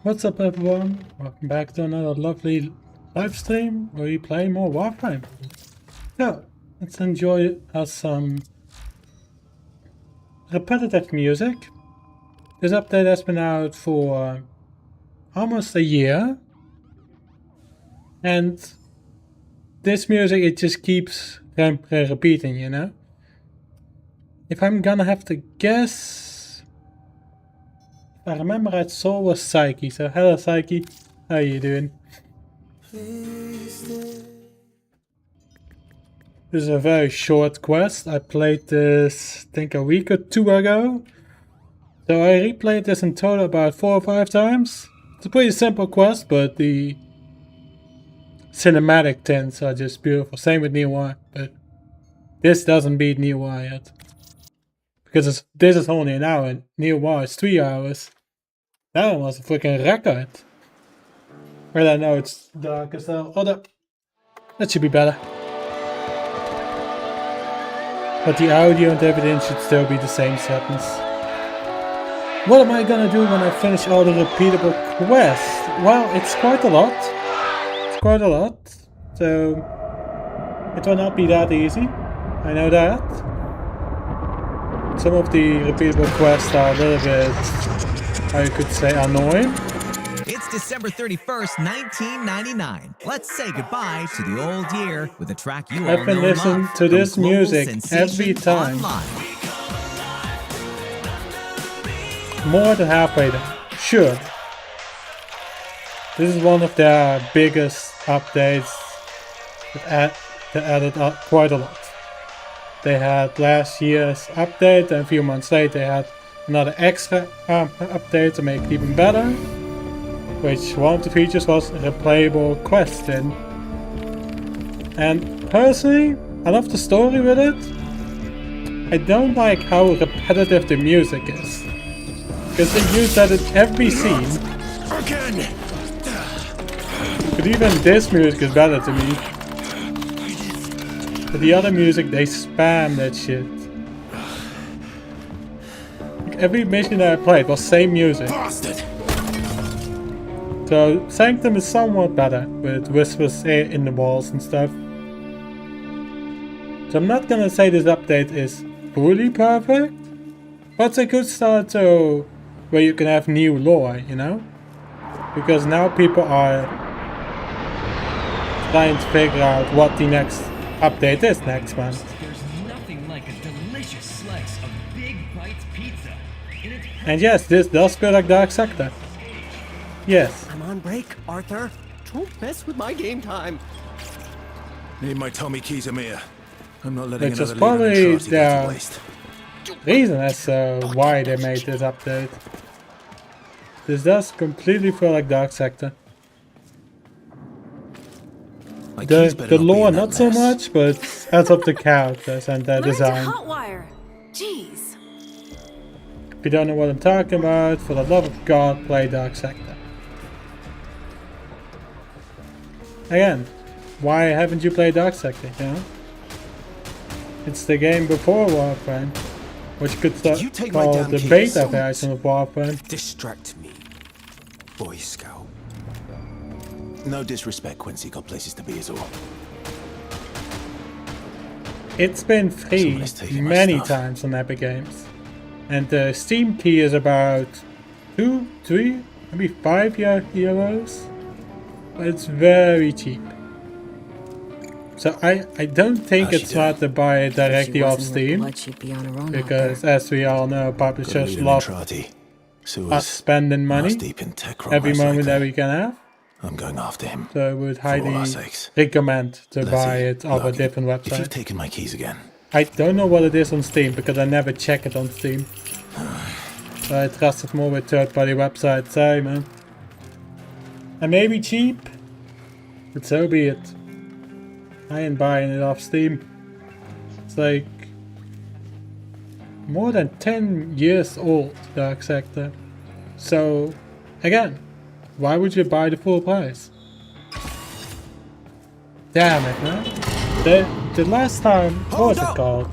What's up everyone? Welcome back to another lovely live stream where we play more Warframe. So, let's enjoy us some repetitive music. This update has been out for almost a year. And this music, it just keeps repeating, you know? If I'm gonna have to guess... I remember I saw was Psyche, so hello Psyche, how you doing? This is a very short quest. I played this, I think a week or two ago. So I replayed this in total about 4 or 5 times. It's a pretty simple quest, but the cinematic tints are just beautiful. Same with New Y, but this doesn't beat New Y yet. Because this is only an hour and New Y is 3 hours. That one was a freaking record. Well, I know it's dark as hell. Oh, that should be better. But the audio and everything should still be the same settings. What am I gonna do when I finish all the repeatable quests? Well, it's quite a lot. It's quite a lot. So, it will not be that easy. I know that. Some of the repeatable quests are a little bit, how you could say, annoying. It's December 31st, 1999. Let's say goodbye to the old year with a track you all know and love. I've been listening to this music every time. More than halfway there. Sure. This is one of their biggest updates that added up quite a lot. They had last year's update, and a few months later they had another extra update to make it even better. Which one of the features was Replayable question. And personally, I love the story with it. I don't like how repetitive the music is. Because they use that in every scene. But even this music is better to me. But the other music, they spam that shit. Like every mission that I played was same music. So Sanctum is somewhat better with whispers in the walls and stuff. So I'm not gonna say this update is fully perfect, but it's a good start to where you can have new lore, you know? Because now people are trying to figure out what the next update is next month. There's nothing like a delicious slice of Big Bites pizza. And yes, this does feel like Dark Sector. Yes. I'm on break, Arthur. Don't mess with my game time. Need my Tommy keys, Amir. I'm not letting Which is another probably leader get to the waste. reason as why they made this update. This does completely feel like Dark Sector. The lore not so much, but adds up the characters and their design. Jeez. If you don't know what I'm talking about, for the love of God, play Dark Sector. Again, why haven't you played Dark Sector, you know? It's the game before Warframe, which could call the beta version of Warframe. Distract me, Boy Scout. No disrespect, Quincy, got places to be is all. It's been free many times on Epic Games. And the Steam key is about 2, 3, maybe 5 euros. But it's very cheap. So I don't think it's smart to buy it directly off Steam. Because as we all know, publishers love us spending money every moment that we can have. I'm going after him. So I would highly recommend to buy it off a different website. If you've taken my keys again. I don't know what it is on Steam because I never check it on Steam. So I trust it more with third-party websites. Sorry, man. It may be cheap, but so be it. I ain't buying it off Steam. It's like more than 10 years old, Dark Sector. So again, why would you buy the full price? Damn it, man. The last time, what was it called?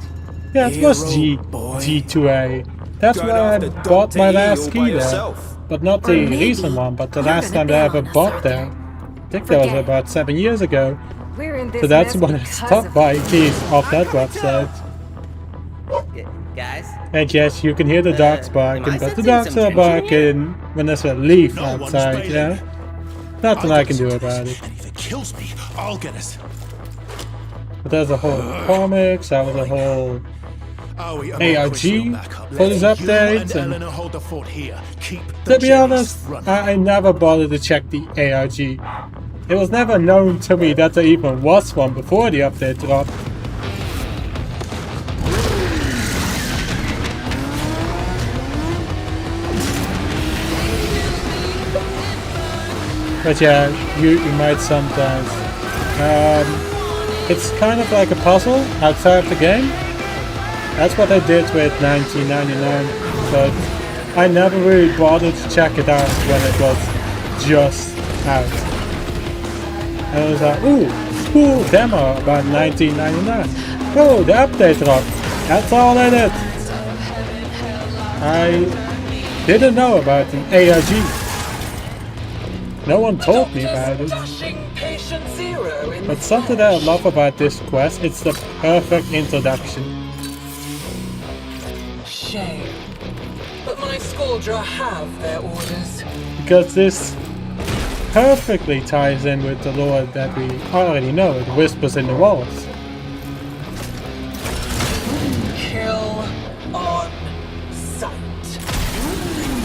Yeah, it was G2A. That's where I bought my last key there. But not Or the maybe recent one, but the you're last gonna time they bail ever on us, bought Arthur. there. I think that was Forget it. about 7 years ago. We're in this So that's mess when I because stopped of buying you. keys off that I'm coming website. Guys? And yes, you can hear the dogs am barking, I but the sensing dogs some are tension here? barking when there's a leaf No one's outside, you know? bailing. Nothing I can do about it. And if it kills me, I'll get us. But there's a whole comics, there was a whole Oh, we ARG for these updates, and Eleanor hold the fort here. Keep the to be Jennies honest, running. I never bothered to check the ARG. It was never known to me that there even was one before the update dropped. But yeah, you might sometimes. It's kind of like a puzzle outside of the game. That's what I did with 1999, but I never really bothered to check it out when it was just out. And I was like, ooh, cool demo about 1999. Oh, the update dropped. That's all I did. I didn't know about the ARG. No one told me about it. But something that I love about this quest, it's the perfect introduction. Shame. But my Scoldra have their orders. Because this perfectly ties in with the lore that we already know, it whispers in the walls. Kill on sight.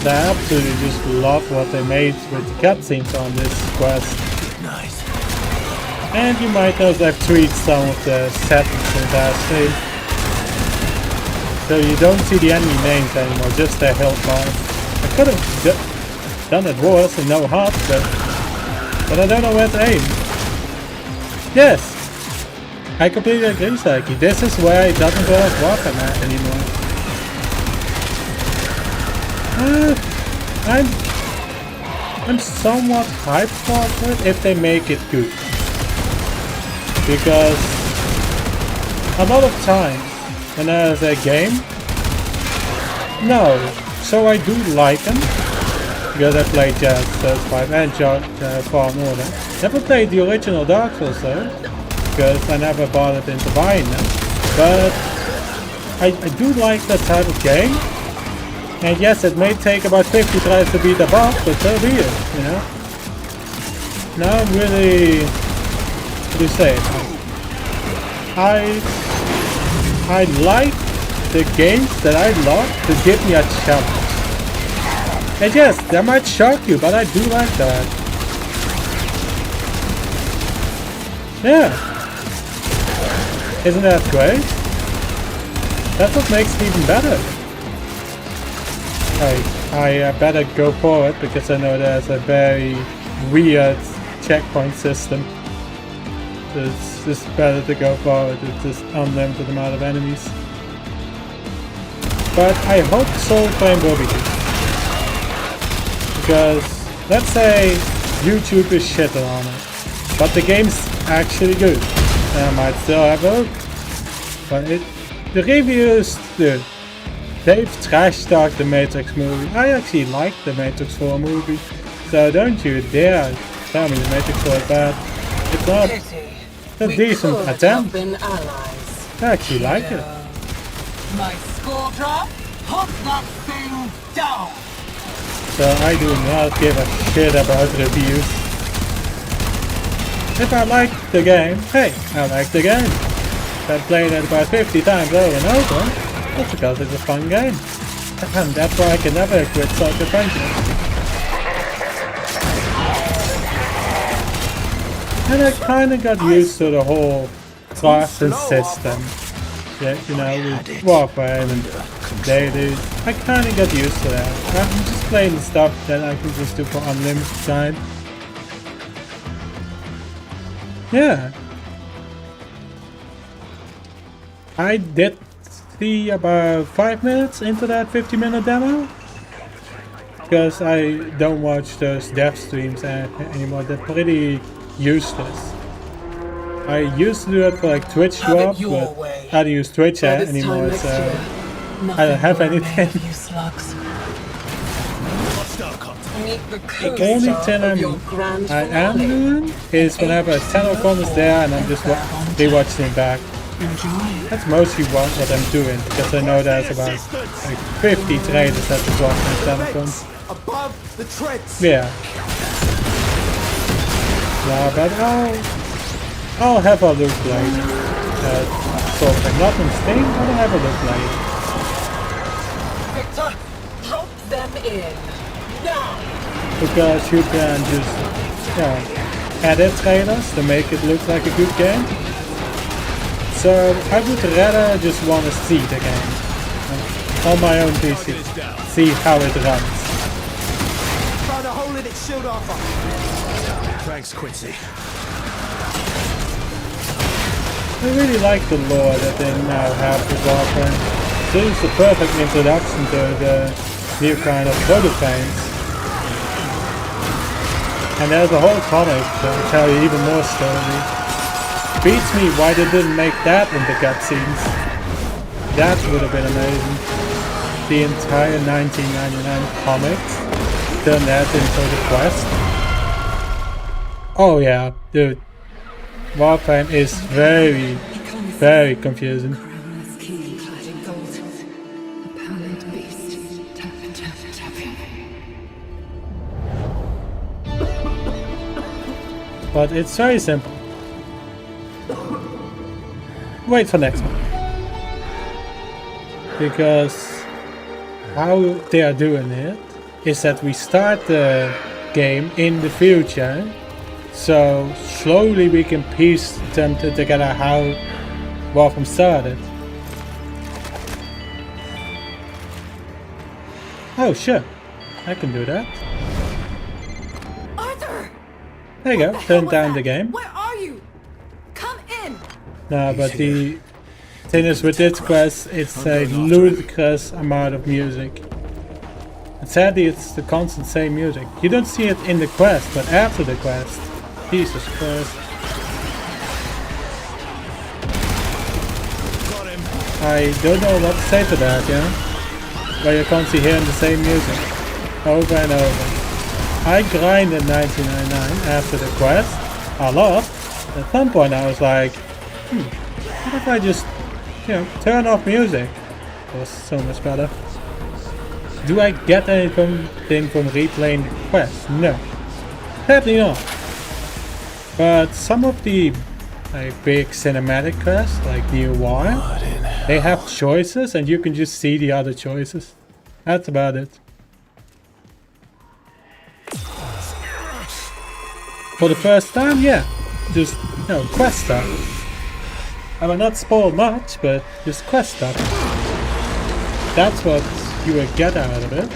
I absolutely just love what they made with the cutscenes on this quest. Nice. And you might notice I've tweaked some of the settings in that state. So you don't see the enemy names anymore, just their health bars. I could have done it worse and no hearts, but I don't know where to aim. Yes! I completely agree, Saki. This is where it doesn't feel like Warframe anymore. I'm somewhat hyped for it if they make it good. Because a lot of times when there's a game, no, so I do like them because I played Jazz 5 and Fallen Order. Never played the original Dark Souls though, because I never bothered into buying them. But I do like that type of game. And yes, it may take about 50 tries to beat the boss, but so be it, you know? Now I'm really, what do you say? I like the games that I love to give me a challenge. And yes, that might shock you, but I do like that. Yeah. Isn't that great? That's what makes it even better. I better go forward because I know there's a very weird checkpoint system. So it's just better to go forward. It's just unlimited amount of enemies. But I hope Warframe will be good. Because let's say YouTube is shitting on it, but the game's actually good. And I might still have hope. But the reviews, dude. They've trash talked the Matrix movie. I actually like the Matrix 4 movie. So don't you dare tell me the Matrix 4 is bad. It's not a decent attempt. Been allies. I actually like it. My Scoldra, put that thing down. So I do not give a shit about reviews. If I like the game, hey, I like the game. If I played it about 50 times over and over, that's because it's a fun game. And that's why I can never quit Sucker Punch. And I kinda got used to the whole classes system. Yeah, you know, with Warframe and dailies. I kinda got used to that. I'm just playing stuff that I can just do for unlimited time. Yeah. I did see about 5 minutes into that 50-minute demo. Because I don't watch those dev streams anymore. They're pretty useless. I used to do it for like Twitch drops, but I don't use Twitch anymore, so I don't have anything. Meet the The only co-star thing of your grand I am finale. doing is whenever a channel is there and I'm just rewatching it back. That's mostly what I'm doing, because I know there's about like 50 trailers that is watching channel. Above the treads. Yeah. Yeah, but I'll have a look later. Sort of thing. Not on Steam, but I'll have a look later. Victor, help them in. Now! Because you can just, edit trailers to make it look like a good game. So I would rather just want to see the game on my own PC, see how it runs. Found a hole in its shield offer. Thanks, Quincy. I really like the lore that they now have with Warframe. This is the perfect introduction to the new kind of prototypes. And there's a whole comic that will tell you even more story. Beats me why they didn't make that into cutscenes. That would have been amazing. The entire 1999 comics, turn that into the quest. Oh yeah, dude. Warframe is very, very confusing. But it's very simple. Wait for next one. Because how they are doing it is that we start the game in the future, so slowly we can piece them together how Warframe started. Oh sure, I can do that. Arthur! There you go, turn down the game. Where are you? Come in! No, but the thing is with this quest, it's a ludicrous amount of music. And sadly, it's the constant same music. You don't see it in the quest, but after the quest, Jesus Christ. I don't know what to say to that, yeah? Where you're constantly hearing the same music over and over. I grinded 1999 after the quest a lot. At some point I was like, what if I just, turn off music? It was so much better. Do I get anything from replaying the quest? No. Sadly not. But some of the big cinematic quests, like New War, they have choices and you can just see the other choices. That's about it. For the first time, yeah. Just, quest stuff. I will not spoil much, but just quest stuff. That's what you will get out of it.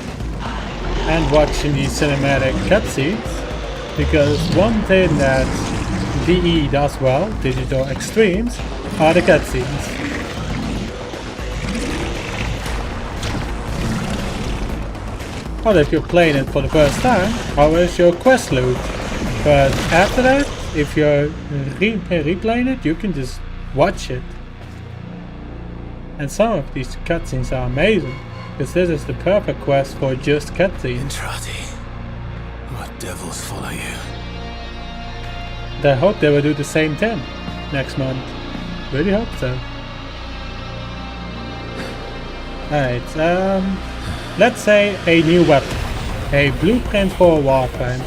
And watching the cinematic cutscenes. Because one thing that DE does well, Digital Extremes, are the cutscenes. Well, if you're playing it for the first time, how is your quest loop? But after that, if you're replaying it, you can just watch it. And some of these cutscenes are amazing, because this is the perfect quest for just cutscenes. What devils follow you? And I hope they will do the same thing next month. Really hope so. Alright, let's say a new weapon. A blueprint for a Warframe.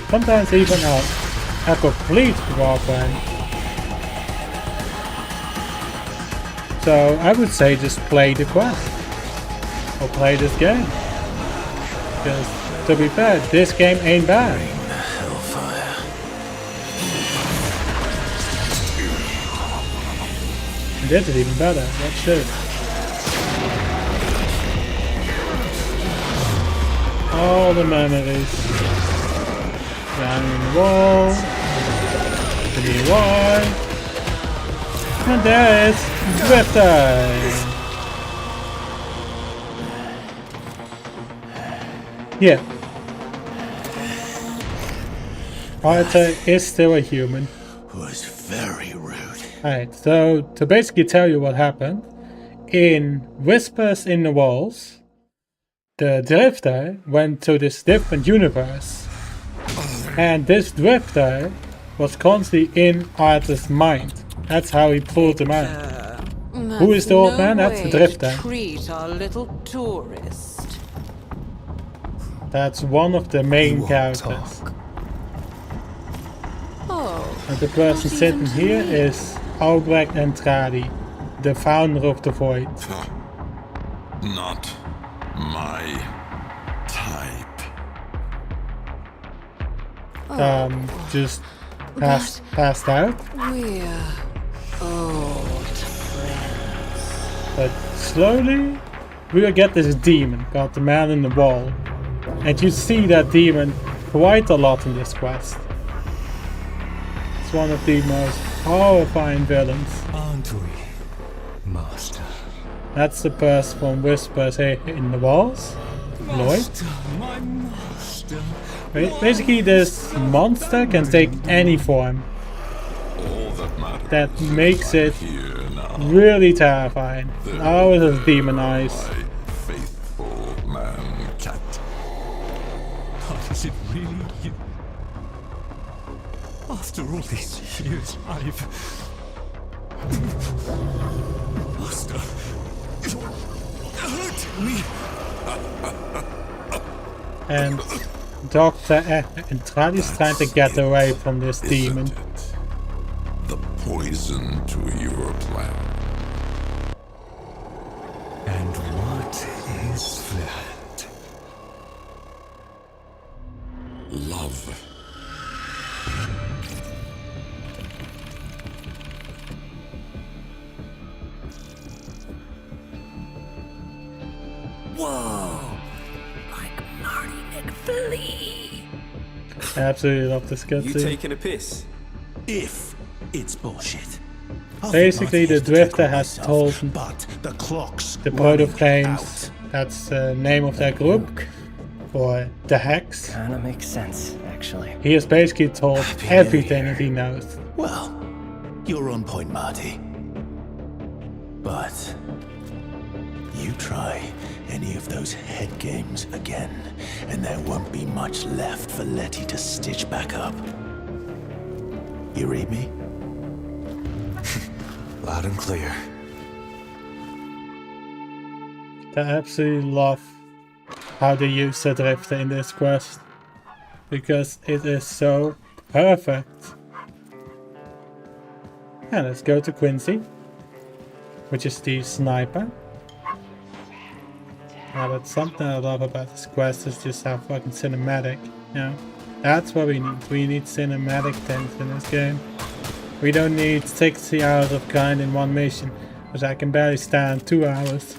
Sometimes even a complete Warframe. So I would say just play the quest. Or play this game. Because to be fair, this game ain't bad. And this is even better, that's it. All the memories. Climbing the wall. The new wall. And there is Drifter. Yeah. Arthur is still a human. Was very rude. Alright, so to basically tell you what happened, in Whispers in the Walls, the drifter went to this different universe. And this drifter was constantly in Arthur's mind. That's how he pulled him out. Who is the old man? That's the drifter. Treat our little tourist. That's one of the main characters. Oh, And the person sitting here is Albrecht Andrade, the founder of the Void. Not my type. Just passed out. we're old friends. But slowly, we will get this demon called the Man in the Wall. And you see that demon quite a lot in this quest. It's one of the most horrifying villains. Aren't we, Master? That's the person from Whispers here in the Walls. Lloyd. My master. Basically, this monster can take any form. All that matters That makes it here now. really terrifying. Now it has demon eyes. My faithful man cat. But is it really you? After all these years, I've... Master, you're hurting me. And Dr. Andrade is trying to get away from this demon. Isn't it the poison to your plan? And what is that? Love. I absolutely love this You cutscene. taking a piss? If it's bullshit. I'll Basically, think the Marty has to drifter tackle has myself, told but the clock's the running Proto-Flames, out. that's the name of their group, or the Hex. Kinda makes sense, actually. He has basically told Happy New everything Year. that he knows. Well, you're on point, Marty. But you try any of those head games again, and there won't be much left for Letty to stitch back up. You read me? Loud and clear. I absolutely love how they use the drifter in this quest, because it is so perfect. And let's go to Quincy, which is the sniper. But something I love about this quest is just how fucking cinematic, you know? That's what we need. We need cinematic things in this game. We don't need 60 hours of grind in one mission, because I can barely stand 2 hours.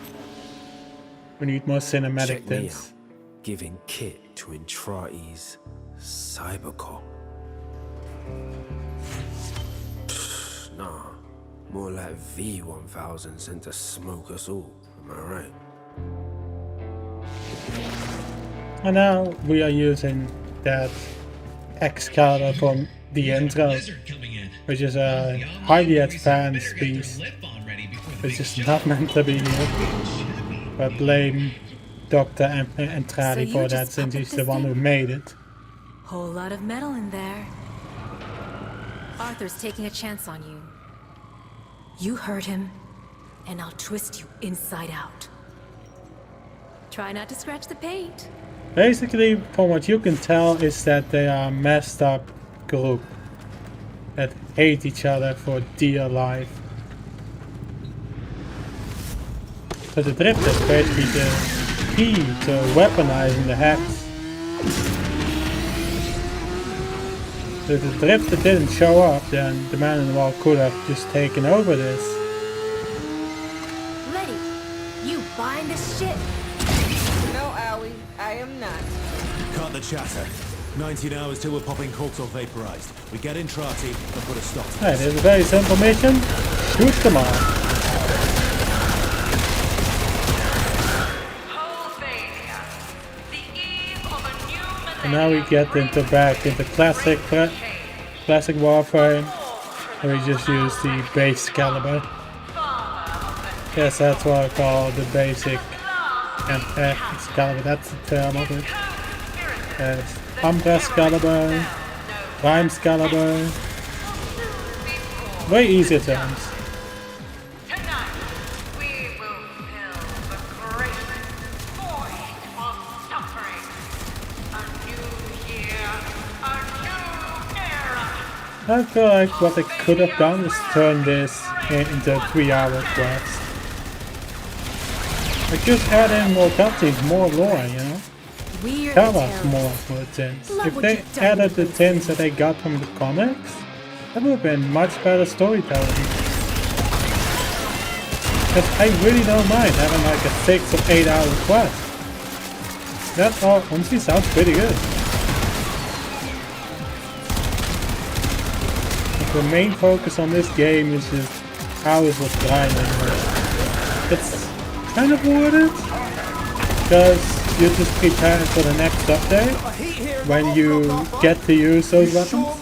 We need more cinematic Check me things. out. Giving kit to Entrati's Cybercop. Nah, more like V1000 sent to smoke us all. Am I right? And now we are using that Excalibur from the intro, which is a highly advanced piece, which is not meant to be here. But blame Dr. Andrade you for that, just since puppeted he's the this one who thing? made it. Whole lot of metal in there. Arthur's taking a chance on you. You hurt him, and I'll twist you inside out. Try not to scratch the paint. Basically, from what you can tell, is that they are a messed up group that hate each other for dear life. But the drift is basically the key to weaponizing the Hex. If the drifter didn't show up, then the Man in the Wall could have just taken over this. Letty, you buying this shit? No, Owie, I am not. Cut the chatter. 19 hours till we're popping corks or vaporized. We get Entrati and put a stop to Right, this. it's a very simple mission. Shoot them all. And now we get back into classic Warframe, and we just use the base caliber. Yes, that's what I call the basic And Excalibur, that's the term of it. Umbra Excalibur, Prime Excalibur. Way easier terms. Tonight, we will fill the greatest void of suffering. A new year, a new era. I feel like what they could have done is turn this into a 3-hour quest. Like just add in more cutscenes, more lore, you know? Tell us more for the tins. If they added the tins that they got from the comics, that would have been much better storytelling. Because I really don't mind having like a 6 or 8 hour quest. That all honestly sounds pretty good. Like the main focus on this game is just hours of grinding. It's kind of worth it, because you're just preparing for the next update when you get to use those weapons.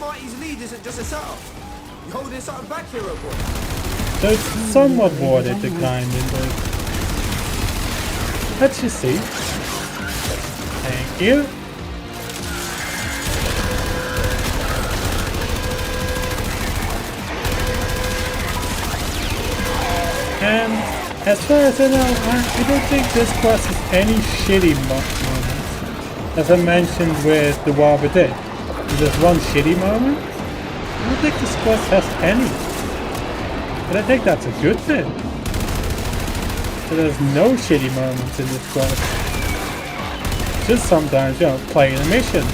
So it's somewhat worth it to grind in this. Let's just see. Thank you. And as far as I know, I don't think this quest has any shitty moments. As I mentioned with the War with It. There's one shitty moment. I don't think this quest has any. But I think that's a good thing. So there's no shitty moments in this quest. Just sometimes, you know, playing a mission,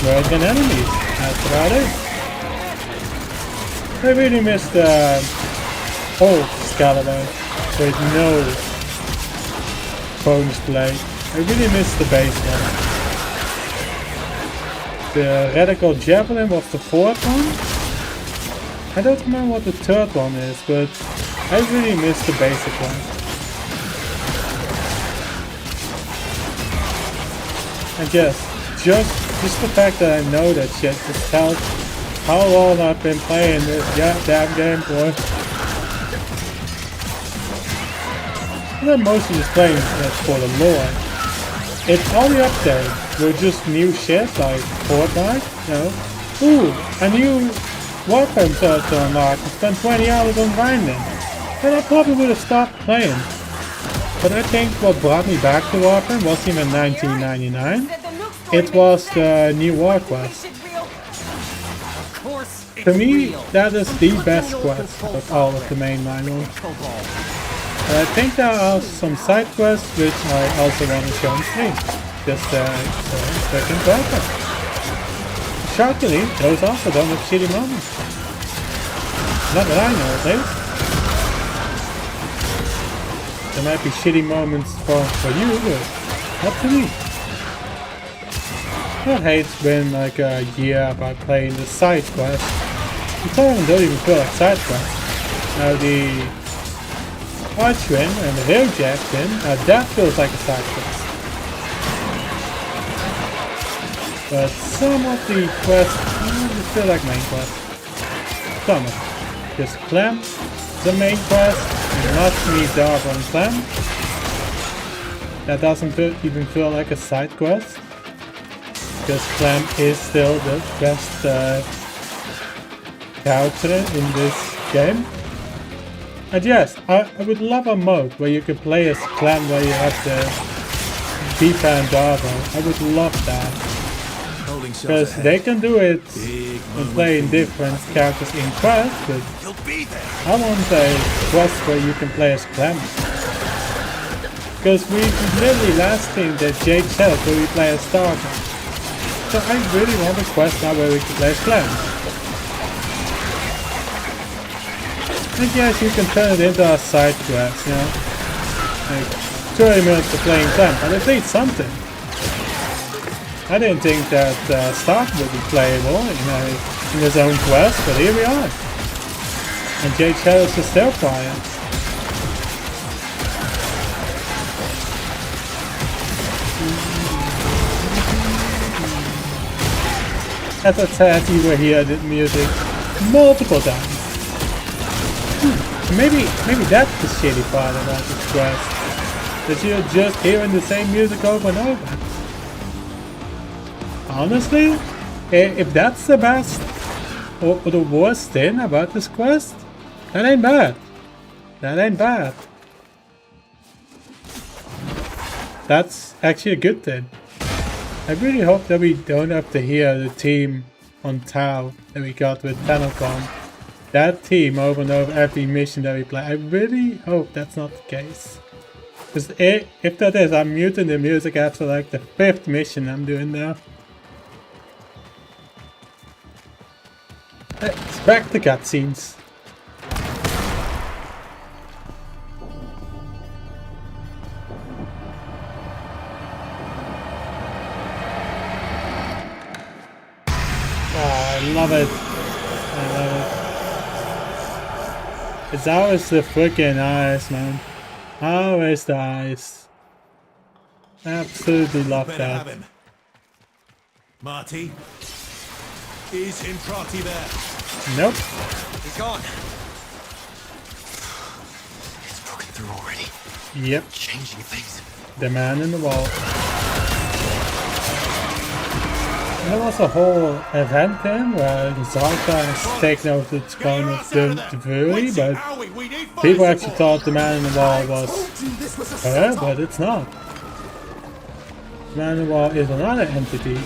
working enemies. That's about it. I really miss the old Excalibur with no bonus blade. I really miss the base one. The Radical Javelin was the 4th one. I don't remember what the 3rd one is, but I really miss the basic one. And yes, just the fact that I know that shit just tells how long I've been playing this goddamn game for. I'm mostly just playing it for the lore. It's all the updates were just new shit like Fortnite, you know. Ooh, a new Warframe server to unlock and spend 20 hours on grinding. Then I probably would have stopped playing. But I think what brought me back to Warframe wasn't even 1999. It was the new War Quest. To me, that is the best quest of all of the mainline ones. But I think there are some side quests which I also want to show on stream. Just freaking welcome. Shockingly, those also don't have shitty moments. Not that I know, at least. There might be shitty moments for you, but not for me. I hate when like a year about playing the side quest. Some of them don't even feel like side quests. Now the Archwin and the Railjack thing, that feels like a side quest. But some of the quests feel like main quests. Some of them. Just Clem, the main quest, and not meet Darva and Clem. That doesn't even feel like a side quest. Because Clem is still the best character in this game. And yes, I would love a mode where you could play as Clem where you have the Tifa and Darva. I would love that. Because they can do it and play in different characters in Quest, but I want a quest where you can play as Clem. Because we literally last thing that Jake said where we play as Darva. So I really want a quest now where we can play as Clem. And yes, you can turn it into a side quest, you know. Like 30 minutes of playing Clem, but at least something. I didn't think that Stark would be playable in his own quest, but here we are. And Jade Shadows is still playing. As I said, you will hear the music multiple times. Maybe that's the shitty part about this quest. that you're just hearing the same music over and over. Honestly, if that's the best or the worst thing about this quest, that ain't bad. That ain't bad. That's actually a good thing. I really hope that we don't have to hear the theme on Tau that we got with Tenocon. That theme over and over every mission that we play. I really hope that's not the case. Because if that is, I'm muting the music after like the 5th mission I'm doing now. Let's back to cutscenes. I love it. I love it. It's always the freaking eyes, man. Always the eyes. Absolutely love that. Marty? Is Intrati there? Nope. He's gone. It's broken through already. Yep. Changing things. The man in the wall. There was a whole event then where Zarka is taking over the throne of the Fury, but people actually thought the man in the wall was her, but it's not. The man in the wall is another entity.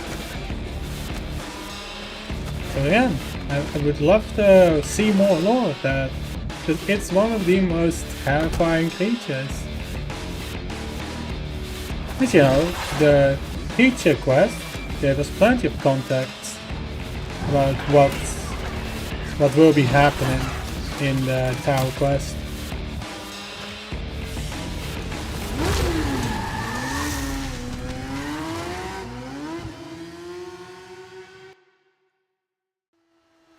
So again, I would love to see more lore of that, because it's one of the most terrifying creatures. As you know, the teacher quest, there was plenty of context about what will be happening in the Tau quest.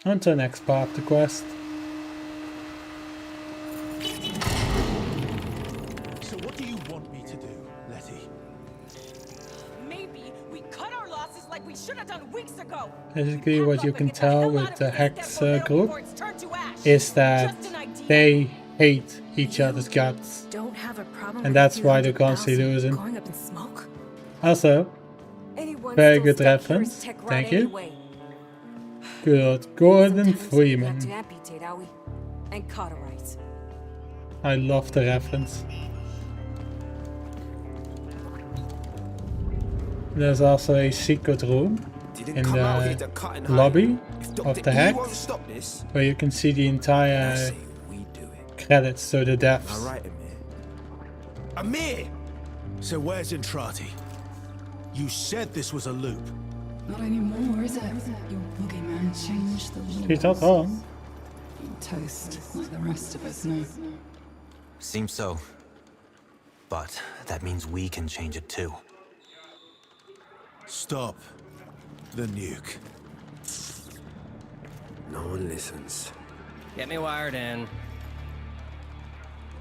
On to the next part of the quest. So what do you want me to do, Letty? Maybe we cut our losses like we should have done weeks ago. Basically what you can tell with the Hex group is that they hate each other's guts. And that's why they're constantly losing. Also, very good reference. Thank you. Good, Gordon Freeman. I love the reference. There's also a secret room in the lobby of the Hex, where you can see the entire credits to the deaths. Amir! So where's Intrati? You said this was a loop. Not anymore, is it? Your boogeyman changed the rules. She's not wrong. You're toast, like the rest of us now. Seems so. But that means we can change it too. Stop the nuke. No one listens. Get me wired in.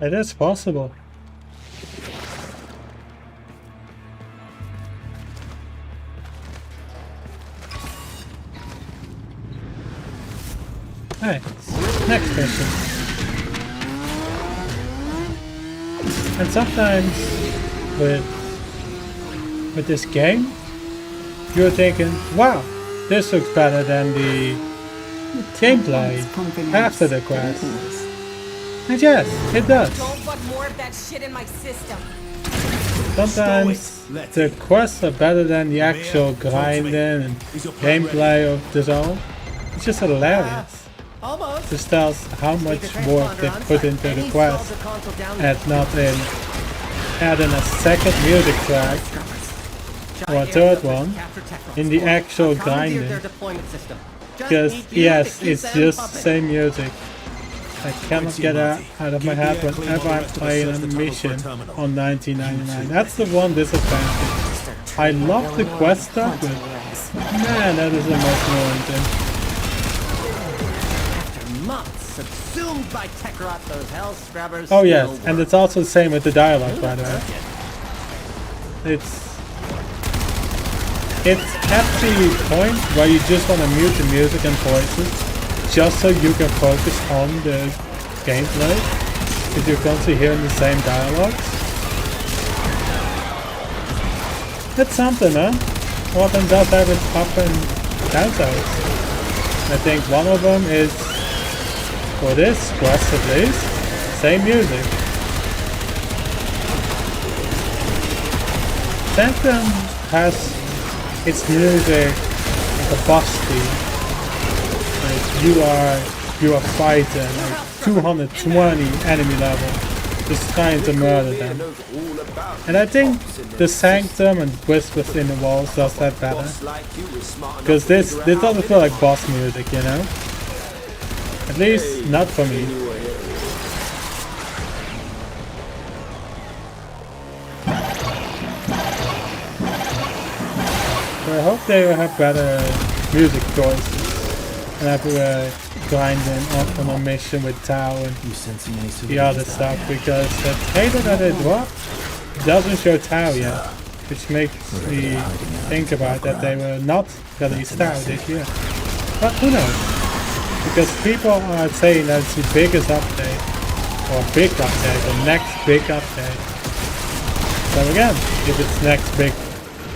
It is possible. Alright, next question. And sometimes with this game, you're thinking, wow, this looks better than the gameplay after the quest. And yes, it does. Don't put more of that shit in my system. Sometimes the quests are better than the actual grinding and gameplay of the zone. It's just hilarious. This tells how much work they put into the quest and not in adding a second music track or a third one in the actual grinding. Because yes, it's just the same music. I cannot get that out of my head whenever I'm playing a mission on 1999. That's the one disadvantage. I love the quest stuff, but man, that is the most annoying thing. Subsumed by Tekrot, those hell scrubbers. Oh yes, and it's also the same with the dialogue, by the way. It's at the point where you just want to mute the music and voices, just so you can focus on the gameplay, because you're constantly hearing the same dialogues. It's something, huh? Warframe does have its up and downsides. I think one of them is, for this quest at least, same music. Sanctum has its music like a boss theme. Like you are fighting like 220 enemy level, just trying to murder them. And I think the Sanctum and Whispers in the Walls does that better. Because this doesn't feel like boss music, you know? At least not for me. So I hope they will have better music choices. And have grinding on a mission with Tau and the other stuff, because the trailer that it dropped doesn't show Tau yet, which makes me think about that they were not released Tau this year. But who knows? Because people are saying that it's the biggest update, or big update, the next big update. So again, if it's next big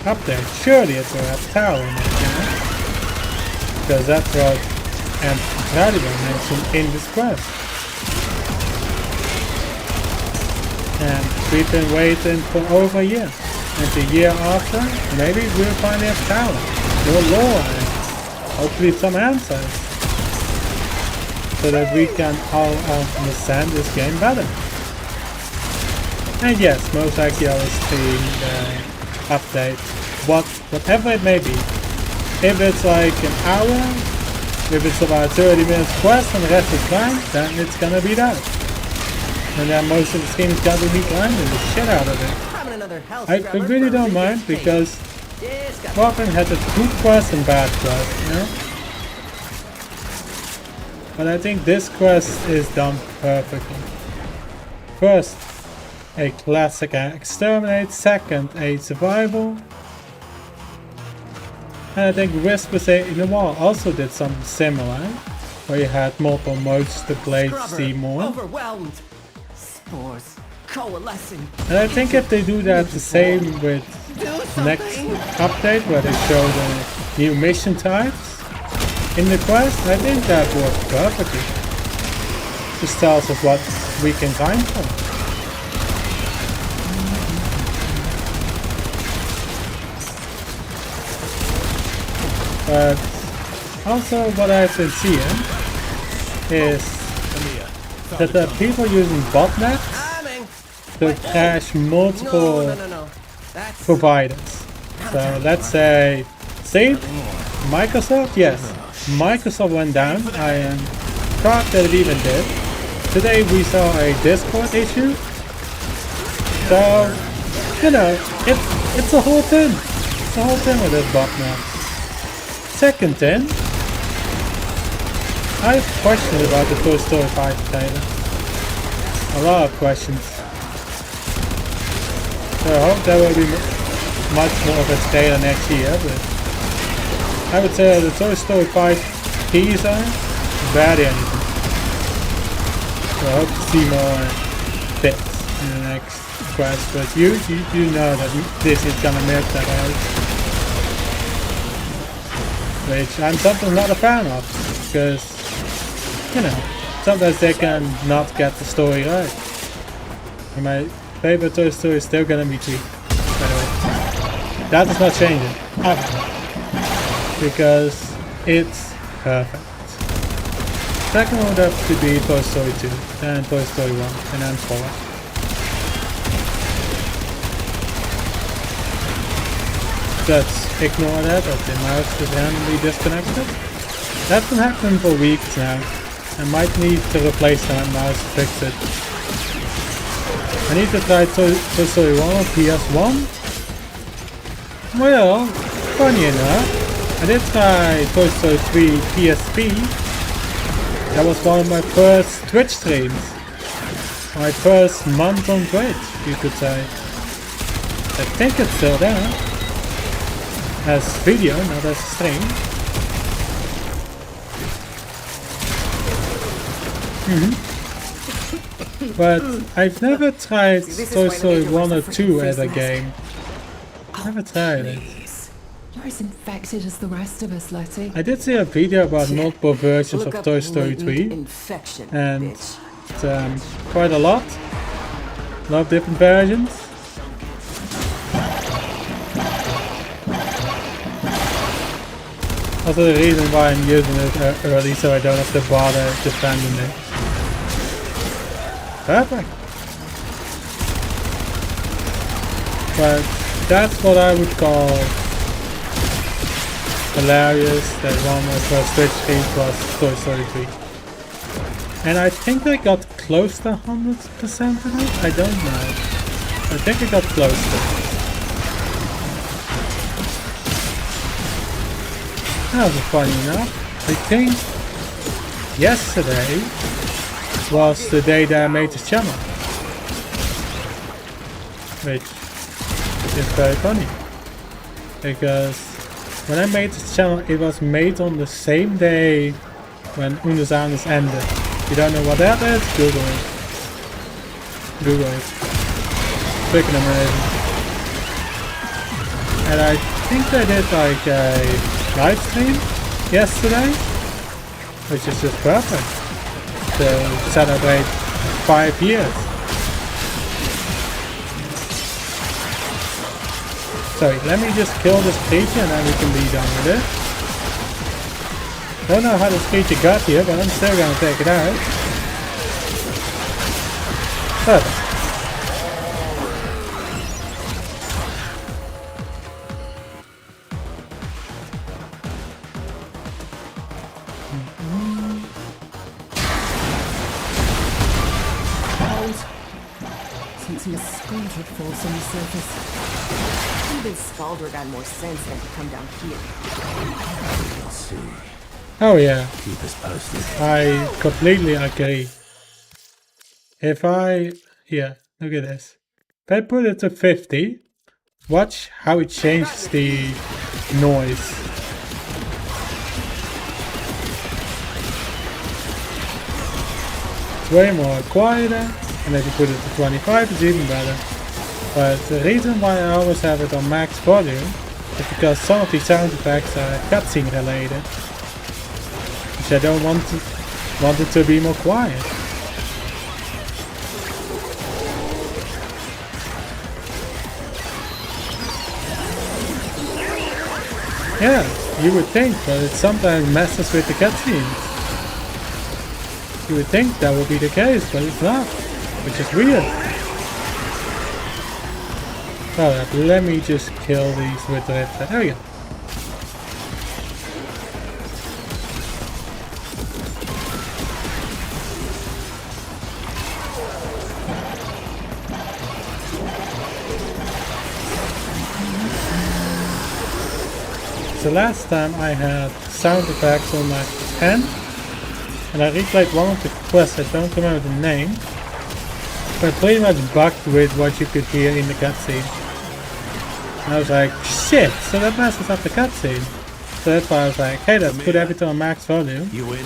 update, surely it will have Tau in it, you know? Because that's what Replayable mentioned in this quest. And we've been waiting for over a year. And the year after, maybe we'll finally have Tau, more lore, and hopefully some answers. So that we can all understand this game better. And yes, most likely I will stream the update, whatever it may be. If it's like an hour, if it's about 30 minutes quest and the rest is grind, then it's gonna be that. And then most of the stream is gonna be grinding the shit out of it. I really don't mind, because Warframe has a good quest and bad quest, you know? But I think this quest is done perfectly. First, a classic exterminate, second, a survival. And I think Whispers in the Wall also did something similar, where you had multiple modes to play to see more. Overwhelmed. Spores coalescing. And I think if they do that the same with next update, where they show the new mission types in the quest, I think that works perfectly. Just tells us what we can grind for. But also what I've been seeing is that there are people using botnets to crash multiple providers. So let's say, see, Microsoft, yes, Microsoft went down. I am shocked that it even did. Today we saw a Discord issue. So, you know, it's a whole thing. It's a whole thing with this botnet. Second thing, I have questions about the Toy Story 5 trailer. A lot of questions. So I hope there will be much more of a trailer next year, but I would say the Toy Story 5 teaser, barely anything. So I hope to see more bits in the next quest, but you know that this is gonna milk that out. Which I'm sometimes not a fan of, because, you know, sometimes they can not get the story right. And my favorite Toy Story is still gonna be 3, by the way. That is not changing, ever. Because it's perfect. Second one would have to be Toy Story 2, then Toy Story 1, and then 4. Let's ignore that the mouse is randomly disconnected. That's been happening for weeks now. I might need to replace that mouse to fix it. I need to try Toy Story 1 on PS1. Well, funny enough, I did try Toy Story 3 PSP. That was one of my first Twitch streams. My first month on Twitch, you could say. I think it's still there. As video, not as stream. But I've never tried Toy Story 1 or 2 as a game. Never tried it. You're as infected as the rest of us, Letty. I did see a video about multiple versions of Toy Story 3. Infection, And bitch. quite a lot. A lot of different versions. Also the reason why I'm using it early, so I don't have to bother defending it. Perfect. But that's what I would call hilarious, that one was Switch 3 plus Toy Story 3. And I think I got close to 100% of it? I don't know. I think I got close to it. However, funny enough, I think yesterday was the day that I made this channel. Which is very funny. Because when I made this channel, it was made on the same day when Unus Annus ended. If you don't know what that is, Google it. Google it. Freaking amazing. And I think I did like a live stream yesterday, which is just perfect to celebrate 5 years. Sorry, let me just kill this creature and then we can be done with it. Don't know how this creature got here, but I'm still gonna take it out. Perfect. Sensing a scalded force on the surface. Even Scaldrick had more sense than to come down here. Let's see. Oh yeah. Keep us posted. I completely agree. If I... yeah, look at this. If I put it to 50, watch how it changes the noise. It's way more quieter, and if you put it to 25, it's even better. But the reason why I always have it on max volume is because some of the sound effects are cutscene related, which I don't want it to be more quiet. Yeah, you would think, but it sometimes messes with the cutscenes. You would think that would be the case, but it's not, which is weird. Alright, let me just kill these with the red. There we go. So last time I had sound effects on my pen, and I replayed one of the quests, I don't remember the name, but pretty much bugged with what you could hear in the cutscene. And I was like, shit, so that messes up the cutscene. So that's why I was like, hey, let's put everything on max volume. You win.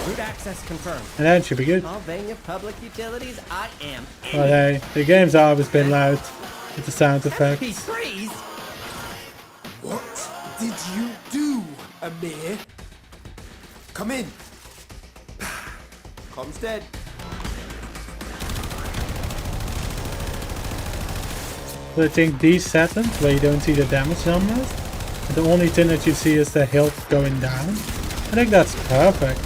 Root access confirmed. And that should be good. Pennsylvania Public Utilities, I am in. But hey, the game's always been loud with the sound effects. MP3s? What did you do, Amir? Come in. Com's dead. So I think these settings, where you don't see the damage numbers, and the only thing that you see is the health going down, I think that's perfect.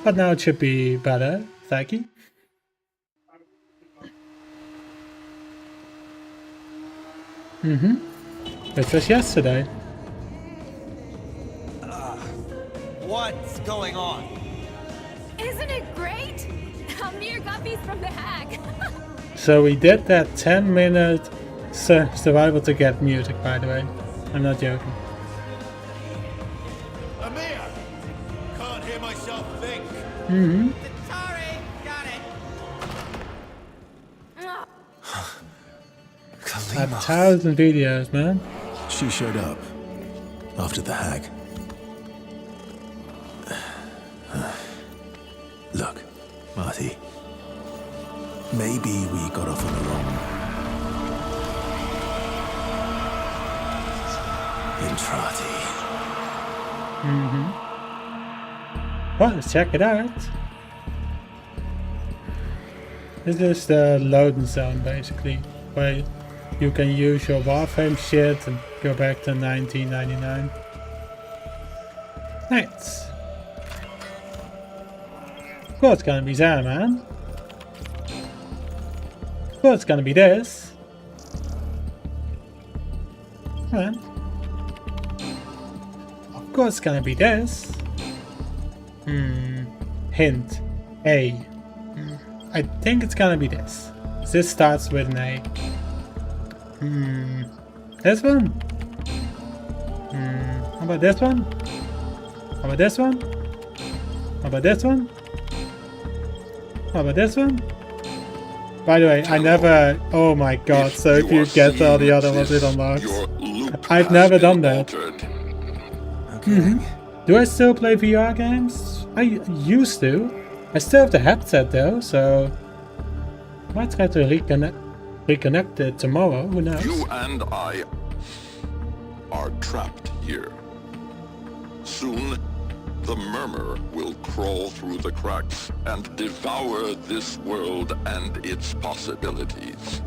But now it should be better, thank you. This was yesterday. What's going on? Isn't it great? Amir got these from the hack. So we did that 10-minute survival to get music, by the way. I'm not joking. Amir! Can't hear myself think. Sorry, got it. 1,000 videos, man. She showed up after the hack. Look, Marty. Maybe we got off on the wrong Entrati. Well, let's check it out. This is the loading zone, basically, where you can use your Warframe shit and go back to 1999. Nice. Well, it's gonna be there, man. Well, it's gonna be this. Man. Of course it's gonna be this. Hint. A. I think it's gonna be this. This starts with an A. This one? How about this one? How about this one? How about this one? How about this one? By the way, I never... Oh my god, so if you get all the other ones, it unlocks. I've never done that. Do I still play VR games? I used to. I still have the headset though, so... I might try to reconnect it tomorrow, who knows? You and I are trapped here. Soon, the murmur will crawl through the cracks and devour this world and its possibilities.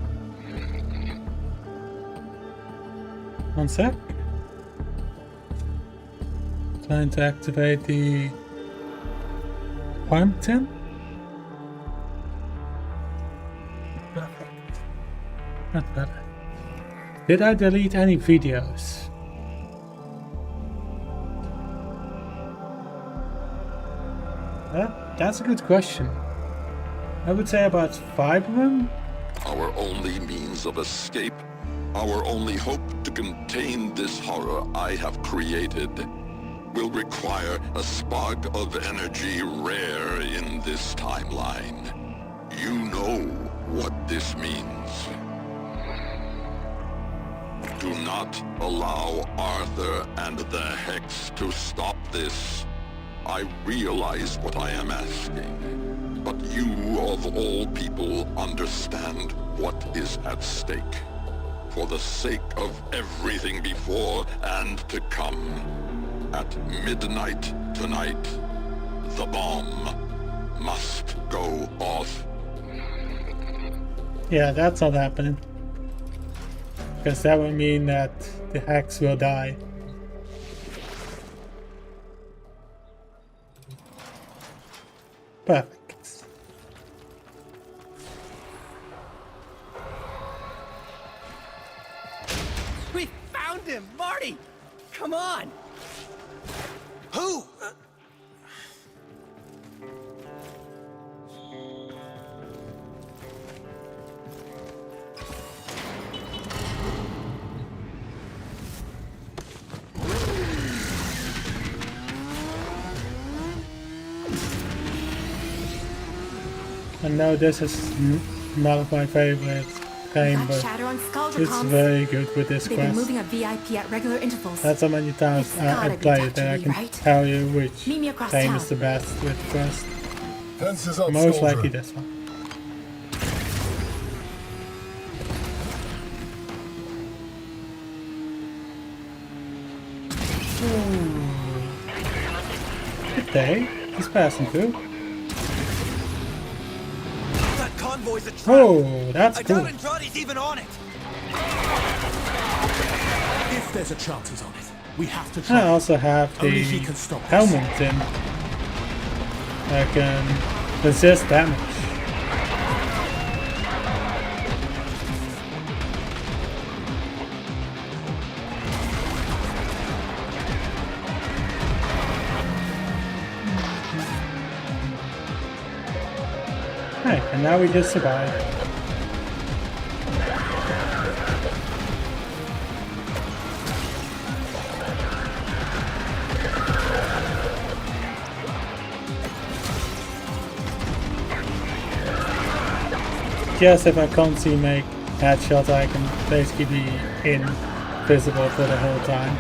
One sec. Trying to activate the Quantum. Perfect. Not better. Did I delete any videos? That's a good question. I would say about 5 of them. Our only means of escape, our only hope to contain this horror I have created, will require a spark of energy rare in this timeline. You know what this means. Do not allow Arthur and the Hex to stop this. I realize what I am asking, but you of all people understand what is at stake. For the sake of everything before and to come, at midnight tonight, the bomb must go off. Yeah, that's not happening. Because that would mean that the Hex will die. Perfect. We found him! Marty! Come on! Who? I know this is not my favorite game, but it's very good with this quest. Moving a VIP at regular intervals. That's how many times I played it that I can tell you which game is the best with the quest. Most likely this one. Good day. He's passing through. Oh, that's cool. Andrade's even on it. If there's a chance he's on it, we have to try. I also have the helmet in. I can resist damage. Right, and now we just survive. Just if I can't see make headshots, I can basically be invisible for the whole time.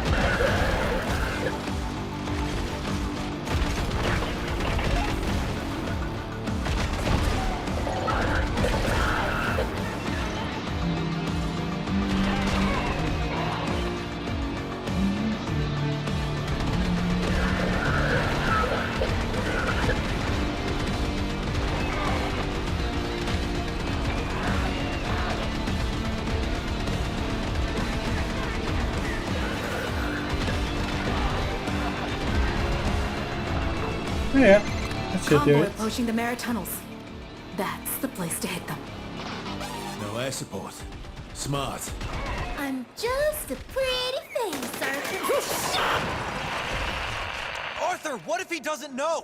Oh yeah, that should do Convoy it. approaching the Mara tunnels. That's the place to hit them. No air support. Smart. I'm just a pretty face, Arthur. Arthur, what if he doesn't know?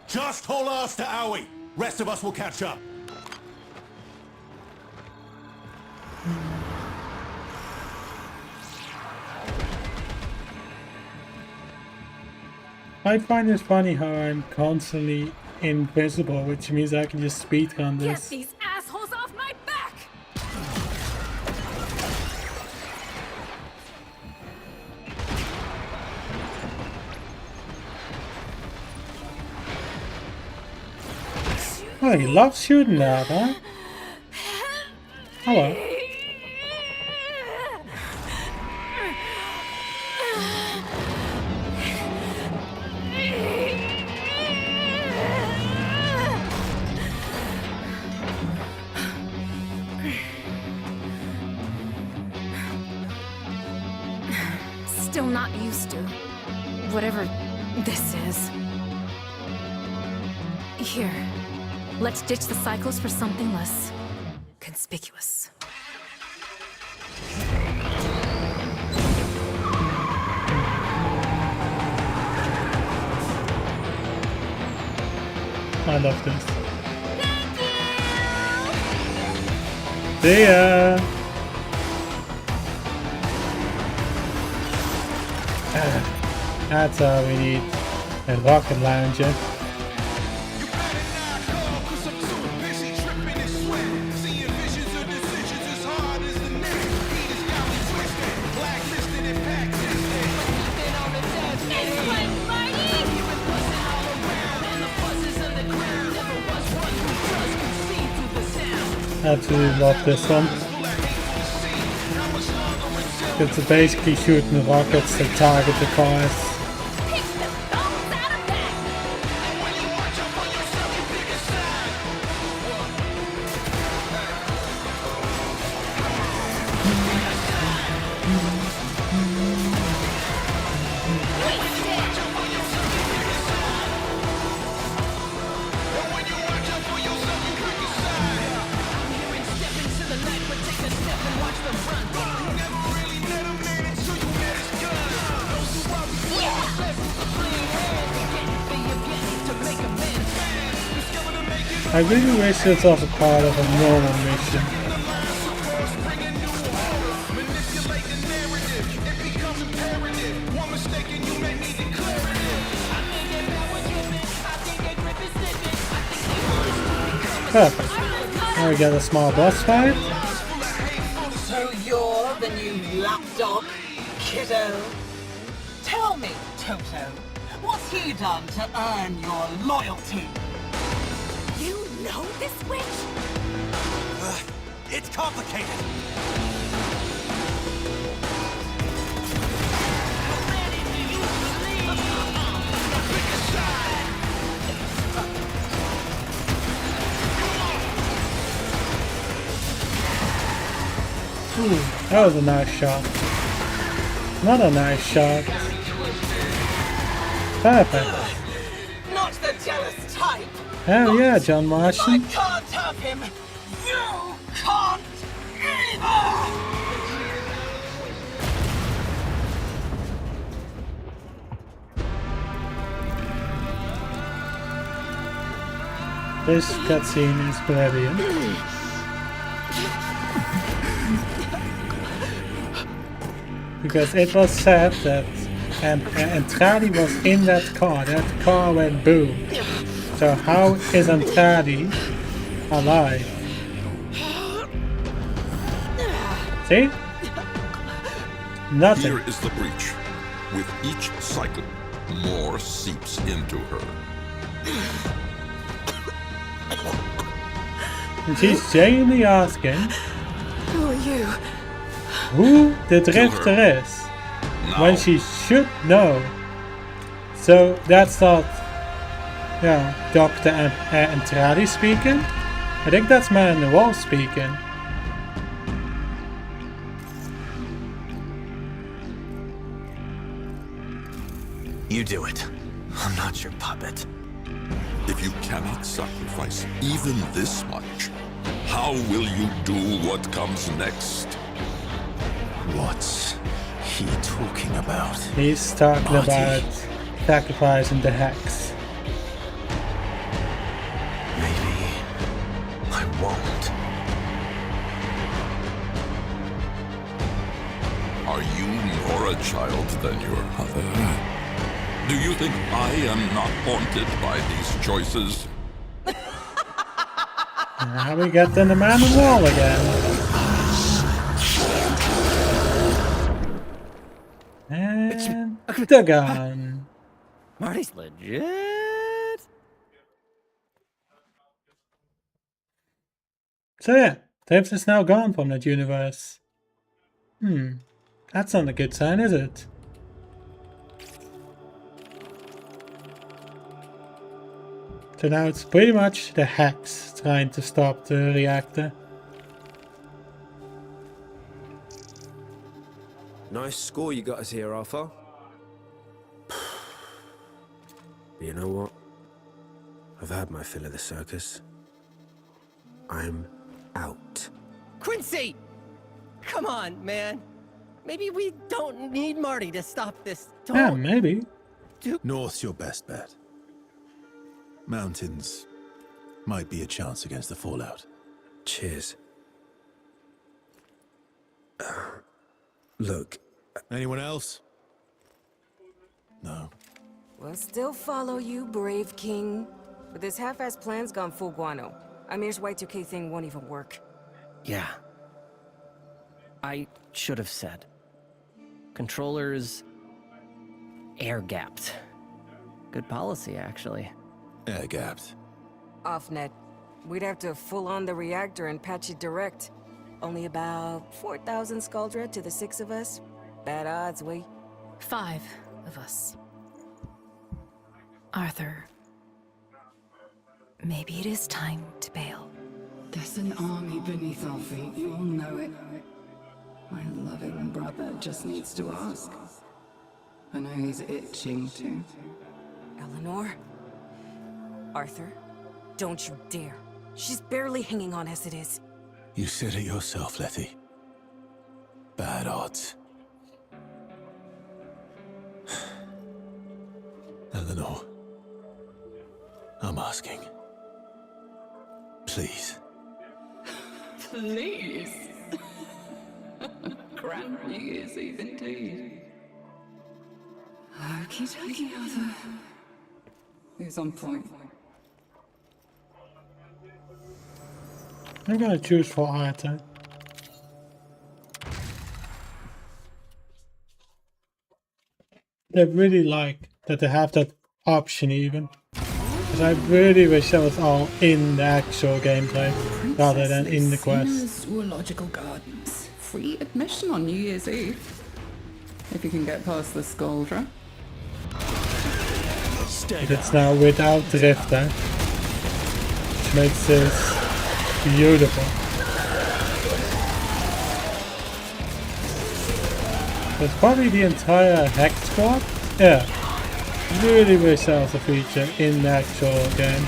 Just haul ass to Owie. Rest of us will catch up. I find it funny how I'm constantly invisible, which means I can just speedrun Get this. these assholes off my back! Oh, he loves shooting that, huh? Oh well. Still not used to whatever this is. Here, let's ditch the cycles for something less conspicuous. I love this. See ya! That's all we need. A rocket launcher. Absolutely love this one. It's basically shooting rockets that target the cars. I really wish this was a part of a normal mission. Perfect. Now we get a small boss fight. So you're the new lapdog, kiddo? Tell me, Toto, what's he done to earn your loyalty? You know this witch? It's complicated. Ooh, that was a nice shot. Another nice shot. Perfect. Not the jealous type. Hell yeah, John I Martian. can't have him. You can't either. This cutscene is brilliant. Because it was said that Andrade was in that car went boom. So how is Andrade alive? See? Nothing. Here is the breach. With each cycle, more seeps into her. And she's genuinely asking Who are you? who the drifter is, when she should know. So that's not, Dr. Andrade speaking. I think that's Man in the Wall speaking. You do it. I'm not your puppet. If you cannot sacrifice even this much, how will you do what comes next? What's he talking about? He's talking Marty. about sacrificing the Hex. Maybe I won't. Are you more a child than your mother? Do you think I am not haunted by these choices? Now we get in the man on the wall again. And the gun. Marty's legit. So yeah, Tibbs is now gone from that universe. That's not a good sign, is it? So now it's pretty much the Hex trying to stop the reactor. Nice score you got us here, Arthur. You know what? I've had my fill of the circus. I'm out. Quincy! Come on, man. Maybe we don't need Marty to stop this. Yeah, maybe. North's your best bet. Mountains might be a chance against the fallout. Cheers. Look. Anyone else? No. We'll still follow you, brave king. But this half-assed plan's gone full guano. Amir's Y2K thing won't even work. Yeah. I should have said. Controllers... air-gapped. Good policy, actually. Air-gapped. Off-net. We'd have to full-on the reactor and patch it direct. Only about 4,000 Skuldra to the 6 of us. Bad odds, we. 5 of us. Arthur. Maybe it is time to bail. There's an army beneath our feet, you all know it. My loving brother just needs to ask. I know he's itching to. Eleanor? Arthur? Don't you dare. She's barely hanging on as it is. You said it yourself, Letty. Bad odds. Eleanor. I'm asking. Please. Please. Grand New Year's Eve indeed. Okie dokie, Arthur. Who's on point? I'm gonna choose for Arthur. I really like that they have that option even. Because I really wish that was all in the actual gameplay rather than in the quest. Zoological Gardens. Free admission on New Year's Eve. If you can get past the Skuldra. But it's now without the Rifter, which makes this beautiful. That's probably the entire Hex squad. Yeah. Really wish that was a feature in the actual game,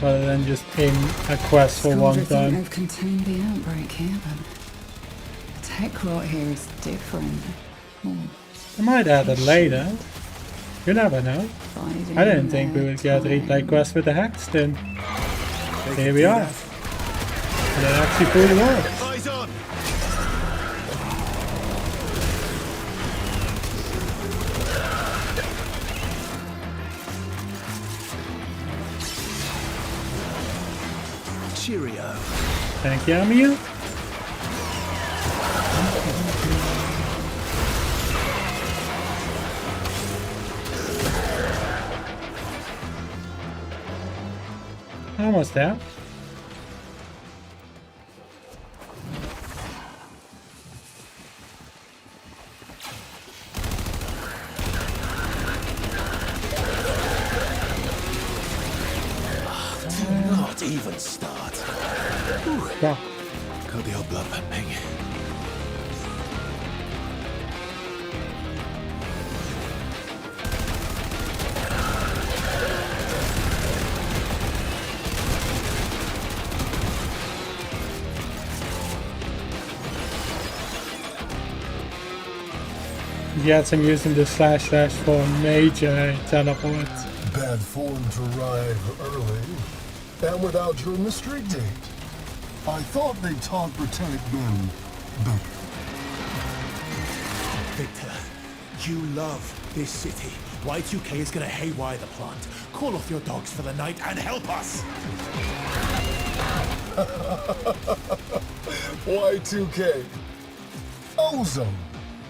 rather than just in a quest for one time. They've contained the outbreak here, but tech rot here is different. I might add it later. You never know. I didn't think we would get a replay quest with the Hex then. Here we are. And it actually fully works. Eyes on! Cheerio. Thank you, Amir. Almost there. Not even start. Yeah. Got the old blood pumping. Yes, I'm using the // for major teleport. Bad form to arrive early, and without your mystery date. I thought they taught Britannic men better. Victor, you love this city. Y2K is gonna haywire the plant. Call off your dogs for the night and help us! Y2K. Ozone.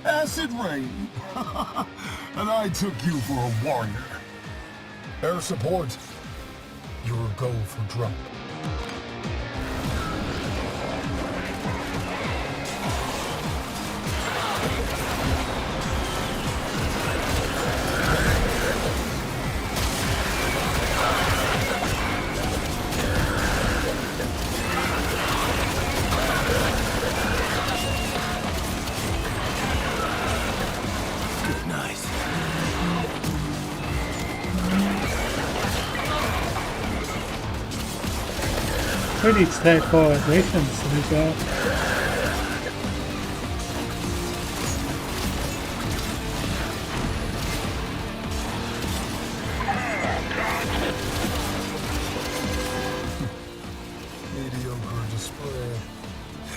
Acid rain. And I took you for a warrior. Air support. You're a go for drop. Pretty straightforward missions as well. Mediocre display.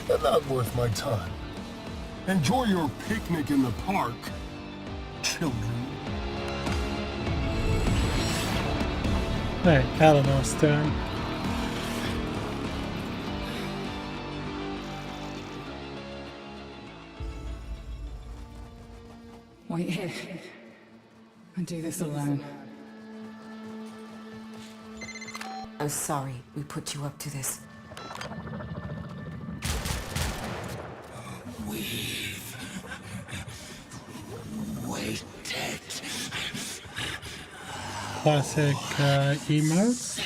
And not worth my time. Enjoy your picnic in the park, children. Right, Eleanor's turn. Wait here. I do this alone. I'm sorry we put you up to this. We've waited. Classic emotes.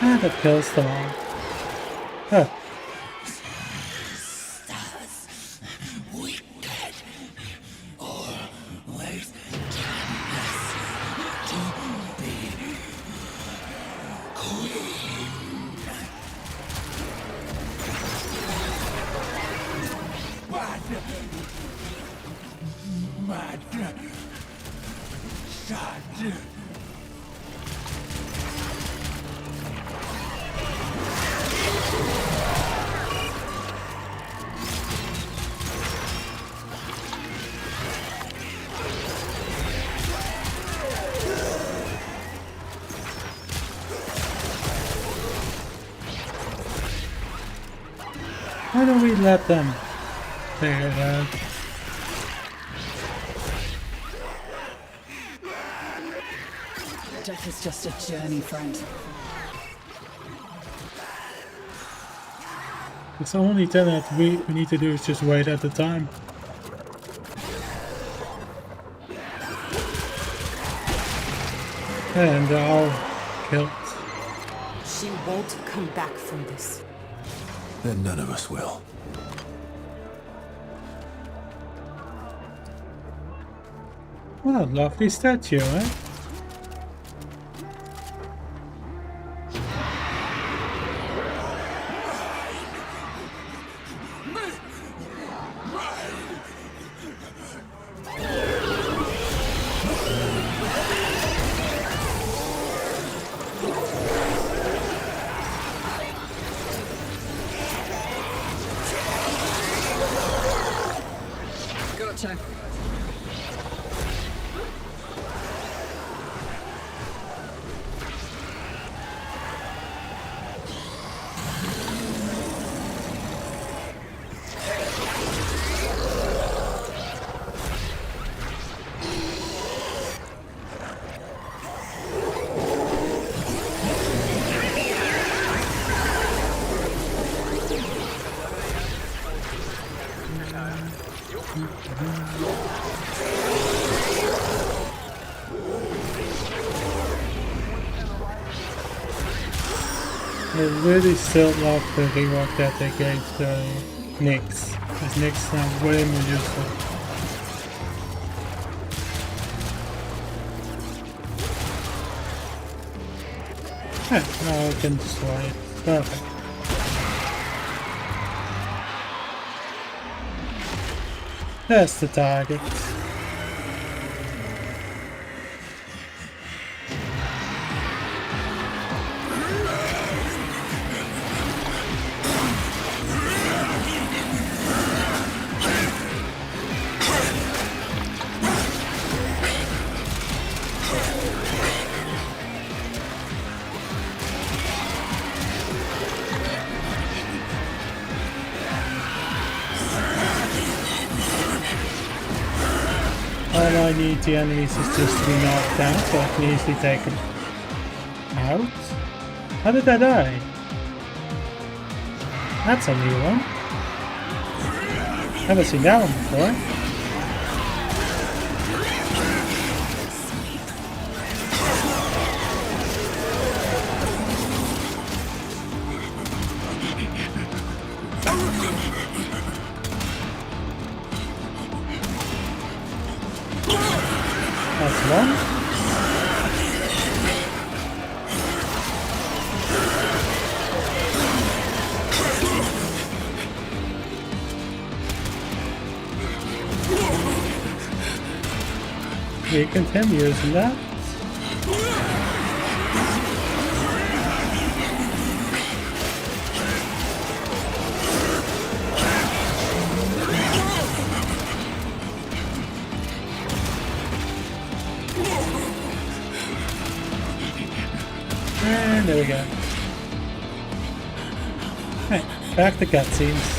Ah, that kills them all. Huh. Why don't we let them figure it out? Death is just a journey, friend. It's the only thing that we need to do is just wait at the time. And they're all killed. She won't come back from this. Then none of us will. What a lovely statue, eh? I really still love the rework that they gave to Nyx, because Nyx is now way more useful. Now I can destroy it. Perfect. That's the target. All I need the enemies is just to be knocked down so I can easily take them out. How did I die? That's a new one. Never seen that one before. That's one. We continue using that. And there we go. Right, back to cutscenes.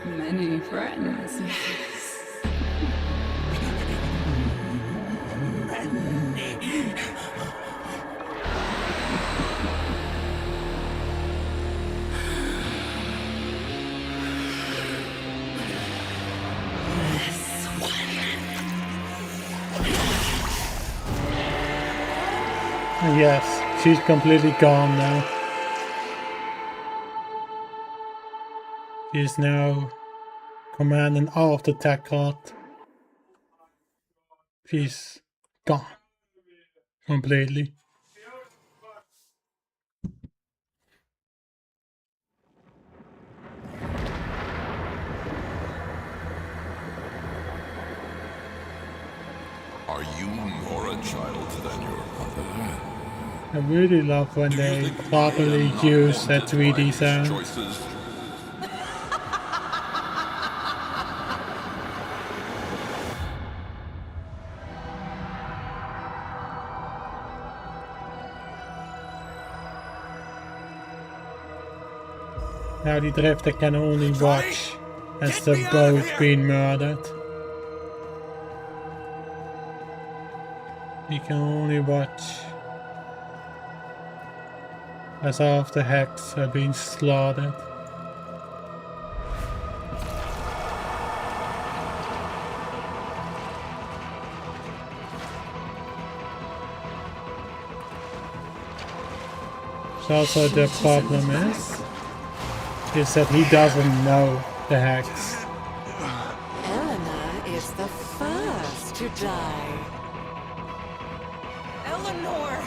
Many friends, yes. Yes, she's completely gone now. She's now commanding all of the tech cult. She's gone. Completely. Are you more a child than your mother? I really love when they properly use that 3D sound. Now the drifter can only watch as the boat being murdered. He can only watch as all of the Hex are being slaughtered. So also the problem is that he doesn't know the Hex. Elena is the first to die. Eleanor!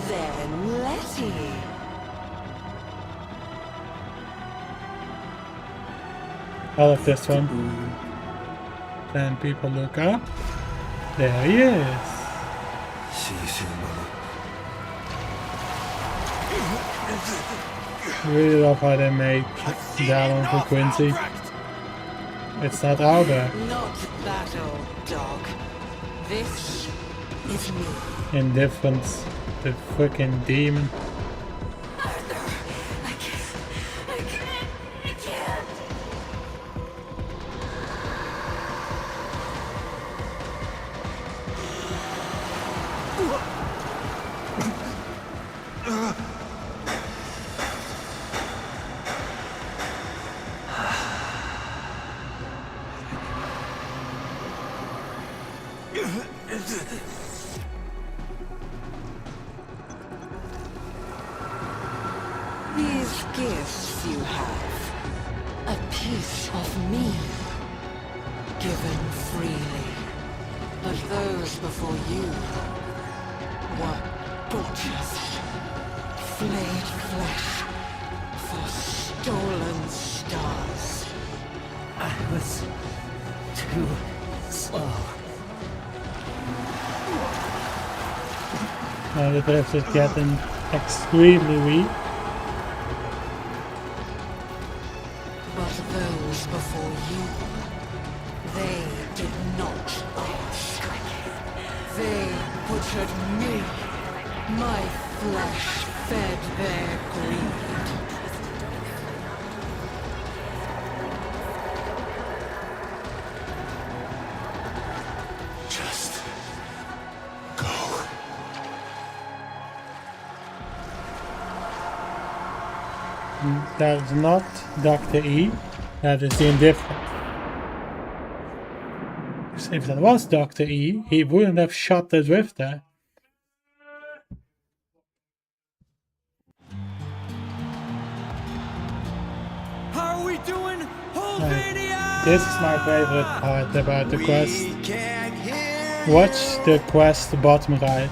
Then Letty. I love this one. Then people look up. There he is. See you soon, Mama. I really love how they make that one for Quincy. It's not Albert. Not that old dog. This is me. Indifference, the freaking demon. These gifts you have, a piece of me, given freely. But those before you were butchers, flayed flesh for stolen stars. I was too slow. Now the drift is getting extremely weak. But those before you, they did not ask. They butchered me. My flesh fed their greed. Just go. That is not Dr. E. That is the indifferent. If that was Dr. E, he wouldn't have shot the drifter. How are we doing? This is my favorite part about the quest. Watch the quest bottom right.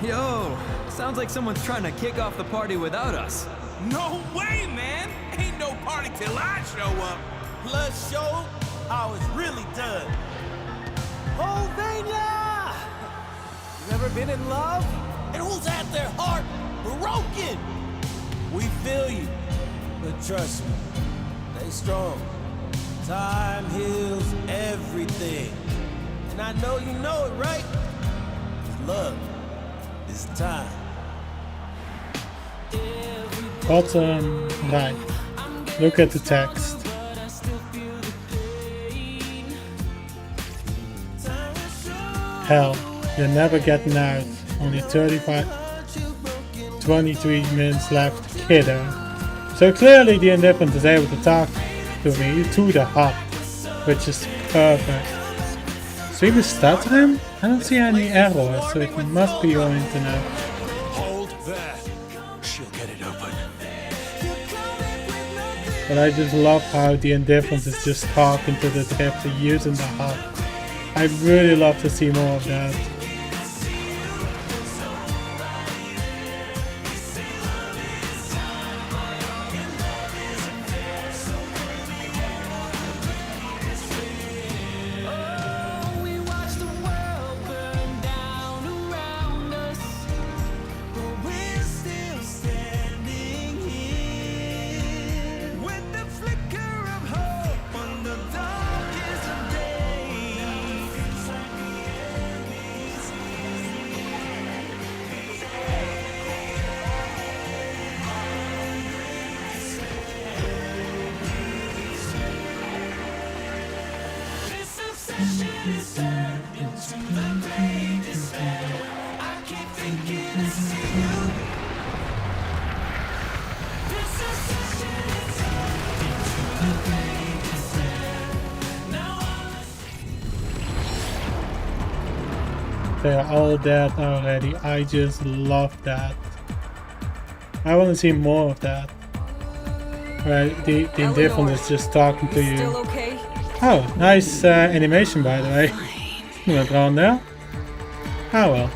Yo, sounds like someone's trying to kick off the party without us. No way, man! Ain't no party till I show up. Plus show how it's really done. Pennsylvania! You ever been in love? And who's at their heart broken? We feel you, but trust me, stay strong. Time heals everything. And I know you know it, right? 'Cause love is time. Bottom right. Look at the text. Hell, you're never getting out. Only 23 minutes left, kiddo. So clearly the indifferent is able to talk to me to the hut, which is perfect. Stream is stuttering? I don't see any errors, so it must be your internet. Hold that. She'll get it open. But I just love how the indifference is just talking to the drifter using the hut. I'd really love to see more of that. They are all dead already. I just love that. I want to see more of that. Right, the indifferent is just talking to you. Still okay? Oh, nice animation by the way. You went around there? Oh well.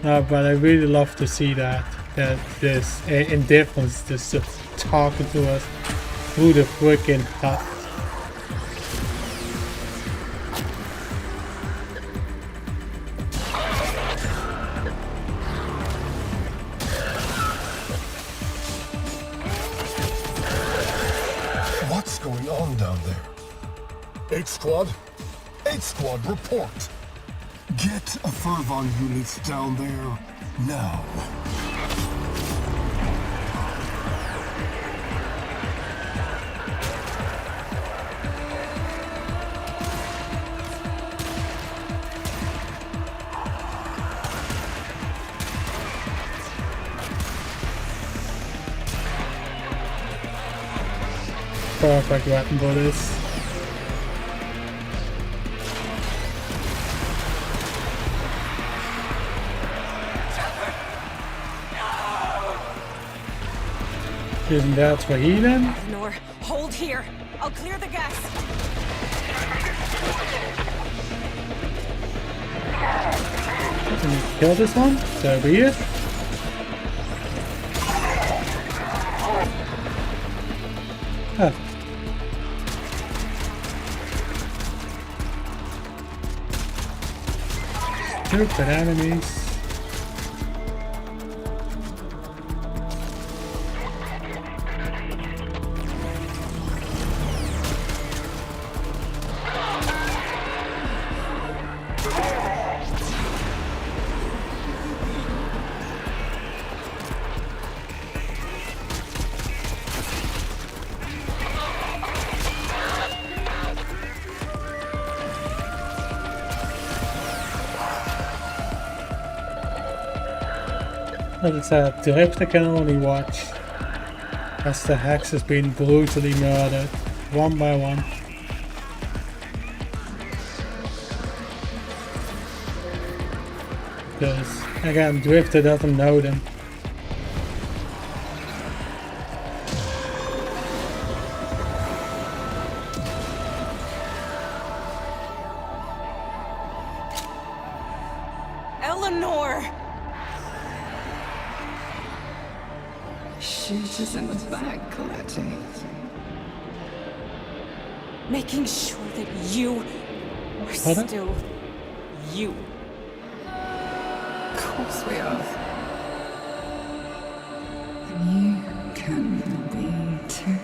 No, but I really love to see that this indifference is just talking to us through the freaking hut. What's going on down there? 8 Squad? 8 Squad, report. Get a Fervon unit down there now. Perfect weapon for this. Isn't that for healing? Nor, hold here. I'll clear the gas. Can we kill this one? So be it. Huh. Stupid enemies. As I said, Drift I can only watch as the Hex has been brutally murdered, one by one. Because, again, Drifter doesn't know them. Eleanor! Shoot us in the back, Coletti. Making sure that you are still you. Of course we are. And you can be too.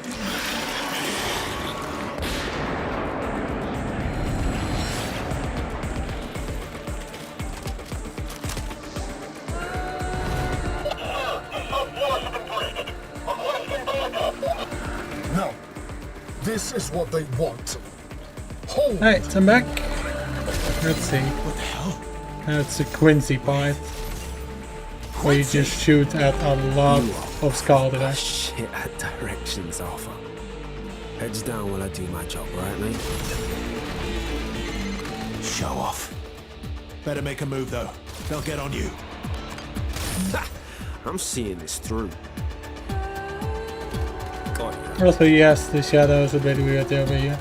No. This is what they want. Hold. Alright, I'm back. Let's see. What the hell? That's a Quincy part. Where you just shoot at a lot of Scaldera. Shit at directions, Arthur. Heads down while I do my job, right, mate? Show off. Better make a move, though. They'll get on you. I'm seeing this through. Got you. Also, yes, the shadow is a bit weird over here.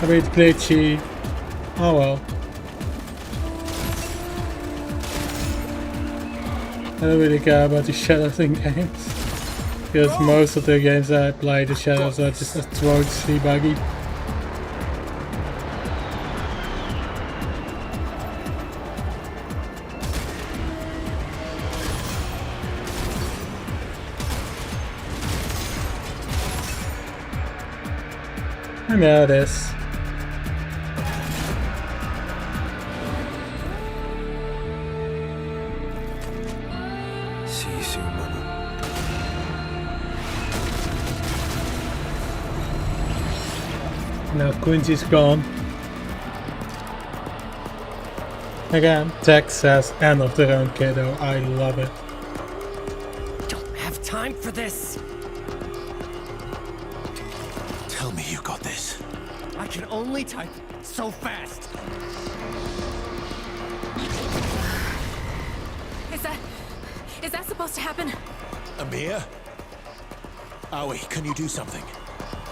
A bit glitchy. Oh well. I don't really care about the shadows in games. Because most of the games that I play, the shadows are just atrociously buggy. And there it is. See you soon, Mama. Now Quincy's gone. Again, Tex says end of their own kiddo. I love it. Don't have time for this. Tell me you got this. I can only type so fast. Is that supposed to happen? Amir? Aoi, can you do something?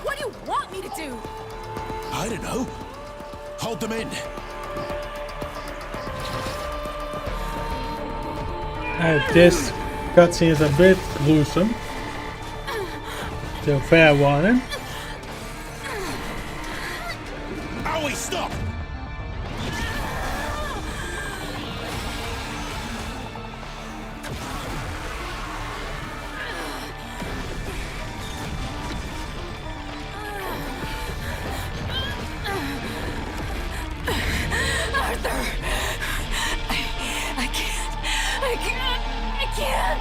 What do you want me to do? I don't know. Hold them in. This cutscene is a bit gruesome. So fair warning. Aoi, stop! can't!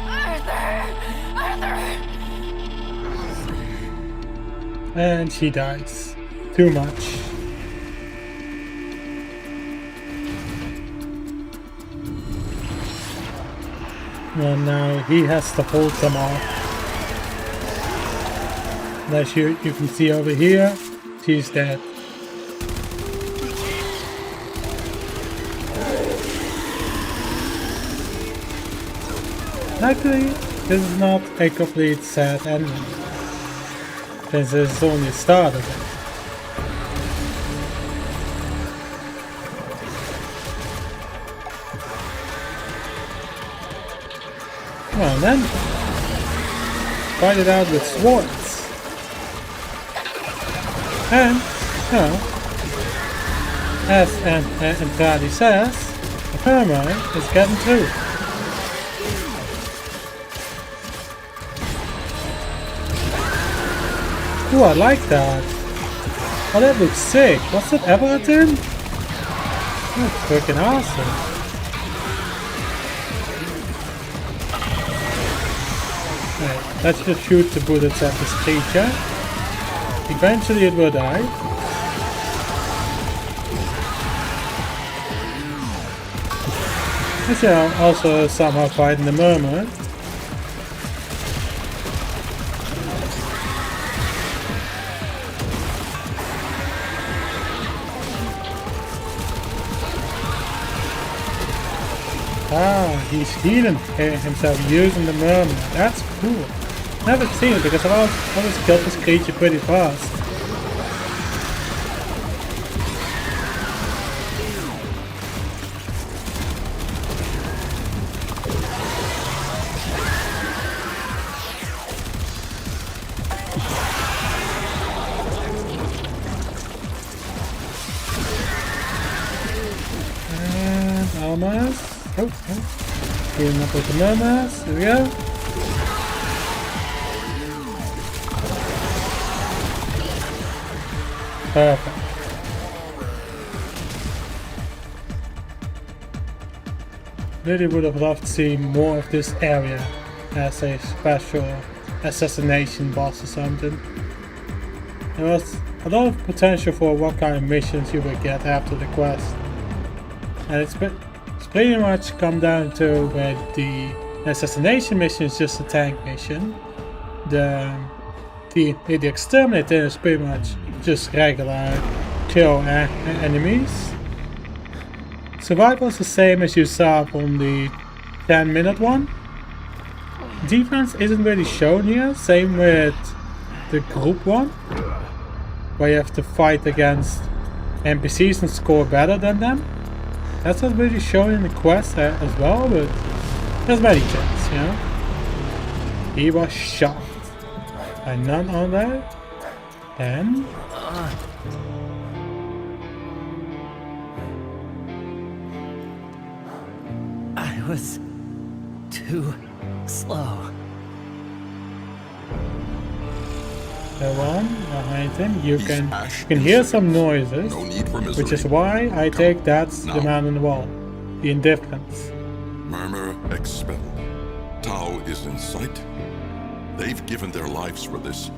Arthur! And she dies. Too much. And now he has to hold them off. And as you can see over here, she's dead. Actually, this is not a complete sad ending, since this is only the start of it. Well then, fight it out with swords. And, as Andrade says, the Thermite is getting through. Ooh, I like that. Oh, that looks sick. What's that, Everton? That's freaking awesome. Right, let's just shoot the bullets at this creature. Eventually it will die. I shall also somehow fight in the Murmur. Ah, he's healing himself using the Murmur. That's cool. Never seen it because I've always killed this creature pretty fast. And almost. Oh. Healing up with the Murmurs. Here we go. Perfect. Really would have loved to see more of this area as a special assassination boss or something. There was a lot of potential for what kind of missions you would get after the quest. And it's pretty much come down to where the assassination mission is just a tank mission. The exterminator is pretty much just regular kill enemies. Survival is the same as you saw from the 10-minute one. Defense isn't really shown here, same with the group one, where you have to fight against NPCs and score better than them. That's not really shown in the quest as well, but there's many chance, you know. He was shot by none other than I was too slow. the one behind him. You can hear some noises, which is why I take that's the man on the wall. The indifference. Murmur expelled. Tau is in sight. They've given their lives for this.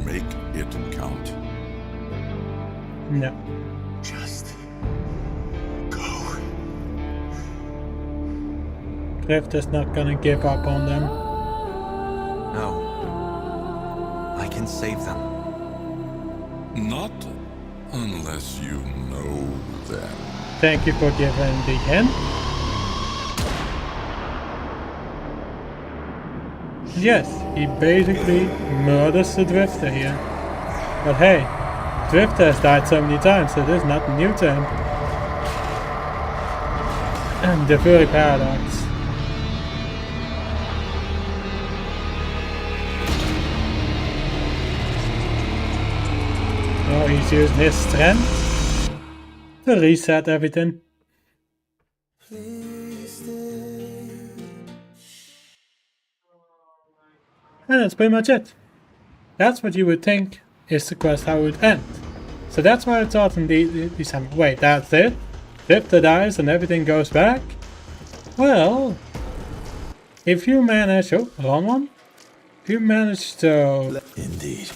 Make it count. No. Just go. Drift is not gonna give up on them. No. I can save them. Not unless you know them. Thank you for giving the hint. Yes, he basically murders the Drifter here. But hey, Drifter has died so many times, so this is nothing new to him. And the Fury Paradox. Oh, he's using his strength to reset everything. And that's pretty much it. That's what you would think is the quest how it would end. So that's why I thought in December, wait, that's it? Drifter dies and everything goes back? Well, if you manage... Oh, wrong one. If you manage to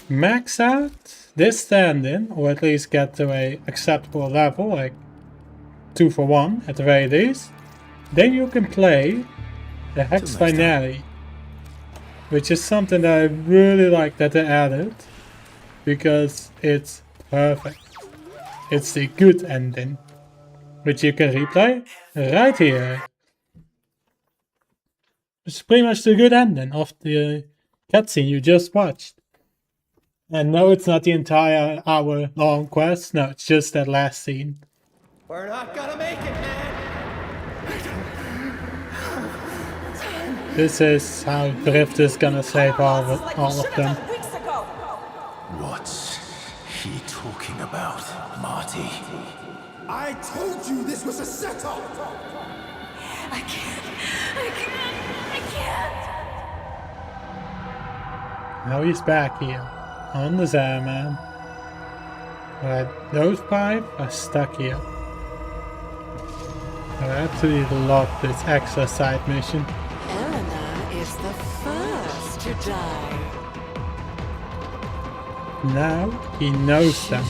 max out this stand-in, or at least get to a acceptable level, like 2 for 1 at the very least, then you can play the Hex Finale, which is something that I really like that they added, because it's perfect. It's the good ending, which you can replay right here. It's pretty much the good ending of the cutscene you just watched. And no, it's not the entire hour-long quest. No, it's just that last scene. We're not gonna make it, man. This is how Drift is gonna save all of them. What's he talking about, Marty? I told you this was a setup! I can't. Now he's back here, on the Zerman. But those 5 are stuck here. I absolutely love this extra side mission. Elena is the first to die. Now he knows them.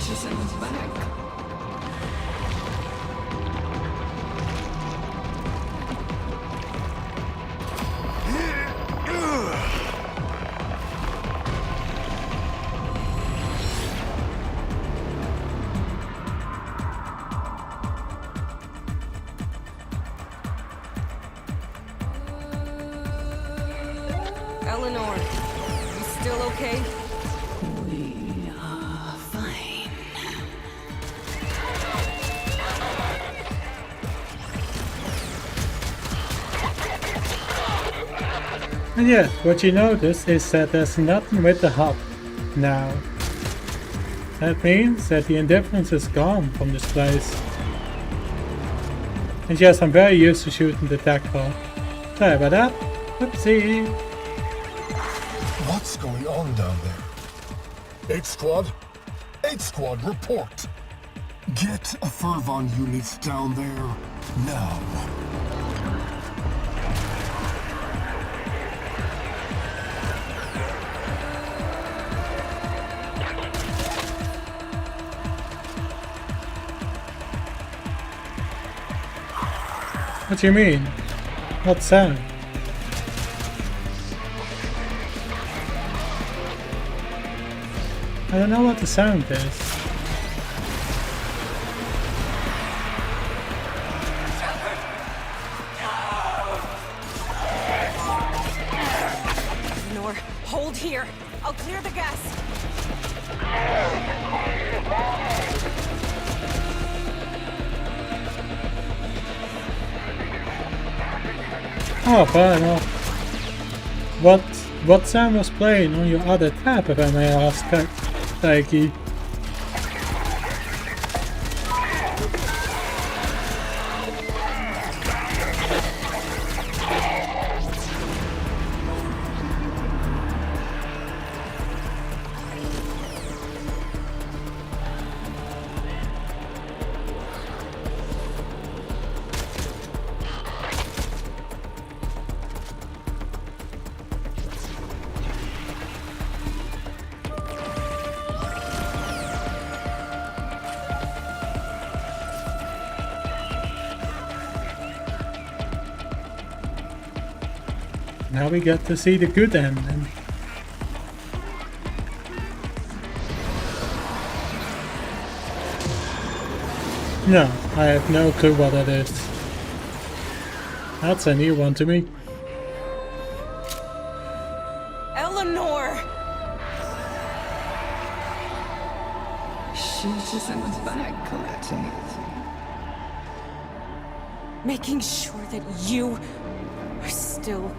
Eleanor, you still okay? We are fine. And yeah, what you notice is that there's nothing with the hub now. That means that the indifference is gone from this place. And yes, I'm very used to shooting the tactile. Sorry about that. Oopsie. What's going on down there? 8 Squad? 8 Squad, report! Get a Fervon unit down there, now. What do you mean? What sound? I don't know what the sound is. Nor, hold here. I'll clear the gas. Oh, fine. Oh. What sound was playing on your other tab, if I may ask? Thank you. Now we get to see the good ending. No, I have no clue what that is. That's a new one to me. Eleanor! She's just in the back collecting it. Making sure that you are still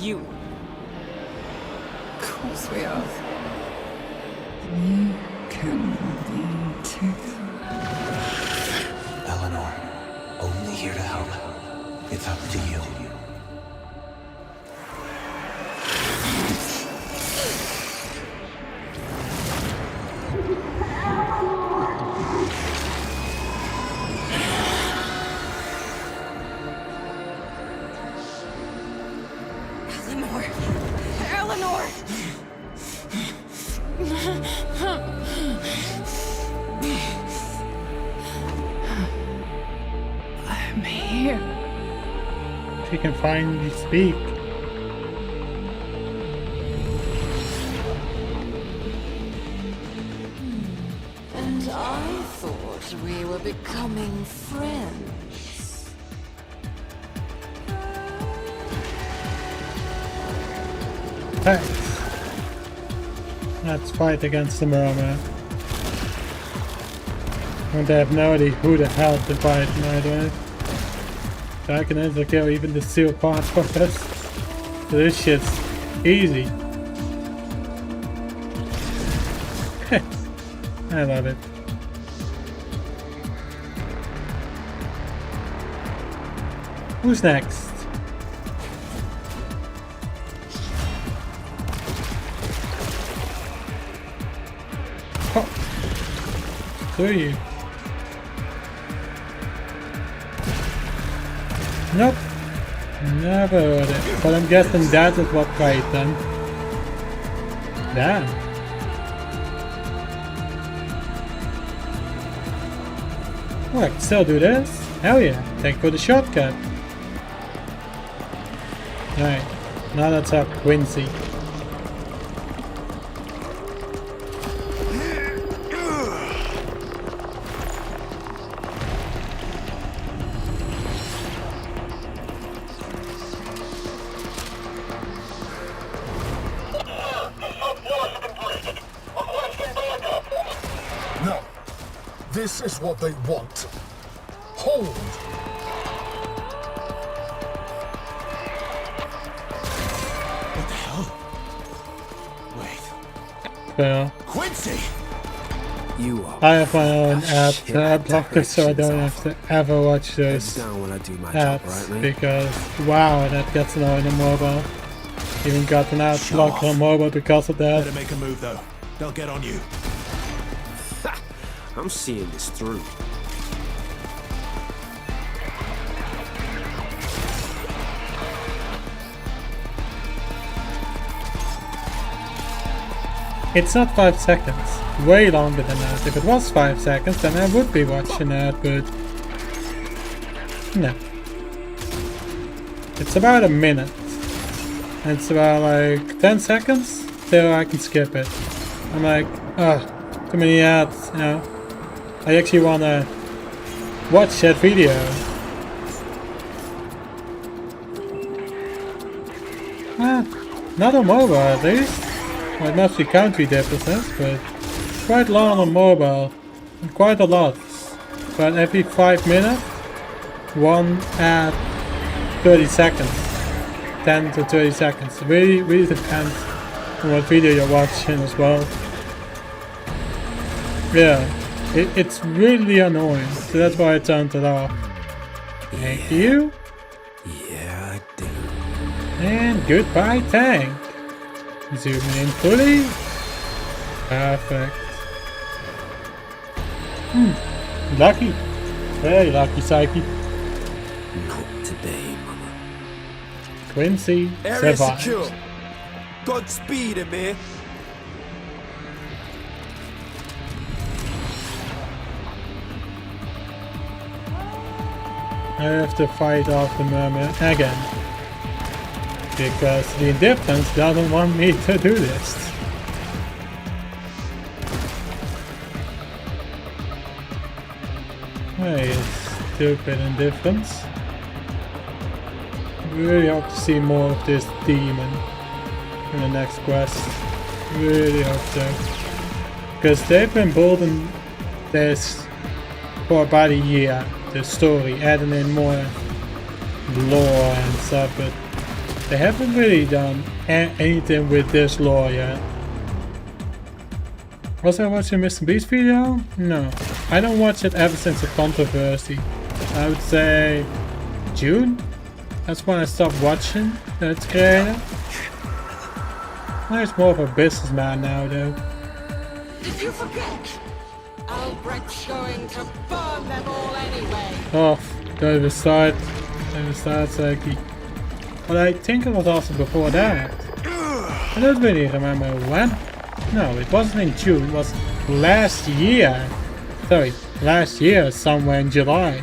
you. Of course we are. You can be too. Eleanor, only here to help. It's up to you. here. She can finally speak. And I thought we were becoming friends. Thanks. Let's fight against the merman. And they have no idea who the hell to fight, by the way. So I can enter kill even the steel parts for this. So this shit's easy. I love it. Who's next? Oh. Do you? Nope. Never heard it. But I'm guessing that is what played them. Damn. Oh, I can still do this? Hell yeah. Thank you for the shortcut. Alright. Now let's have Quincy. No. This is what they want. Hold! What the hell? Wait. Yeah. Quincy! You are. I have my own ad blocker so I don't have to ever watch those down when I do my ads job, right, mate? because wow, that gets annoying on mobile. Even got an ad blocker on mobile because of that. Better make a move though. They'll get on you. I'm seeing this through. It's not 5 seconds. Way longer than that. If it was 5 seconds, then I would be watching that, but no. It's about a minute. It's about like 10 seconds till I can skip it. I'm like, too many ads, you know. I actually wanna watch that video. Not on mobile at least. Well, it must be country differences, but quite long on mobile. And quite a lot. But every 5 minutes, one ad 30 seconds. 10 to 30 seconds. Really depends on what video you're watching as well. Yeah, it's really annoying, so that's why I turned it off. Thank you. Yeah, I do. And goodbye tank. Zooming in fully. Perfect. Lucky. Very lucky, Psyche. Not today, mama. Quincy Area survived. secure. Godspeed, Amir. I have to fight off the mermaid again. Because the indifference doesn't want me to do this. Hey, stupid indifference. Really hope to see more of this demon in the next quest. Really hope so. Because they've been building this for about a year. The story, adding in more lore and stuff, but they haven't really done anything with this lore yet. Was I watching Mr. Beast video? No. I don't watch it ever since the controversy. I would say June? That's when I stopped watching its creator. He's more of a businessman now though. Did you forget? Albrecht's going to burn them all anyway. Oh, don't even start. Don't even start, Psyche. But I think it was also before that. I don't really remember when. No, it wasn't in June, it was last year. Sorry, last year, somewhere in July.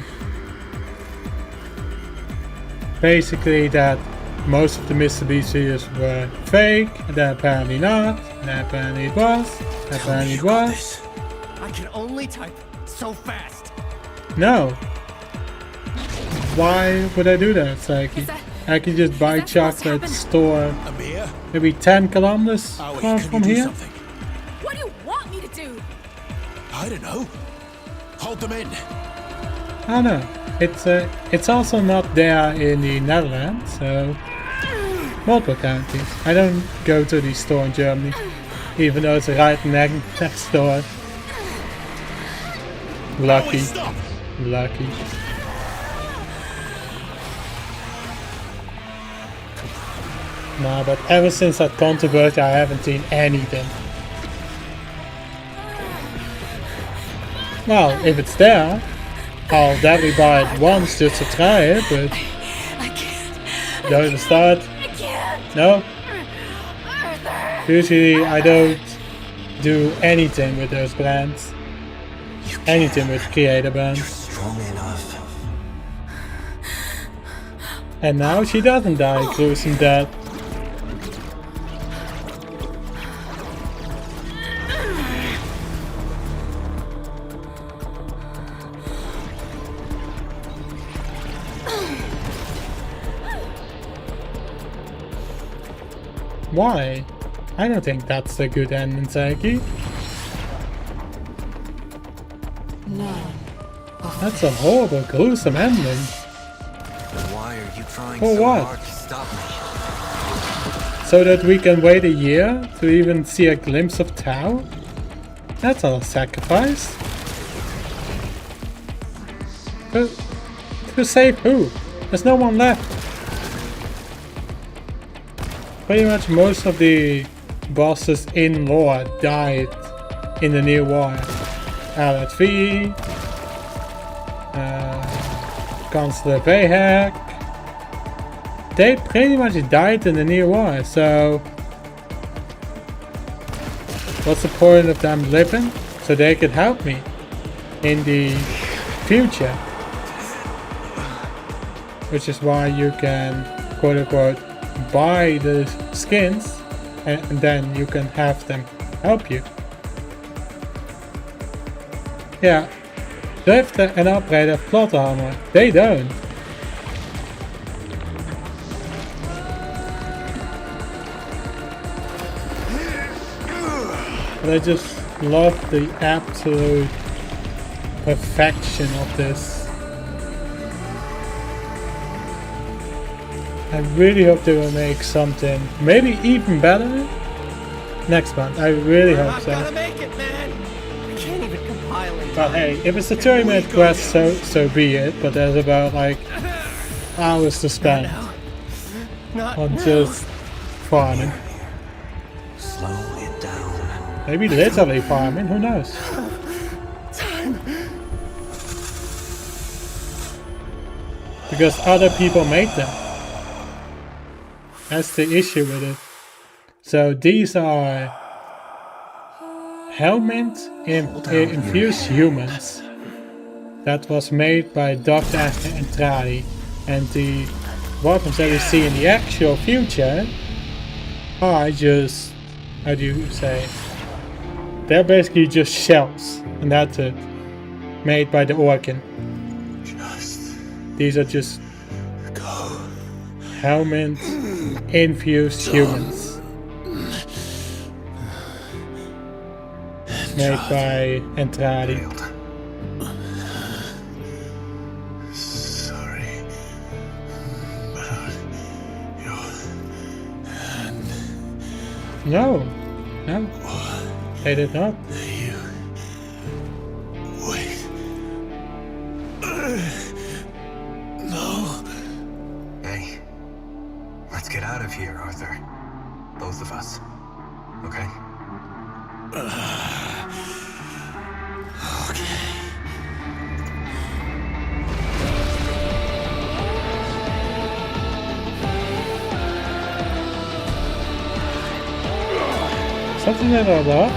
basically that most of the Mitsubishis were fake, and then apparently not, and then apparently it was, and apparently it was. I can only type so fast. No. Why would I do that, Saiki? I can just buy chocolate, store maybe 10 kilometers from here. What do you want me to do? I don't know. Hold them in. I don't know. It's also not there in the Netherlands, so multiple countries. I don't go to the store in Germany, even though it's right next door. Lucky. Lucky. Nah, but ever since that controversy, I haven't seen anything. Well, if it's there, I'll definitely buy it once just to try it, but don't even start. No. Usually I don't do anything with those brands. Anything with creator brands. Strong enough. And now she doesn't die gruesome death. Why? I don't think that's a good ending, Saiki. No. That's a horrible, gruesome ending. Why are you trying For so what? hard to stop me? So that we can wait a year to even see a glimpse of Tao? That's not a sacrifice. To save who? There's no one left. Pretty much most of the bosses in lore died in the New War. LSV, Constable Bayhack. They pretty much died in the New War, so what's the point of them living? So they could help me in the future. Which is why you can, quote unquote, buy the skins and then you can have them help you. Yeah, Drifter and Upgrade have plot armor. They don't. But I just love the absolute perfection of this. I really hope they will make something maybe even better next month. I really hope so. Gotta make it, man. I can't even compile it. But hey, if it's a 30-minute quest, so be it. But there's about like hours to spend on just farming. Slow it down. Maybe literally farming. Who knows? Because other people made them. That's the issue with it. So these are helmet infused humans. That was made by Dr. Entradi. And the weapons that we see in the actual future are just, how do you say? They're basically just shells. And that's it. Made by the Orkin. These are just helmet infused humans made by Entradi. Sorry about your hand. No, they did not. Wait. No. Hey, let's get out of here, Arthur. Both of us. Okay? Okay. Something that I love.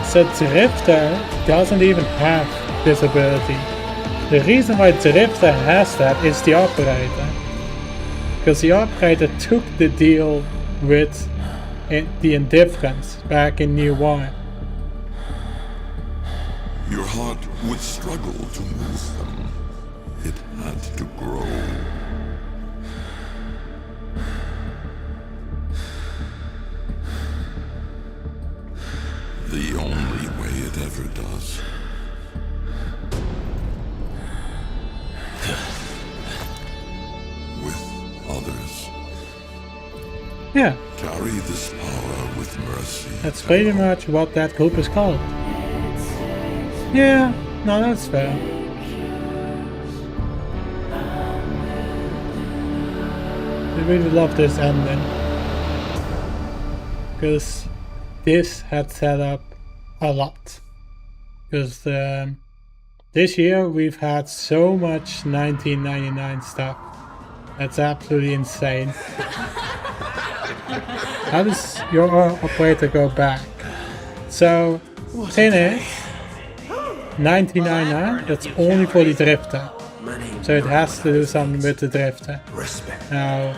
So Drifter doesn't even have this ability. The reason why Drifter has that is the operator. Because the operator took the deal with the indifference back in New War. Your heart would struggle to move them. It had to grow. The only way it ever does. With others. Yeah. Carry this power with mercy. That's pretty much what that group is called. Yeah, no, that's fair. I really love this ending. Because this had set up a lot. Because this year we've had so much 1999 stuff. That's absolutely insane. How does your operator go back? So, thing is, 1999, that's only for the drifter. So it has to do something with the drifter. Now,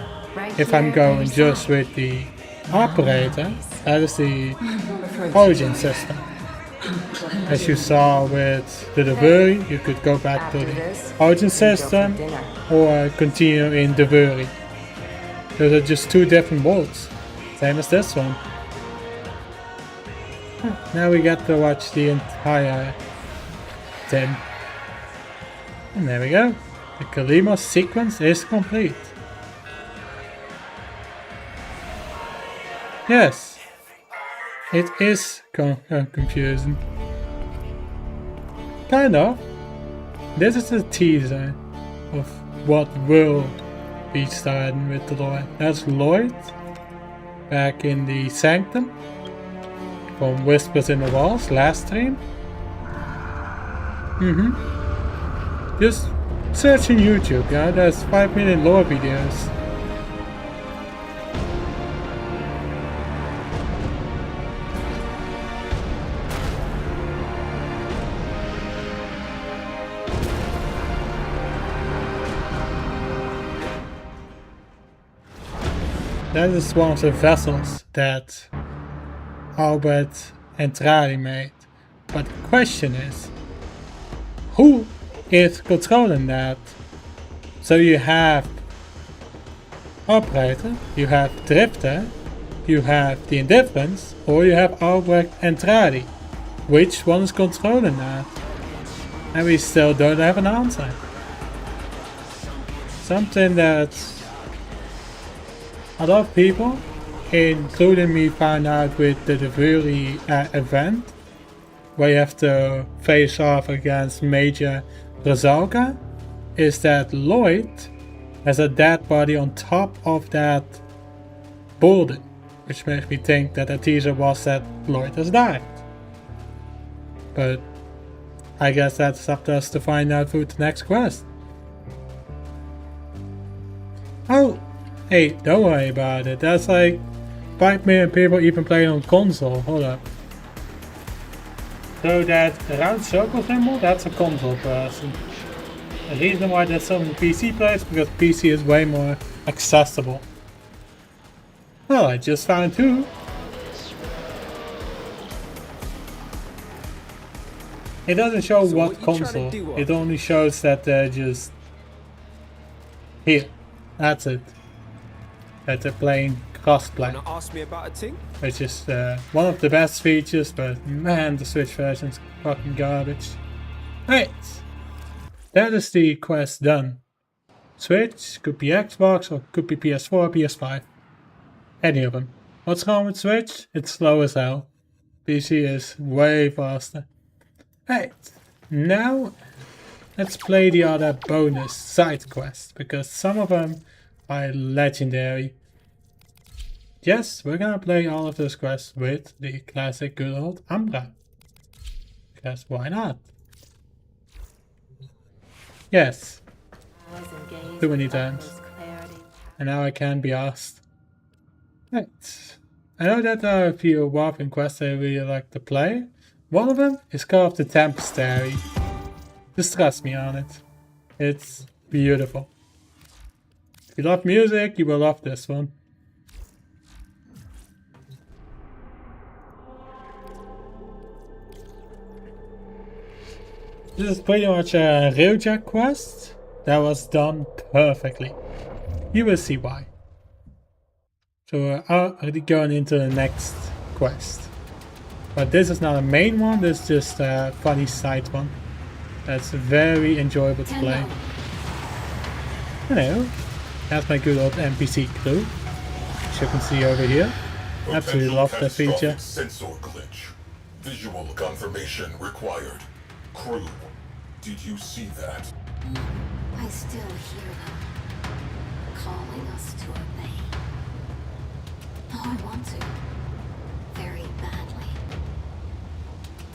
if I'm going just with the operator, that is the origin system. As you saw with the Devery, you could go back to the origin system or continue in Devery. Those are just two different worlds. Same as this one. Now we get to watch the entire thing. And there we go. The Kalima sequence is complete. Yes. It is confusing. Kind of. This is a teaser of what will be starting with the Lloyd. That's Lloyd. Back in the Sanctum from Whispers in the Walls last stream. Just search in YouTube, yeah, there's 5-minute lore videos. That is one of the vessels that Albert and Trali made. But the question is, who is controlling that? So you have operator, you have drifter, you have the indifference, or you have Albrecht and Trali. Which one is controlling that? And we still don't have an answer. Something that a lot of people, including me, found out with the Devery event, where you have to face off against Major Razalka, is that Lloyd has a dead body on top of that building, which makes me think that the teaser was that Lloyd has died. But I guess that's up to us to find out for the next quest. Oh, hey, don't worry about it. That's like 5 million people even playing on console. Hold up. So that round circle symbol, that's a console person. The reason why there's so many PC players, because PC is way more accessible. Well, I just found 2. It doesn't show so what console, it only shows that they're just here. That's it. That they're playing crossplay. Which is one of the best features, but man, the Switch version's fucking garbage. Right, that is the quest done. Switch, could be Xbox, or could be PS4, PS5. Any of them. What's wrong with Switch? It's slow as hell. PC is way faster. Right, now let's play the other bonus side quests, because some of them are legendary. Yes, we're gonna play all of those quests with the classic good old Umbra. Because why not? Yes. Too many times. And now I can't be asked. Right. I know that there are a few Warframe quests I really like to play. One of them is called the Tempestary. Just trust me on it. It's beautiful. If you love music, you will love this one. This is pretty much a Railjack quest that was done perfectly. You will see why. So I'll be going into the next quest. But this is not a main one, this is just a funny side one. That's very enjoyable to play. Hello. That's my good old NPC crew. As you can see over here. Absolutely love that feature. Sensor glitch. Visual confirmation required. Crew, did you see that? I still hear them calling us to obey. Oh, I want to. Very badly.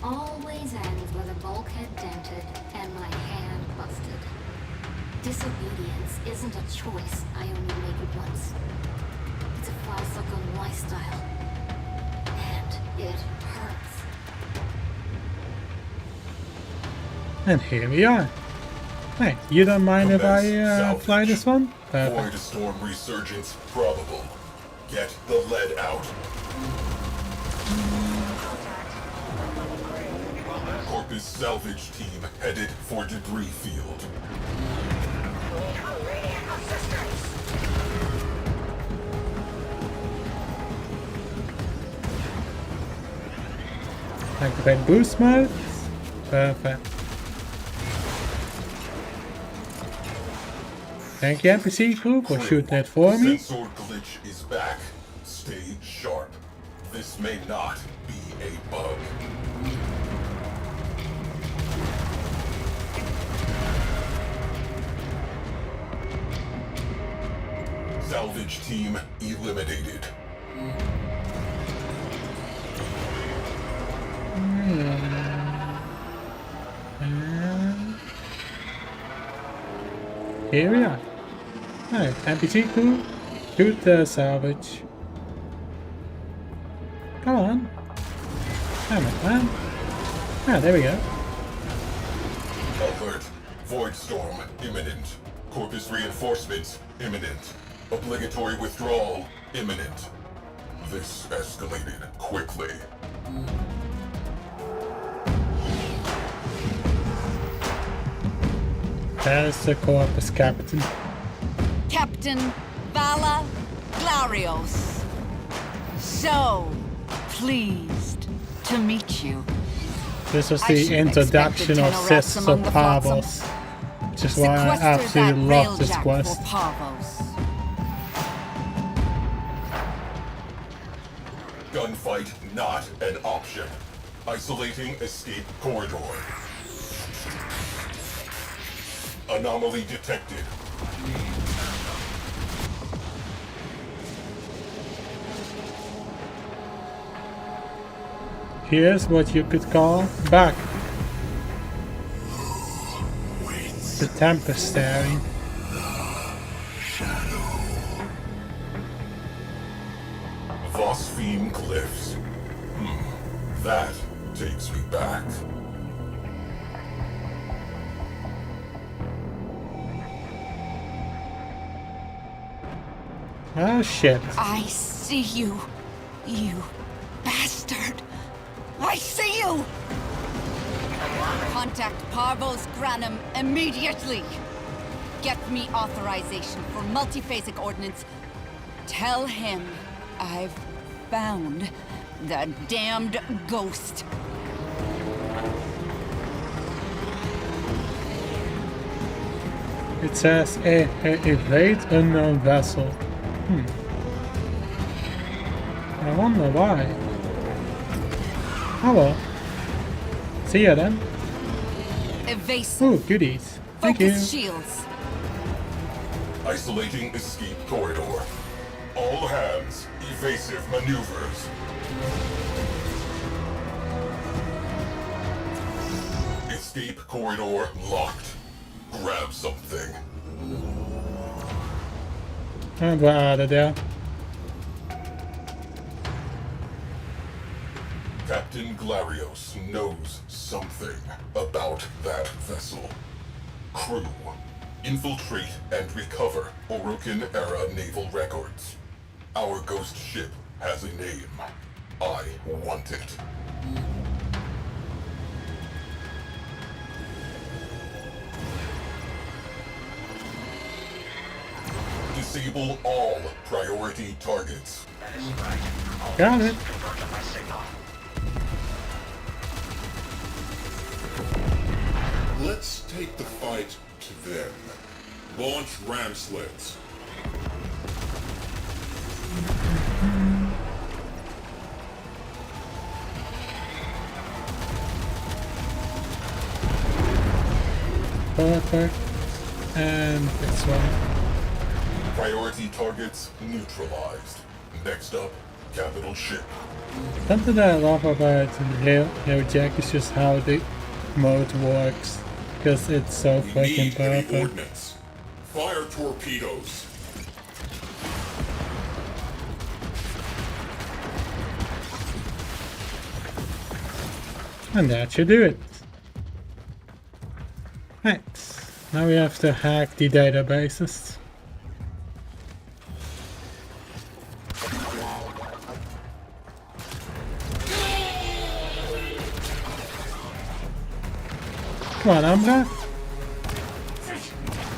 Always ends with a bulkhead dented and my hand busted. Disobedience isn't a choice I only make it once. It's a Falsacon lifestyle. And it hurts. And here we are. Hey, you don't mind if I fly this one? Perfect. Void storm resurgence probable. Get the lead out. Corpus salvage team headed for debris field. Activate boost mode. Perfect. Thank you, NPC crew, for shooting that for me. Sensor glitch is back. Stay sharp. This may not be a bug. Salvage team eliminated. Here we are. Alright, NPC crew, shoot the salvage. Come on. Damn it, man. Ah, there we go. Alert. Void storm imminent. Corpus reinforcements imminent. Obligatory withdrawal imminent. This escalated quickly. There's the Corpus Captain. Captain Vala Glarios. So pleased to meet you. This was the introduction of Sisters of Parvos, which is why I absolutely love this quest. Gunfight not an option. Isolating escape corridor. Anomaly detected. Here's what you could call back. The Tempest staring. Phosphine glyphs. That takes me back. Oh shit. I see you, you bastard. I see you! Contact Parvos Granum immediately. Get me authorization for multiphasic ordnance. Tell him I've found the damned ghost. It says evade unknown vessel. I wonder why. Oh well. See ya then. Evasive. Ooh, goodies. Thank you. Focus shields. Isolating escape corridor. All hands, evasive maneuvers. Escape corridor locked. Grab something. And we're out of there. Captain Glarios knows something about that vessel. Crew, Infiltrate and recover Orokin-era naval records. Our ghost ship has a name. I want it. Disable all priority targets. Got it. Let's take the fight to them. Launch ram sleds. Perfect. And this one. Priority targets neutralized. Next up, capital ship. Something that I love about Hero Jack is just how the mode works. Because it's so freaking perfect. Ordnance. Fire torpedoes. And that should do it. Right. Now we have to hack the databases. Come on, Umbra.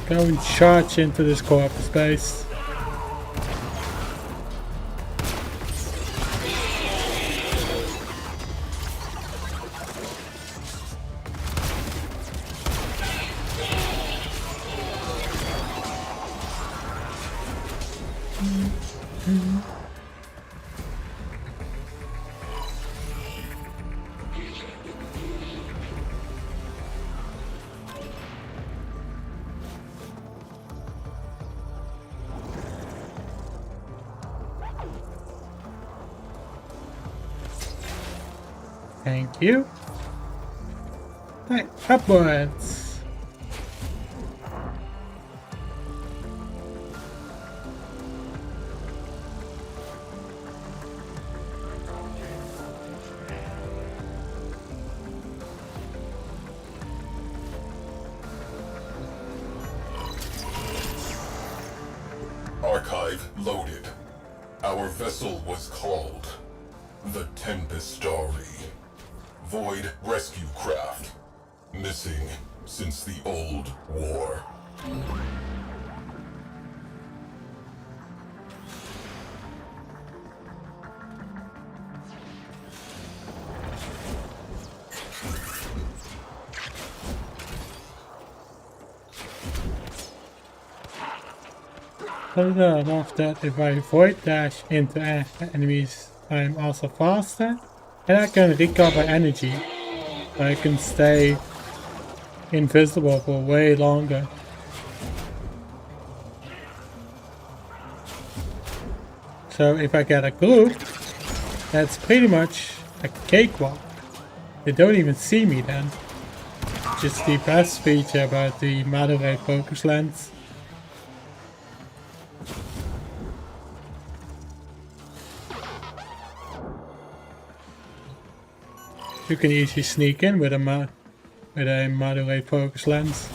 Go and charge into this corpus base. Thank you. Right, upwards. Archive loaded. Our vessel was called the Tempestari. Void rescue craft. Missing since the old war. I love that if I void dash into enemies, I'm also faster. And I can recover energy. I can stay invisible for way longer. So if I get a group, that's pretty much a cakewalk. They don't even see me then. Just the best feature about the Madurai focus lens. You can easily sneak in with a Madurai focus lens.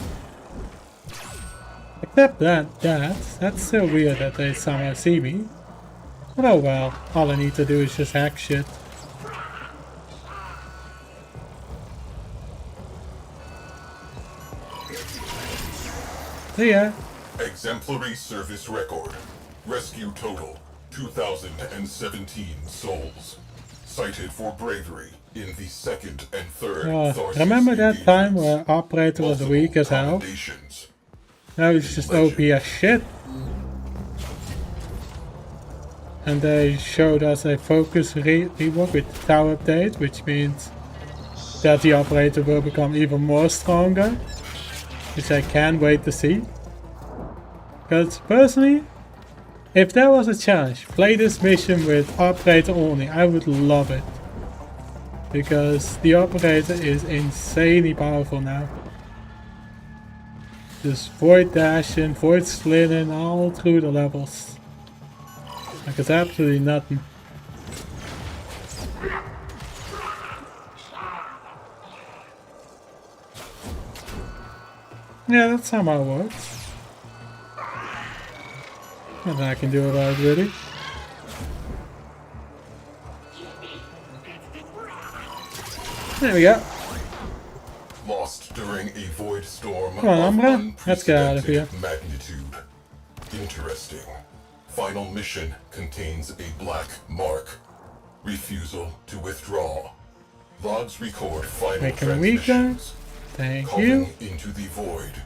Except that's still weird that they somehow see me. But oh well, all I need to do is just hack shit. See ya. Exemplary service record. Rescue total 2,017 souls. Cited for bravery in the second and third. Remember that time where Operator was weak as hell? Now he's just OP as shit. And they showed us a focus rework with the tower update, which means that the Operator will become even more stronger. Which I can't wait to see. Because personally, if there was a challenge, play this mission with Operator only, I would love it. Because the Operator is insanely powerful now. Just void dashing, void slitting all through the levels. Like it's absolutely nothing. Yeah, that's how it works. Nothing I can do about it, really. There we go. Lost during a void storm Come on, of Umbra. Let's get out of here. unprecedented magnitude. Interesting. Final mission contains a black mark. Refusal to withdraw. Logs record final Make him weaker. transmissions. Thank Calling you. into the void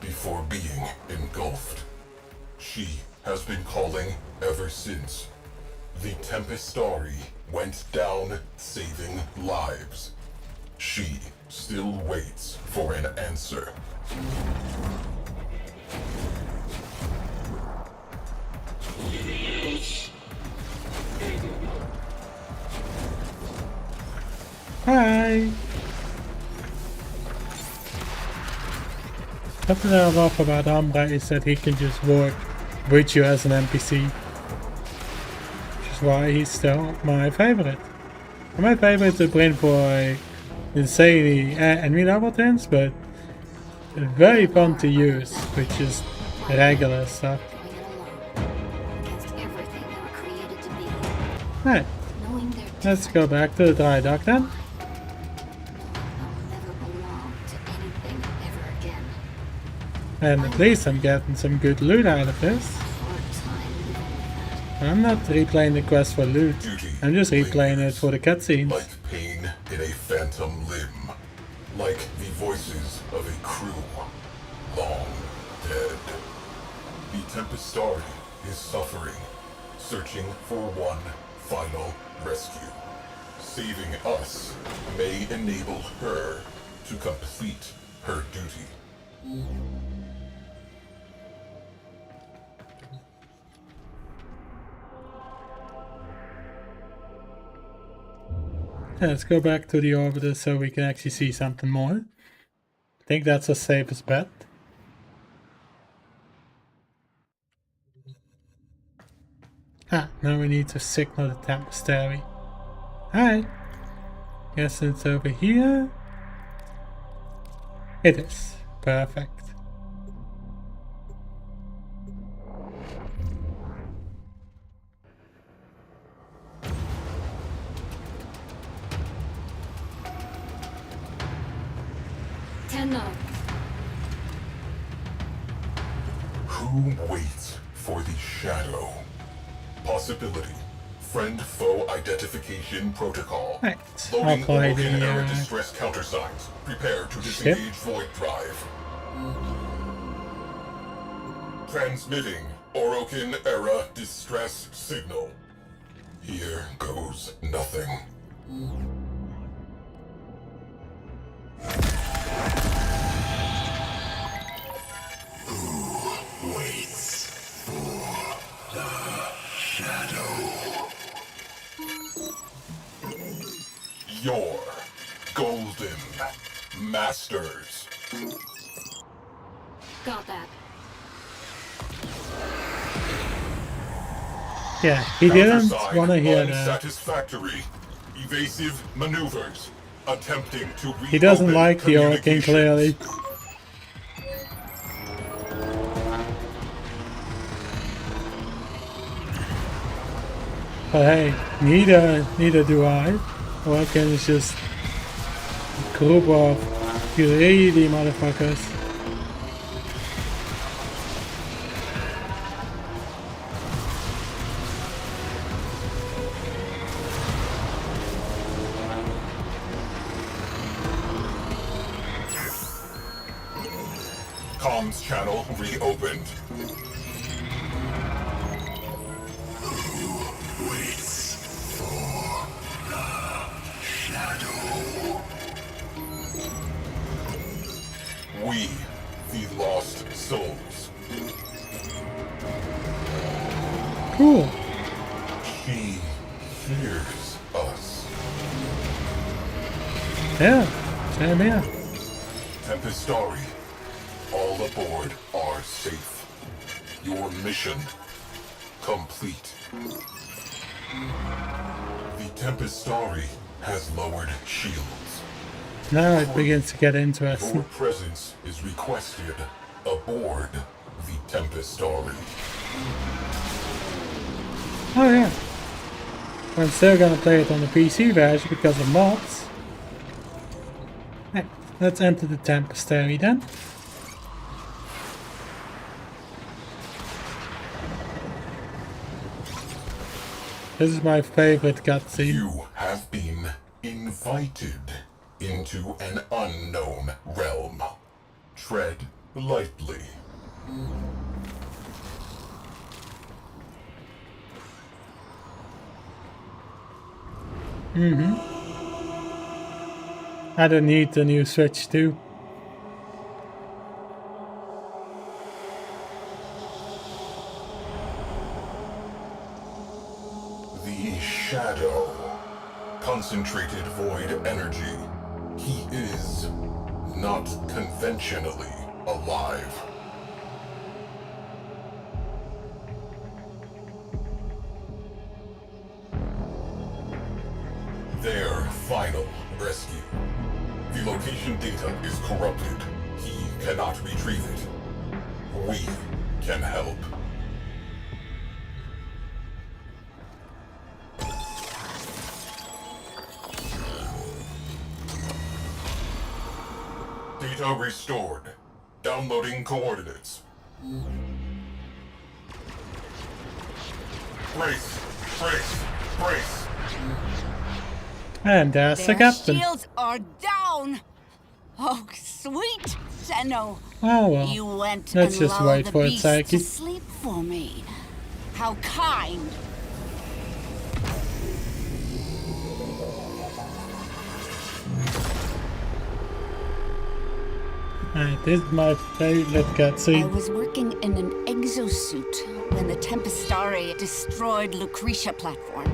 before being engulfed. She has been calling ever since. The Tempestari went down saving lives. She still waits for an answer. Hi. Something I love about Umbra is that he can just work with you as an NPC. Which is why he's still my favorite. And my favorite to bring for insanely enemy level things, but very fun to use with just regular stuff. Right. Let's go back to the dry dock then. And at least I'm getting some good loot out of this. I'm not replaying the quest for loot. I'm just replaying it for the cutscenes. Like pain in a phantom limb. Like the voices of a crew long dead. The Tempestari is suffering, searching for one final rescue. Saving us may enable her to complete her duty. Let's go back to the orbiter so we can actually see something more. I think that's the safest bet. Ah, now we need to signal the Tempestari. Hi. Guess it's over here. It is. Perfect. Who waits for the shadow? Possibility. Friend-foe identification protocol. Right. Loading I'll play Orokin the error distress countersigns. Prepare to disengage void drive. Transmitting Orokin era distress signal. Here goes nothing. Who waits for the shadow? Your golden masters. Got that. Yeah, he didn't want to hear that. Unsatisfactory. Evasive maneuvers. Attempting to He doesn't like the Orokin clearly. But hey, neither do I. Orokin is just a group of greedy motherfuckers. Comms channel reopened. Who waits for the shadow? We, the lost souls. Cool. She hears us. Yeah, same here. Tempestari, all aboard are safe. Your mission complete. The Tempestari has lowered shields. Now it begins to get interesting. Your presence is requested aboard the Tempest story. Oh yeah. I'm still gonna play it on the PC version because of mods. Hey, let's enter the Tempest story then. This is my favorite cutscene. You have been invited into an unknown realm. Tread lightly. I don't need the new Switch too. The Shadow. Concentrated void energy. He is not conventionally alive. Their final rescue. The location data is corrupted. He cannot retrieve it. We can help. Data restored. Downloading coordinates. Brace! Brace! Brace! And there's the Their captain. shields are down! Oh, sweet Zeno! Oh well. You went Let's and just lulled wait the for it, beast Saiki. to sleep for me. How kind! Alright, this is my favorite I cutscene. was working in an exosuit when the Tempestari destroyed Lucretia platform.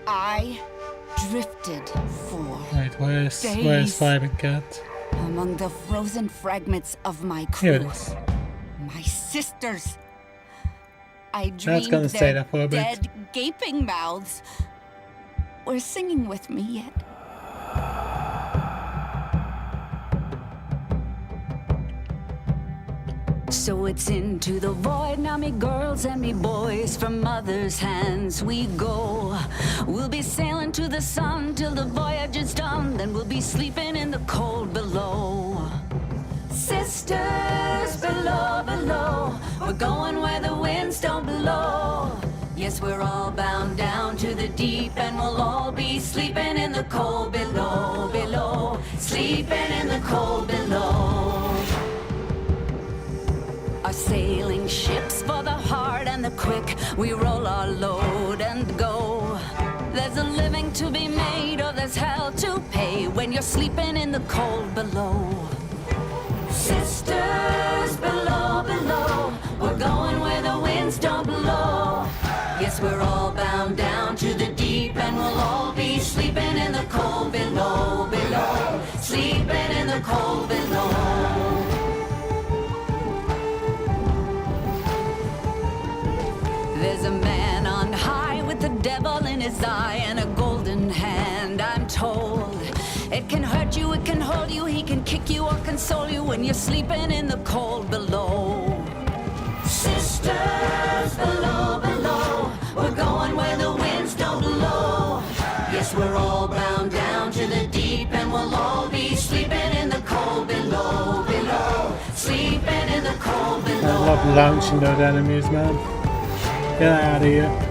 I drifted for Right, where's days Fighting Cat? among the frozen fragments of my Here it crew. is. My sisters. I That's dreamed gonna stay their there for a bit. dead, gaping mouths were singing with me yet. So it's into the void now, me girls and me boys. From mother's hands we go. We'll be sailing to the sun till the voyage is done. Then we'll be sleeping in the cold below. Sisters below, below. We're going where the winds don't blow. Yes, we're all bound down to the deep, and we'll all be sleeping in the cold below, below. Sleeping in the cold below. Our sailing ships for the hard and the quick. We roll our load and go. There's a living to be made, or there's hell to pay when you're sleeping in the cold below. Sisters below, below. We're going where the winds don't blow. Yes, we're all bound down to the deep, and we'll all be sleeping in the cold below, below. Sleeping in the cold below. There's a man on high with the devil in his eye and a golden hand, I'm told. It can hurt you, it can hold you, he can kick you or console you when you're sleeping in the cold below. Sisters below, below, we're going where the winds don't blow. Yes, we're all bound down to the deep, and we'll all be sleeping in the cold below, below. Sleeping in the cold below. I love launching those enemies, man. Get out of here.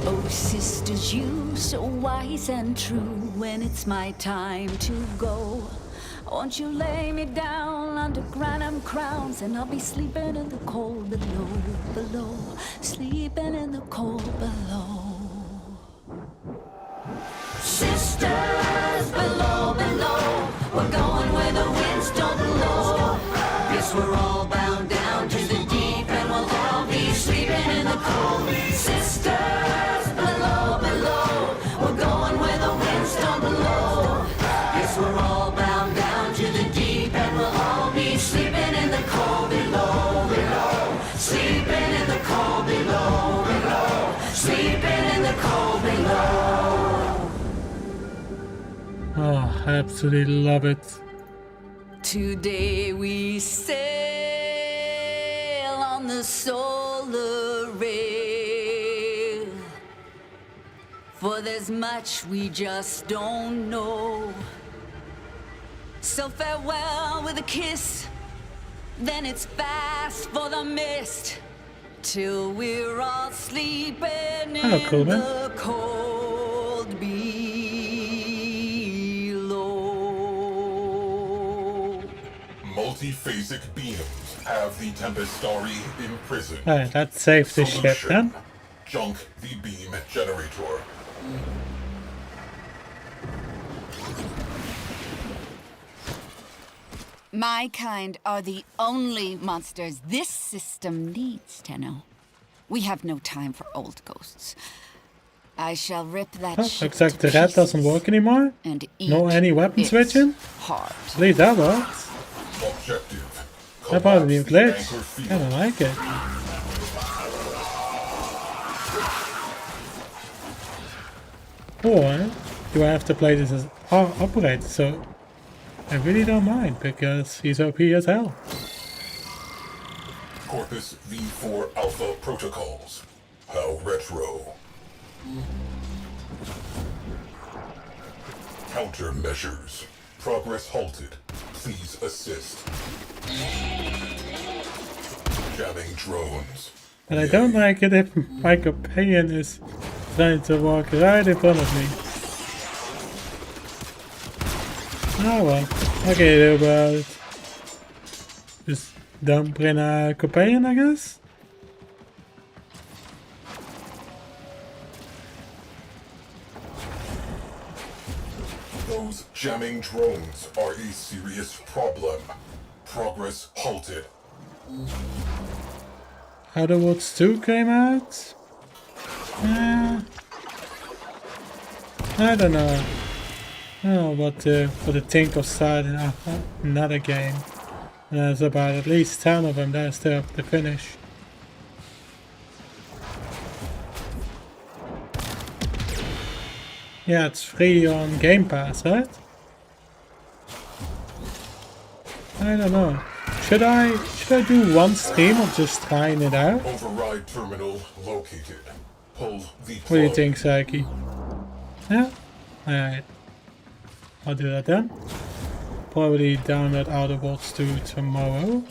Oh, sisters, you so wise and true. When it's my time to go, won't you lay me down under granum crowns, and I'll be sleeping in the cold below, below. Sleeping in the cold below. Sisters below, below, we're going where the winds don't blow. Yes, we're all bound down to the deep, and we'll all be sleeping in the cold. Sisters below, below, we're going where the winds don't blow. Yes, I absolutely love it. Today we sail on the solar rail, for there's much we just don't know. So farewell with a kiss, then it's fast for the mist, till we're all sleeping in the cold below. Multiphasic beams have the Tempestari imprisoned. Alright, let's save the ship then. Junk the beam generator. My kind are the only monsters this system needs, Tenno. We have no time for old ghosts. I shall rip that ship looks like to the red doesn't pieces work anymore. and No eat any weapon its switching. heart. At least that works. Objective. That part of the glitch. Kinda like it. Or do I have to play this as operator? So I really don't mind because he's OP as hell. Corpus V4 Alpha protocols. How retro. Countermeasures. Progress halted. Please assist. Jamming drones. And I don't like it if my companion is trying to walk right in front of me. Oh well, what can you do about it? Just don't bring a companion, I guess? Those jamming drones are a serious problem. Progress halted. Outer Worlds 2 came out? I don't know. I don't know what for the think of starting another game. There's about at least 10 of them that I still have to finish. Yeah, it's free on Game Pass, right? I don't know. Should I do one stream of just trying it out? Override terminal located. Pull the plug. What do you think, Saiki? Yeah? Alright. I'll do that then. Probably download Outer Worlds 2 tomorrow.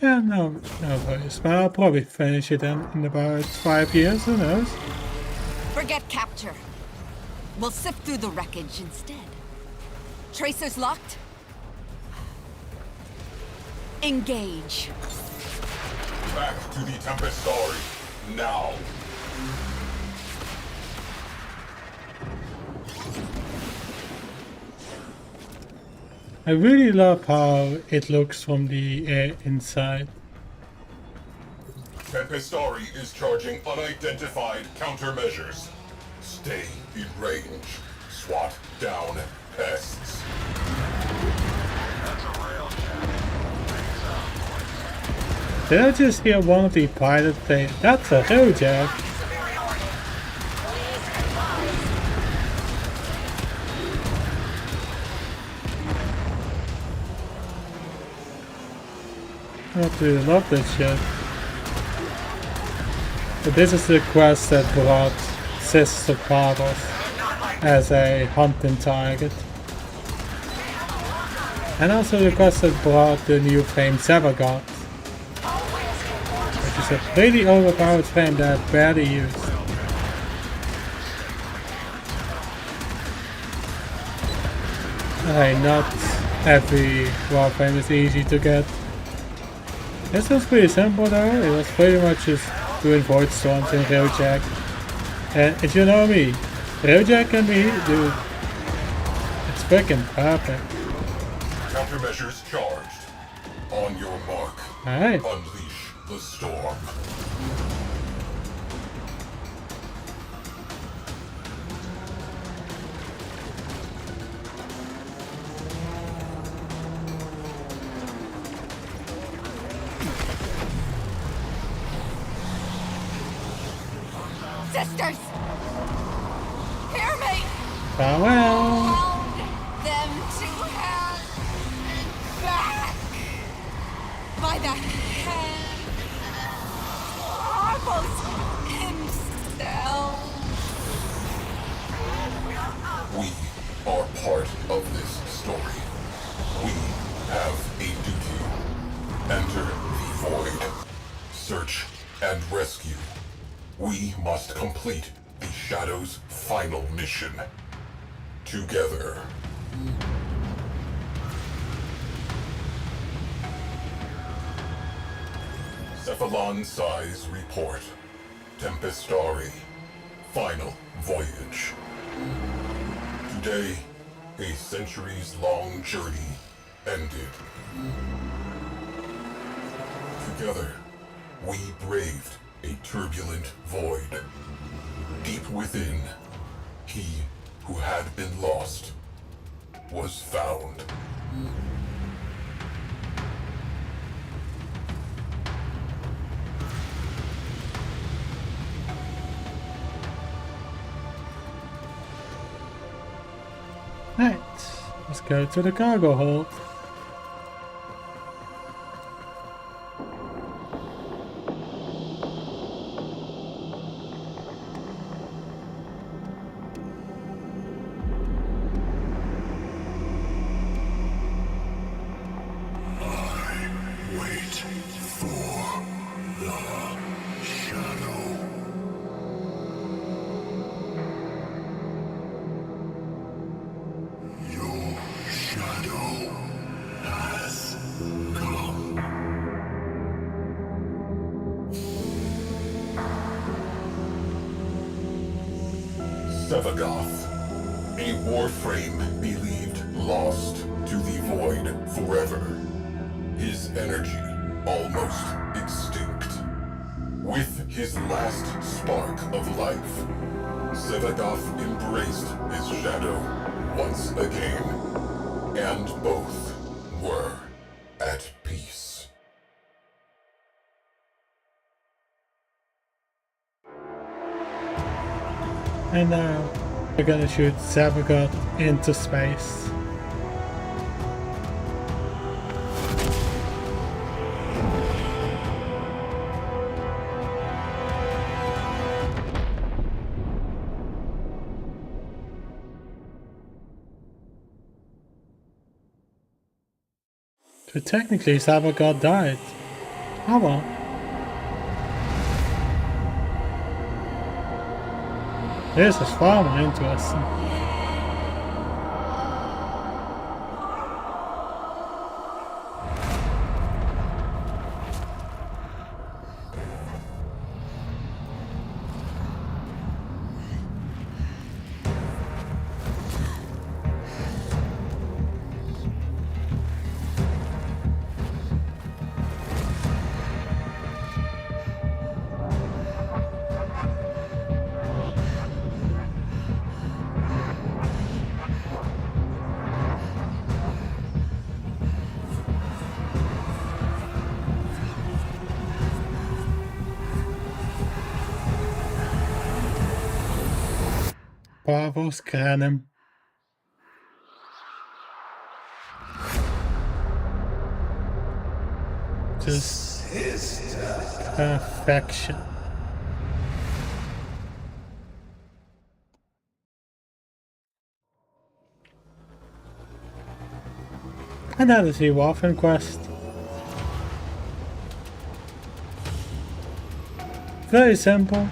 Yeah, no worries. But I'll probably finish it then in about 5 years, who knows? Forget capture. We'll sift through the wreckage instead. Tracers locked? Engage. Back to the Tempestari. Now. I really love how it looks from the inside. Tempestari is charging unidentified countermeasures. Stay in range. SWAT down pests. Did I just hear one of the pilots say, "That's a hijack"? I absolutely love this shit. But this is the quest that brought Sister Pavos as a hunting target. And also the quest that brought the new Flame Severgod, which is a pretty overpowered flame that I barely used. Not every Warframe is easy to get. This was pretty simple though, it was pretty much just doing Void Storms in Railjack. And if you know me, Railjack and me, dude, it's freaking perfect. Countermeasures charged. On your mark. Alright. Unleash the storm. Sisters! Hear me! Farewell! the hand troubles himself. We are part of this story. We have a duty. Enter the void. Search and rescue. We must complete the Shadow's final mission. Together. Cephalon Size Report. Tempestari. Final voyage. Today, a centuries-long journey ended. Together, we braved a turbulent void. Deep within, he who had been lost was found. Right, let's go to the cargo hold. Sevagoth, a Warframe believed lost to the void forever. His energy almost extinct. With his last spark of life, Sevagoth embraced his shadow once again, and both were at peace. And now we're gonna shoot Sevagoth into space. So technically Sevagoth died. Oh well. This is far more interesting. Pavos Granem. Just perfection. And that is the Warframe quest. Very simple.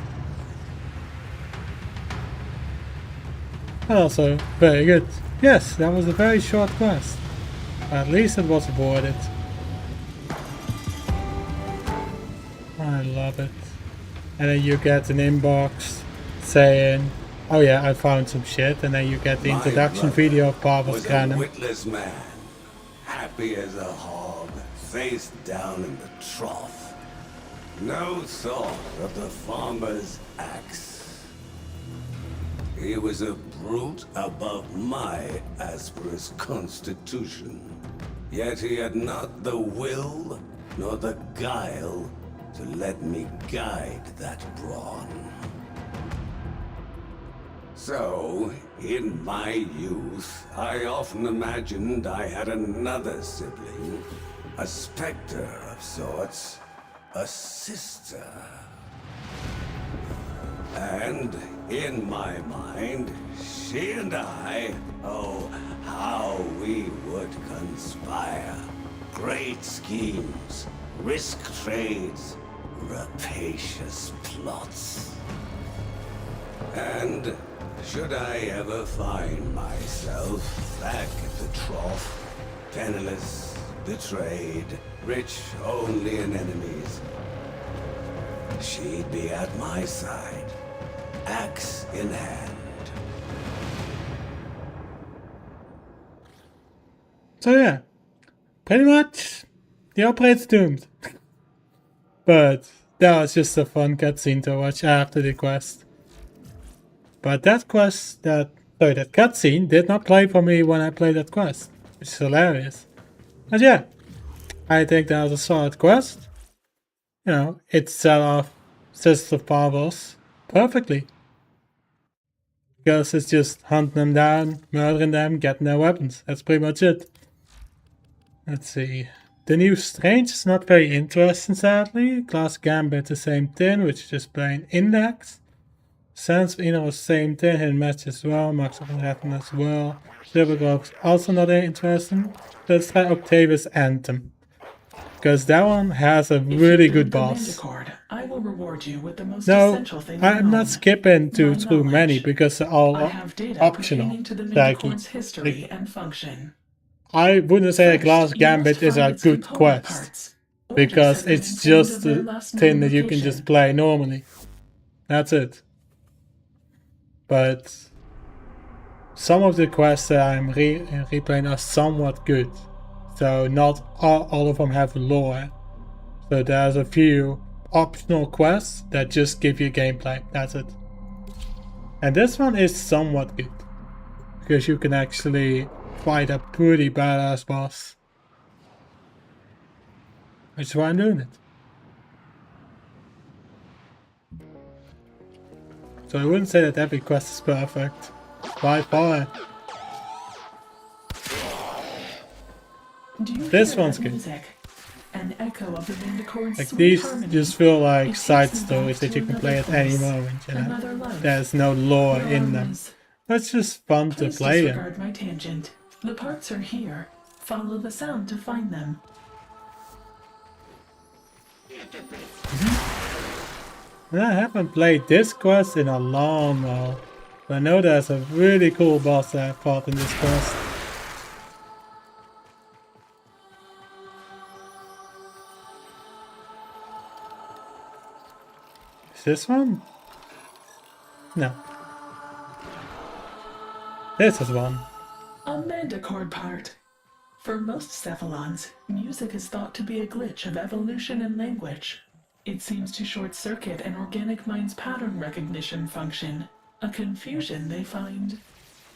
And also very good. Yes, that was a very short quest. At least it was aborted. I love it. And then you get an inbox saying, oh yeah, I found some shit. And then you get the introduction video of Pavos Granem. A witless man, happy as a hog, face down in the trough. No thought of the farmer's axe. He was a brute above my Asper's constitution. Yet he had not the will nor the guile to let me guide that brawn. So, in my youth, I often imagined I had another sibling, A specter of sorts. A sister. And in my mind, she and I, oh, how we would conspire. Great schemes, risk trades, rapacious plots. And should I ever find myself back at the trough, penniless, betrayed, rich only in enemies, she'd be at my side, axe in hand. So yeah, pretty much the operate's doomed. But that was just a fun cutscene to watch after the quest. But that cutscene did not play for me when I played that quest, which is hilarious. But yeah, I think that was a solid quest. You know, it set off Sisters of Parvos perfectly. Because it's just hunting them down, murdering them, getting their weapons. That's pretty much it. Let's see. The new Strange is not very interesting, sadly. Class Gambit the same thing, which is just plain Index. Sense of Inner same thing, hidden match as well. Max of Manhattan as well. Silvergrove also not very interesting. Let's try Octavius Anthem. Because that one has a really good boss. I will reward you with the most No, essential thing I'm not skipping through many because they're all I have data optional. pertaining to the Like, Manticore's history and function. I wouldn't say a Glass Gambit is a good quest. Because it's just a thing that you can just play normally. That's it. But some of the quests that I'm replaying are somewhat good. So not all of them have lore. So there's a few optional quests that just give you gameplay. That's it. And this one is somewhat good. Because you can actually fight a pretty badass boss. Which is why I'm doing it. So I wouldn't say that every quest is perfect. By far. This one's good. An echo of the Manticore's Like sweet these harmony. just feel like It side takes me stories back that to you can another play at any place, moment, you know. another life. There's no lore in them. It's just fun to Please play in. disregard my tangent. The parts are here. Follow the sound to find them. And I haven't played this quest in a long while. But I know there's a really cool boss that I fought in this quest. Is this one? No. This is one. A Manticore part. For most Cephalons, music is thought to be a glitch of evolution and language. It seems to short-circuit an organic mind's pattern recognition function, a confusion they find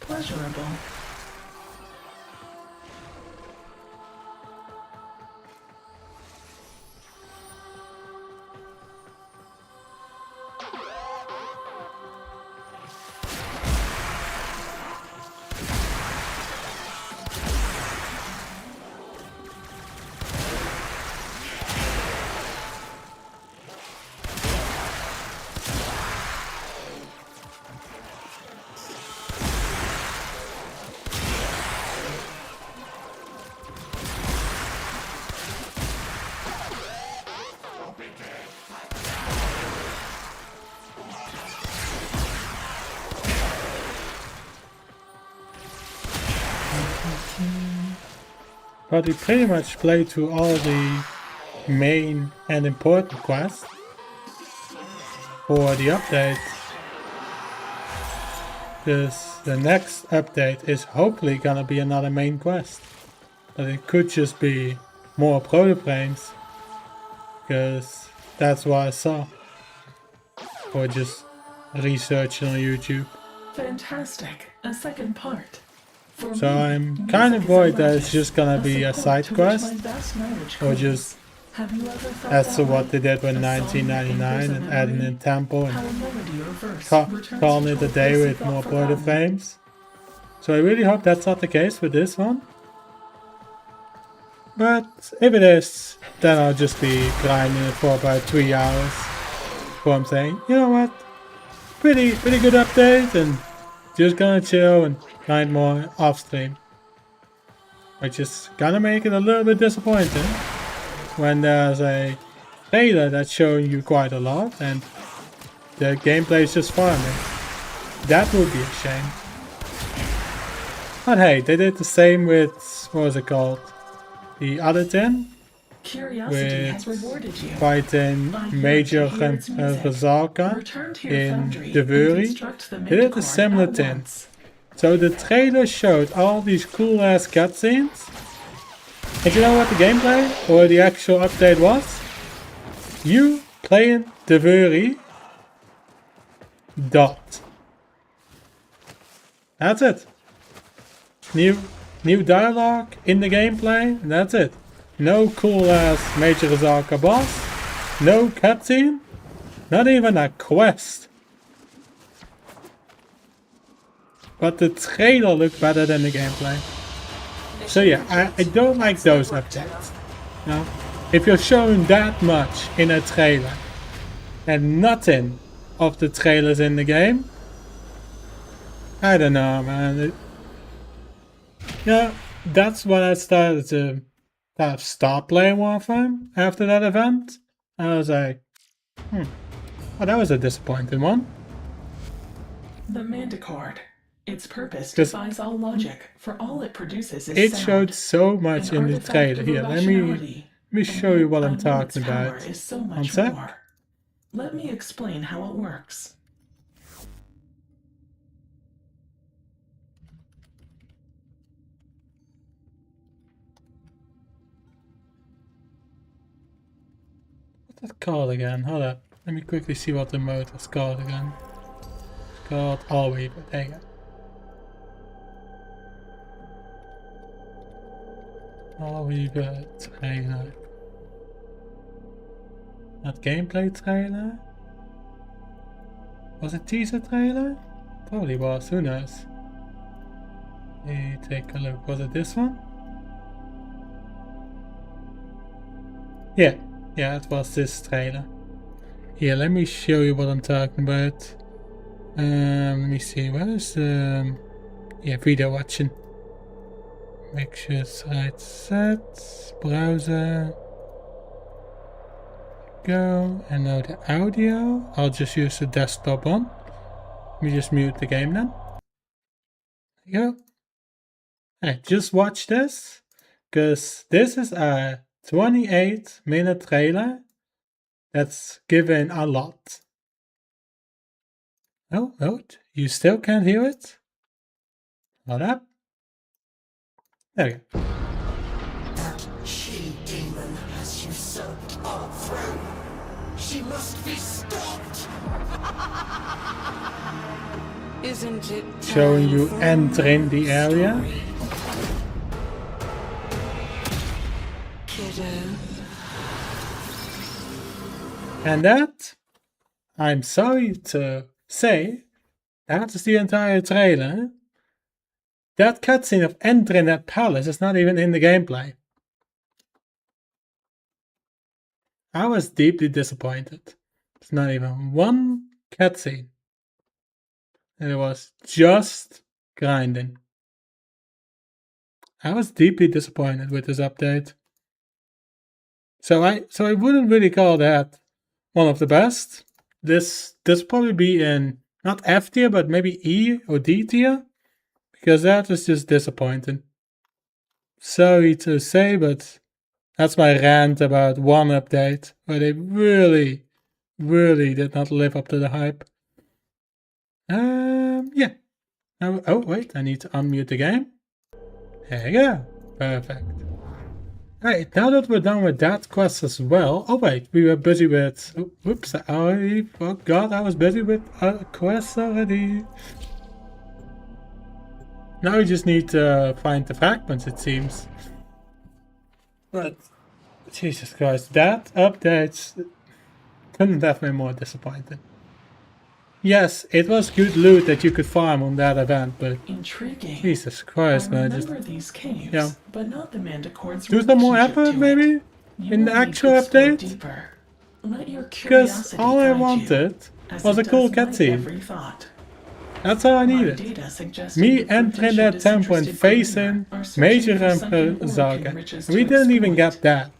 pleasurable. But we pretty much played through all the main and important quests for the update. Because the next update is hopefully gonna be another main quest. But it could just be more proto-frames. Because that's what I saw. Or just researching on YouTube. Fantastic. A second part. For So me, I'm kind of music is worried that magic, it's just gonna be a support side to which quest. my vast knowledge Or clings. just Have you ever felt as to that what way? they did with A song that 1999 anchors a and adding memory? in tempo How and a melody or verse returns calling you it to a day place you with thought more forgotten. proto-frames. So I really hope that's not the case with this one. But if it is, then I'll just be grinding it for about 3 hours. Before I'm saying, you know what? Pretty good update, and just gonna chill and grind more off stream. Which is gonna make it a little bit disappointing when there's a trailer that's showing you quite a lot and the gameplay is just farming. That would be a shame. But hey, they did the same with, what was it called? The other 10? Curiosity has rewarded you. Fighting Major Razalka in Devuri. They did a similar thing. So the trailer showed all these cool ass cutscenes. And you know what the gameplay or the actual update was? You playing Devuri. Dot. That's it. New dialogue in the gameplay. That's it. No cool ass Major Razalka boss. No cutscene. Not even a quest. But the trailer looked better than the gameplay. So yeah, I don't like those updates. You know? If you're showing that much in a trailer and nothing of the trailers in the game, I don't know, man. Yeah, that's when I started to stop playing Warframe after that event. I was like, well, that was a disappointing one. The Manticord. Its purpose defies all logic, for all it produces is it sound. showed so much in the trailer. Here, let me show you what I'm talking about. Is so much One sec. more. Let me explain how it works. What's that called again? Hold up. Let me quickly see what the mode is called again. It's called All Weaver. There you go. All Weaver trailer. Not gameplay trailer? Was it teaser trailer? Probably was, who knows? Let me take a look. Was it this one? Yeah, it was this trailer. Here, let me show you what I'm talking about. Let me see, where is video watching. Make sure it's right set, browser, go, and now the audio, I'll just use the desktop one. Let me just mute the game then. There you go. Hey, just watch this, because this is a 28-minute trailer that's given a lot. Oh, you still can't hear it? Hold up. There we go. That she-demon has usurped our throne. She must be stopped. Isn't it showing you entering the area? Kiddo. And that, I'm sorry to say, that is the entire trailer. That cutscene of entering that palace is not even in the gameplay. I was deeply disappointed. It's not even one cutscene. And it was just grinding. I was deeply disappointed with this update. So I wouldn't really call that one of the best. This probably be in not F tier, but maybe E or D tier. Because that was just disappointing. Sorry to say, but that's my rant about one update where they really did not live up to the hype. Yeah. Oh, wait, I need to unmute the game. There you go. Perfect. Alright, now that we're done with that quest as well. Oh, wait, we were busy with. Oh, whoops, I forgot I was busy with a quest already. Now we just need to find the fragments, it seems. But, Jesus Christ, that update couldn't have been more disappointing. Yes, it was good loot that you could farm on that event, but Intriguing. Jesus Christ, I man, remember just these caves, yeah. but not the Manticore's Do some more relationship effort, to maybe, it. You in the will need actual to explore update. deeper. Let your Because curiosity all I guide you, wanted as was it a cool does my cutscene. every thought. That's all I My needed. data suggested Me that entering British that temple and disinterested facing Premier are searching Major for something Emperor Orokin Zaga. riches We to didn't even exploit. get that,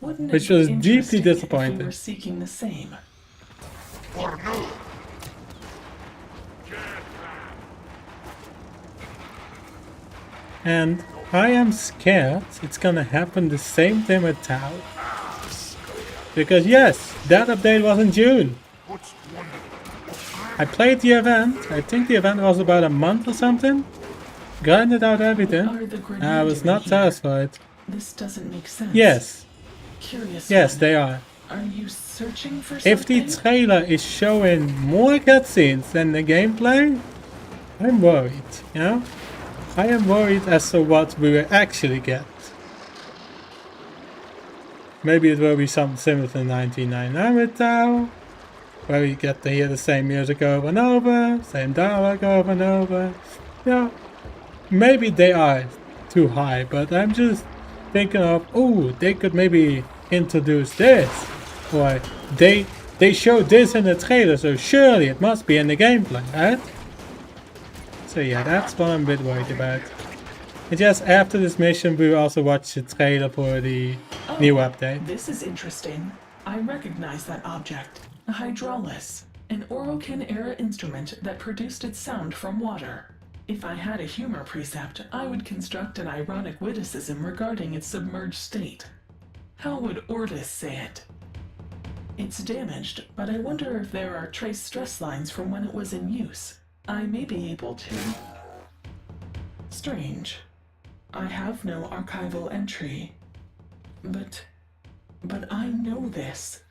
Wouldn't which it was be deeply interesting if we disappointing. were seeking the same? And I am scared it's gonna happen the same thing with Tau. Because yes, that update was in June. I played the event. I think the event was about a month or something. Grinded out everything. I was not satisfied. This doesn't make sense. Yes. Curious Yes, one. they are. Are you searching for If the something? trailer is showing more cutscenes than the gameplay, I'm worried, you know? I am worried as to what we will actually get. Maybe it will be something similar to 1999 with Tau, where we get to hear the same music over and over, same dialogue over and over. You know, maybe they are too high, but I'm just thinking of, oh, they could maybe introduce this. Or they showed this in the trailer, so surely it must be in the gameplay, right? So yeah, that's what I'm a bit worried about. And just after this mission, we will also watch the trailer for the new update. This is interesting. I recognize that object. A hydraulis. An Orokin-era instrument that produced its sound from water. If I had a humor precept, I would construct an ironic witticism regarding its submerged state. How would Ortis say it? It's damaged, but I wonder if there are trace stress lines from when it was in use. I may be able to... Strange. I have no archival entry. But I know this.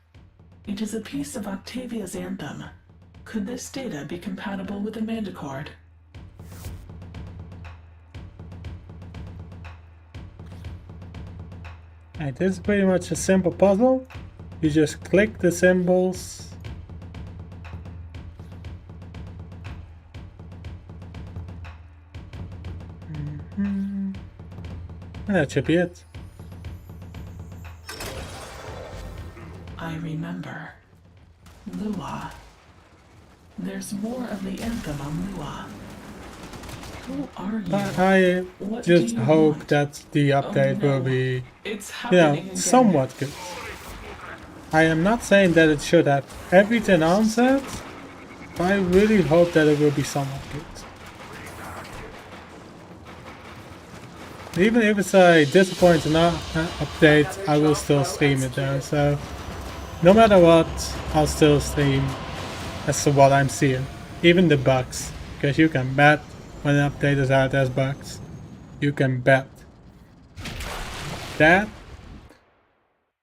It is a piece of Octavia's anthem. Could this data be compatible with the Manticord? Alright, this is pretty much a simple puzzle. You just click the symbols. And that should be it. I remember. Lua. There's more of the anthem on Lua. Who are you? But I just hope that the update will be, you know, somewhat good. I am not saying that it should have everything answered, but I really hope that it will be somewhat good. Even if it's a disappointing update, I will still stream it though, so no matter what, I'll still stream as to what I'm seeing. Even the bugs, because you can bet when an update is out as bugs. You can bet that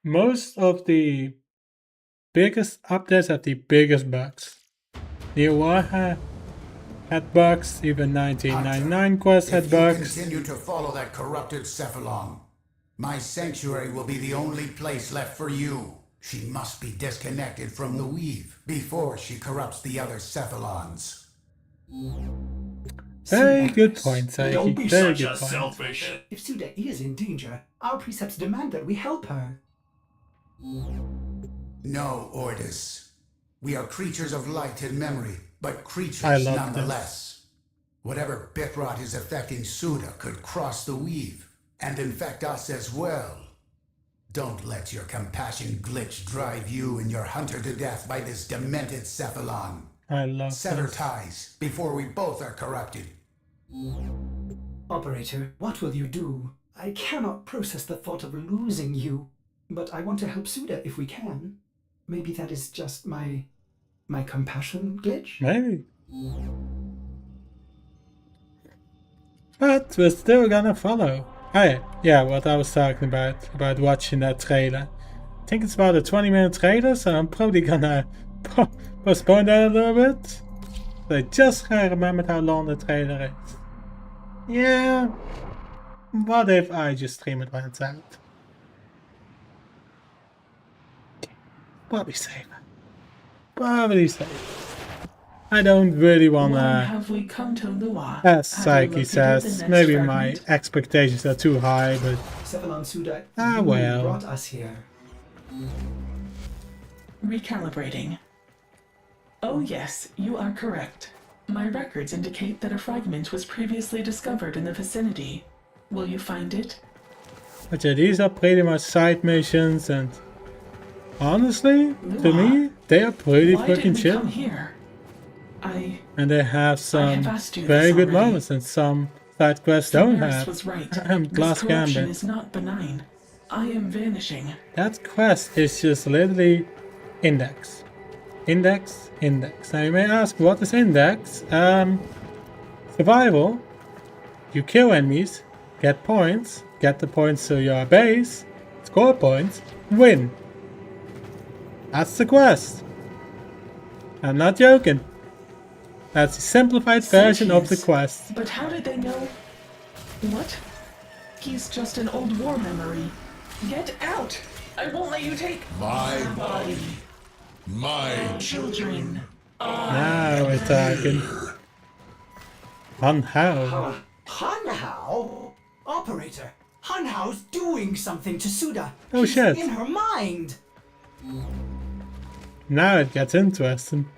most of the biggest updates have the biggest bugs. New Warframe had bugs, even 1999 Quest had bugs. If you continue to follow that corrupted Cephalon, my sanctuary will be the only place left for you. She must be disconnected from the weave before she corrupts the other Cephalons. Very good point, Saiki. Don't be Very such good a point. selfish. If Suda is in danger, our precepts demand that we help her. No, Ortis. We are creatures of light and memory, but I creatures love nonetheless. Whatever bit rot is affecting Suda could cross the weave and infect us as well. Don't let your compassion glitch drive you and your hunter to death by this demented Cephalon. I love Sever this. ties before we both are corrupted. Operator, what will you do? I cannot process the thought of losing you, but I want to help Suda if we can. Maybe that is just my compassion glitch? Maybe. But we're still gonna follow. Oh yeah, what I was talking about watching that trailer. I think it's about a 20-minute trailer, so I'm probably gonna postpone that a little bit. So I just remembered how long the trailer is. Yeah. What if I just stream it when it's out? Probably safer. Probably safer. I don't really Why wanna. have we come to Lua? As Have you Psyche located says, the next maybe my fragment? expectations are too high, but Cephalon Suda, you well. brought us here. Recalibrating. Oh yes, you are correct. My records indicate that a fragment was previously discovered in the vicinity. Will you find it? But yeah, these are pretty much side missions, and honestly, to me, they are pretty Why fucking did we chill. come here? And they have some asked you very this good already. moments, and some side quests don't Samaras have. was right. Glass This corruption Gambit. is not benign. I am vanishing. That quest is just literally index. Index, index. Now you may ask, what is index? Survival. You kill enemies, get the points to your base, score points, win. That's the quest. I'm not joking. That's the simplified version of the quest. But how did they know? What? He's just an old war memory. Get out! I won't let you take My body. My children. Now we're talking. Hanhao. Hanhao? Operator, Hanhao's doing something to Suda. Oh He's shit. in her mind. Now it gets interesting.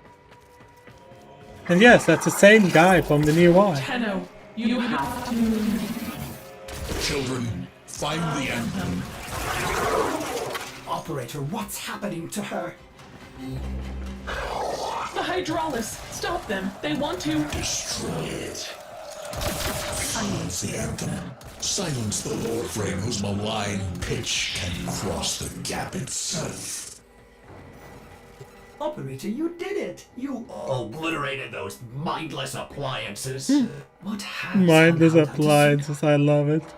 And yes, that's the same guy from the new one. Tenno, you have to... Children, find the anthem. Operator, what's happening to her? The Hydraulis! Stop them! They want to... Destroy it. Silence the anthem. Silence the Warframe whose malign pitch can cross the gap itself. Operator, you did it! You obliterated those mindless appliances. What has Mindless Hanhao done to appliances, I love it. Suda?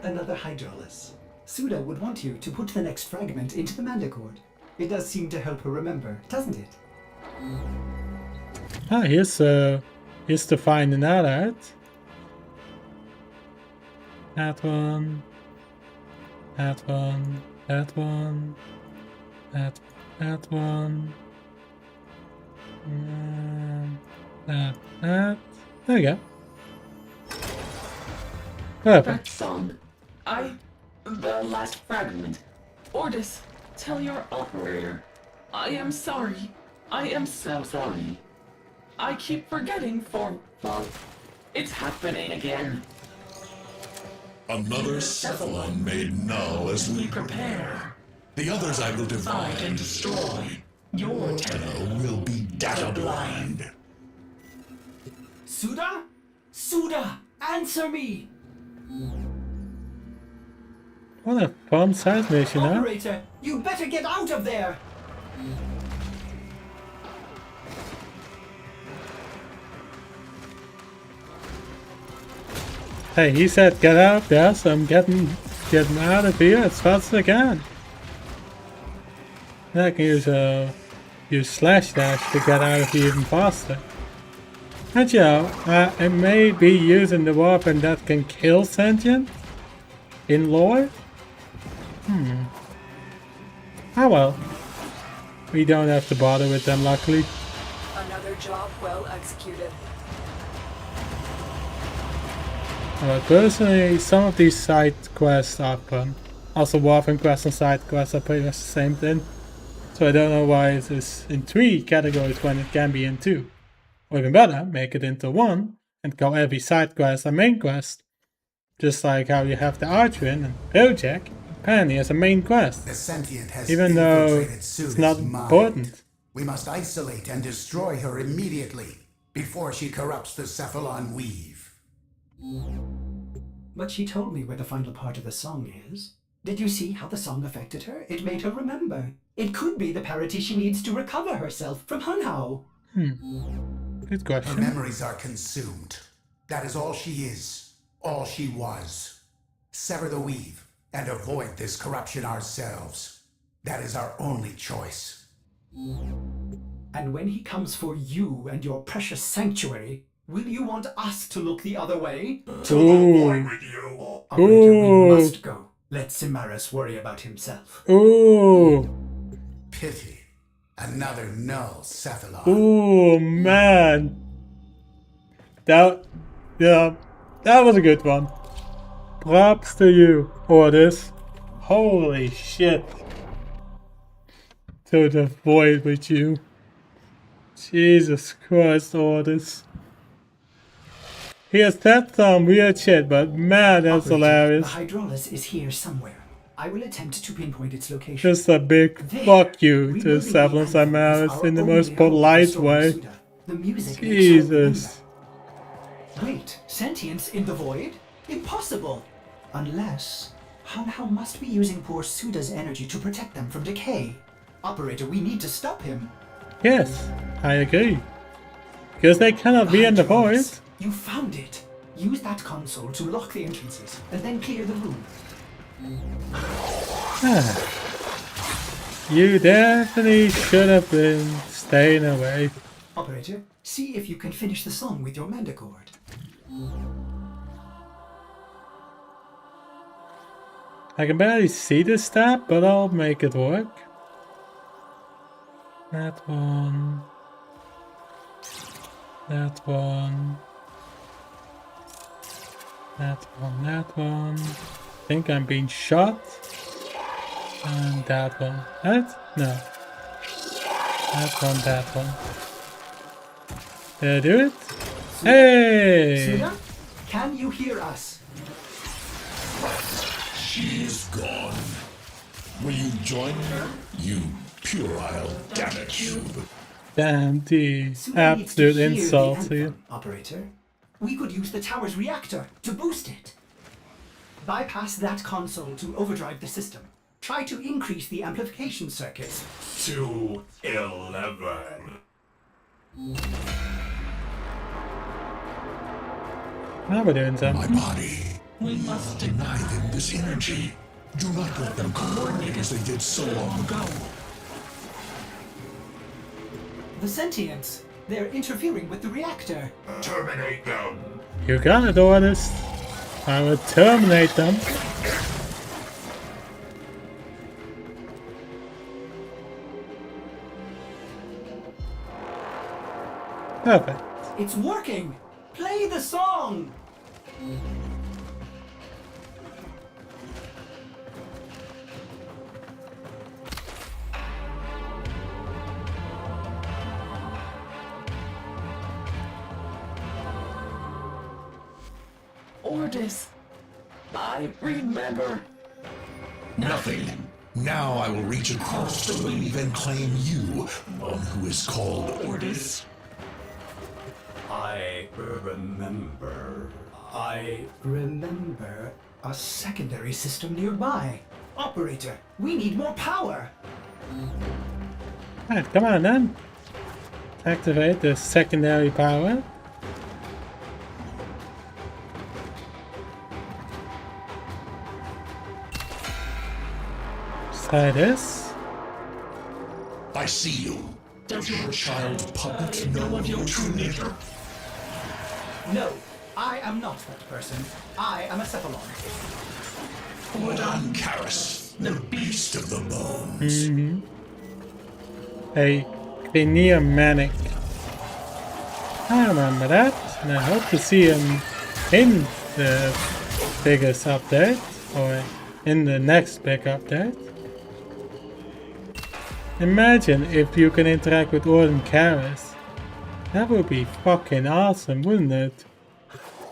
Another Hydraulis. Suda would want you to put the next fragment into the Mandicord. It does seem to help her remember, doesn't it? Ah, here's to finding that out. That one. That one. That one. That one. That. There you go. Perfect. That song. The last fragment. Ordis, tell your operator. I am sorry. I am so sorry. I keep forgetting well, it's happening again. Another Cephalon made null as we prepare. The others I will divide and destroy. Your Tenno will be data blind. Suda? Suda! Answer me! What a fun side mission, huh? Operator, you better get out of there! Hey, he said get out there, so I'm getting out of here as fast as I can. And I can use slash dash to get out of here even faster. And I may be using the weapon that can kill sentient in lore. Ah well. We don't have to bother with them, luckily. Another job well executed. Personally, some of these side quests are fun. Also, Warframe quests and side quests are pretty much the same thing. So I don't know why it is in 3 categories when it can be in 2. Or even better, make it into 1 and call every side quest a main quest. Just like how you have the Archwin and Project apparently as a main quest. The sentient has even though infiltrated it's Suda's not mind. important. We must isolate and destroy her immediately before she corrupts the Cephalon weave. But she told me where the final part of the song is. Did you see how the song affected her? It made her remember. It could be the parity she needs to recover herself from Hanhao. Good question. Her memories are consumed. That is all she is. All she was. Sever the weave and avoid this corruption ourselves. That is our only choice. And when he comes for you and your precious sanctuary, will you want us to look the other way? To avoid with you. Operator, we must go. Let Samaras worry about himself. Ooh. Pity. Another null, Cephalon. Ooh, man. That was a good one. Props to you, Orders. Holy shit. To the void with you. Jesus Christ, Orders. He has said some weird shit, but man, that's hilarious. The Hydraulis is here somewhere. I will attempt to pinpoint its location. Just a big fuck you to Cephalon Samaris in the most polite way. The music Jesus. Wait, sentience in the void? Impossible! Unless... How must be using poor Suda's energy to protect them from decay. Operator, we need to stop him. Yes, I agree. Because they cannot be in the void. You found it. Use that console to lock the entrances, and then clear the room. You definitely should have been staying away. Operator, see if you can finish the song with your mandicord. I can barely see the stab, but I'll make it work. That one. That one. That one, that one. I think I'm being shot. And that one. That? No. That one, that one. Did I do it? Hey! Suda, can you hear us? She is gone. Will you join her, you puerile damn cube? Damn, the absolute insult to you. Operator, we could use the tower's reactor to boost it. Bypass that console to overdrive the system. Try to increase the amplification circuits. To 11. Now we're doing My something. body. We must deny them this energy. Do not let them coordinate as they did so long ago. The sentients. They're interfering with the reactor. Terminate them. You got it, Orders. I will terminate them. Perfect. It's working! Play the song! Ordis, I remember. Nothing. Now I will reach across the weave and claim you, one who is called Ordis. I remember. I remember a secondary system nearby. Operator, we need more power. Alright, come on then. Activate the secondary power. Try this. I see you. Does your child puppet know of your true nature? No, I am not that person. I am a Cephalon. Ordan Karis, the beast of the bones. A Manic. I remember that, and I hope to see him in the biggest update, or in the next big update. Imagine if you can interact with Ordan Karis. That would be fucking awesome, wouldn't it?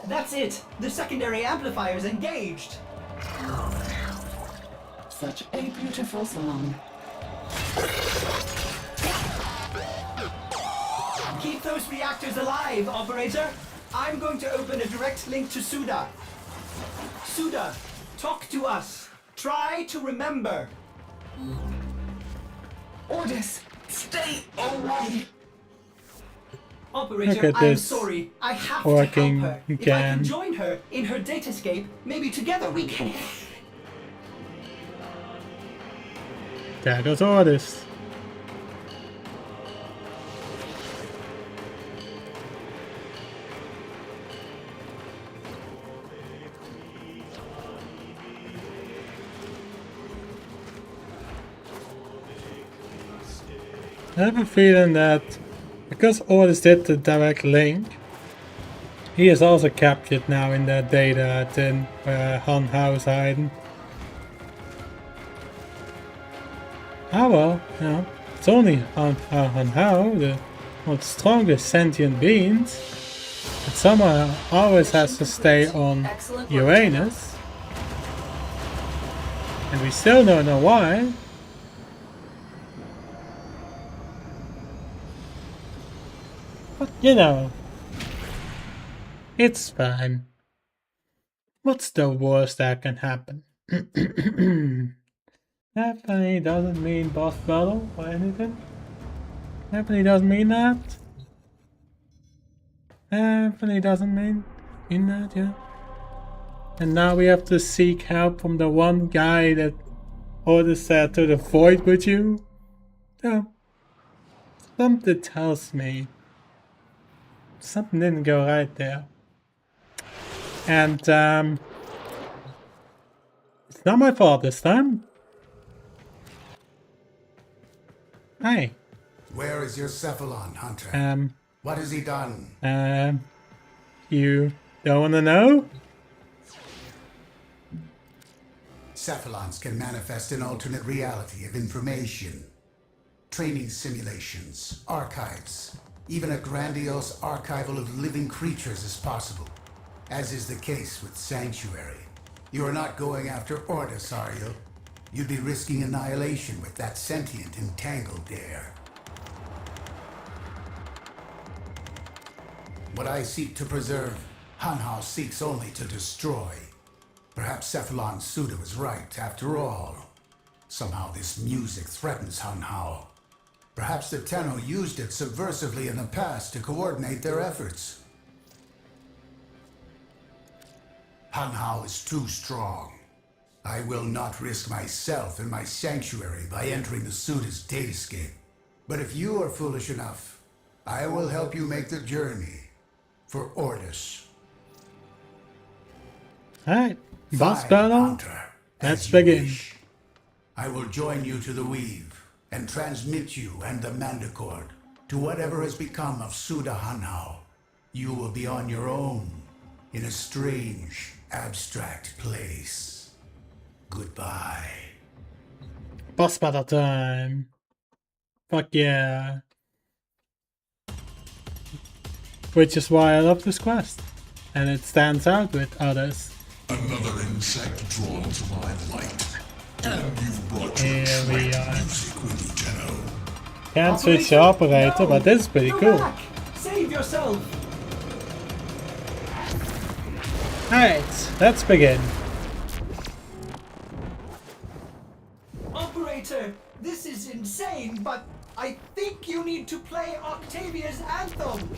That's it. The secondary amplifier's engaged. Such a beautiful song. Keep those reactors alive, Operator. I'm going to open a direct link to Suda. Suda, talk to us. Try to remember. Ordis, stay away. Operator, Look at I'm this sorry. I have to working help her. If I again. can join her in her datascape, maybe together we can. That was Orders. I have a feeling that because Orders did the direct link, he is also captured now in that data tin where Han Hao is hiding. Ah well, you know, it's only Han Hao, the most strongest sentient beings, but somehow always has to stay on Uranus. And we still don't know why. But you know, it's fine. What's the worst that can happen? Definitely doesn't mean boss battle or anything. Definitely doesn't mean that. Definitely doesn't mean that, yeah. And now we have to seek help from the one guy that Orders said to the void with you. Yeah. Something tells me something didn't go right there. And it's not my fault this time. Hi. Where is your Cephalon, Hunter? What has he done? You don't want to know? Cephalons can manifest an alternate reality of information. Training simulations, archives, even a grandiose archival of living creatures is possible, as is the case with Sanctuary. You are not going after Orders, are you? You'd be risking annihilation with that sentient entangled there. What I seek to preserve, Han Hao seeks only to destroy. Perhaps Cephalon Suda was right, after all. Somehow this music threatens Han Hao. Perhaps the Tenno used it subversively in the past to coordinate their efforts. Han Hao is too strong. I will not risk myself and my sanctuary by entering the Suda's datascape. But if you are foolish enough, I will help you make the journey for Orders. Alright, boss battle. Let's begin. I will join you to the Weave and transmit you and the Manticore to whatever has become of Suda Han Hao. You will be on your own in a strange, abstract place. Goodbye. Boss battle time. Fuck yeah. Which is why I love this quest. And it stands out with others. Another insect drawn to my light. And you've brought Here your we trite are. music with you, Tenno. Can't switch the operator, but this is pretty Go cool. back! Save yourself! Alright, let's begin. Operator, this is insane, but I think you need to play Octavia's anthem.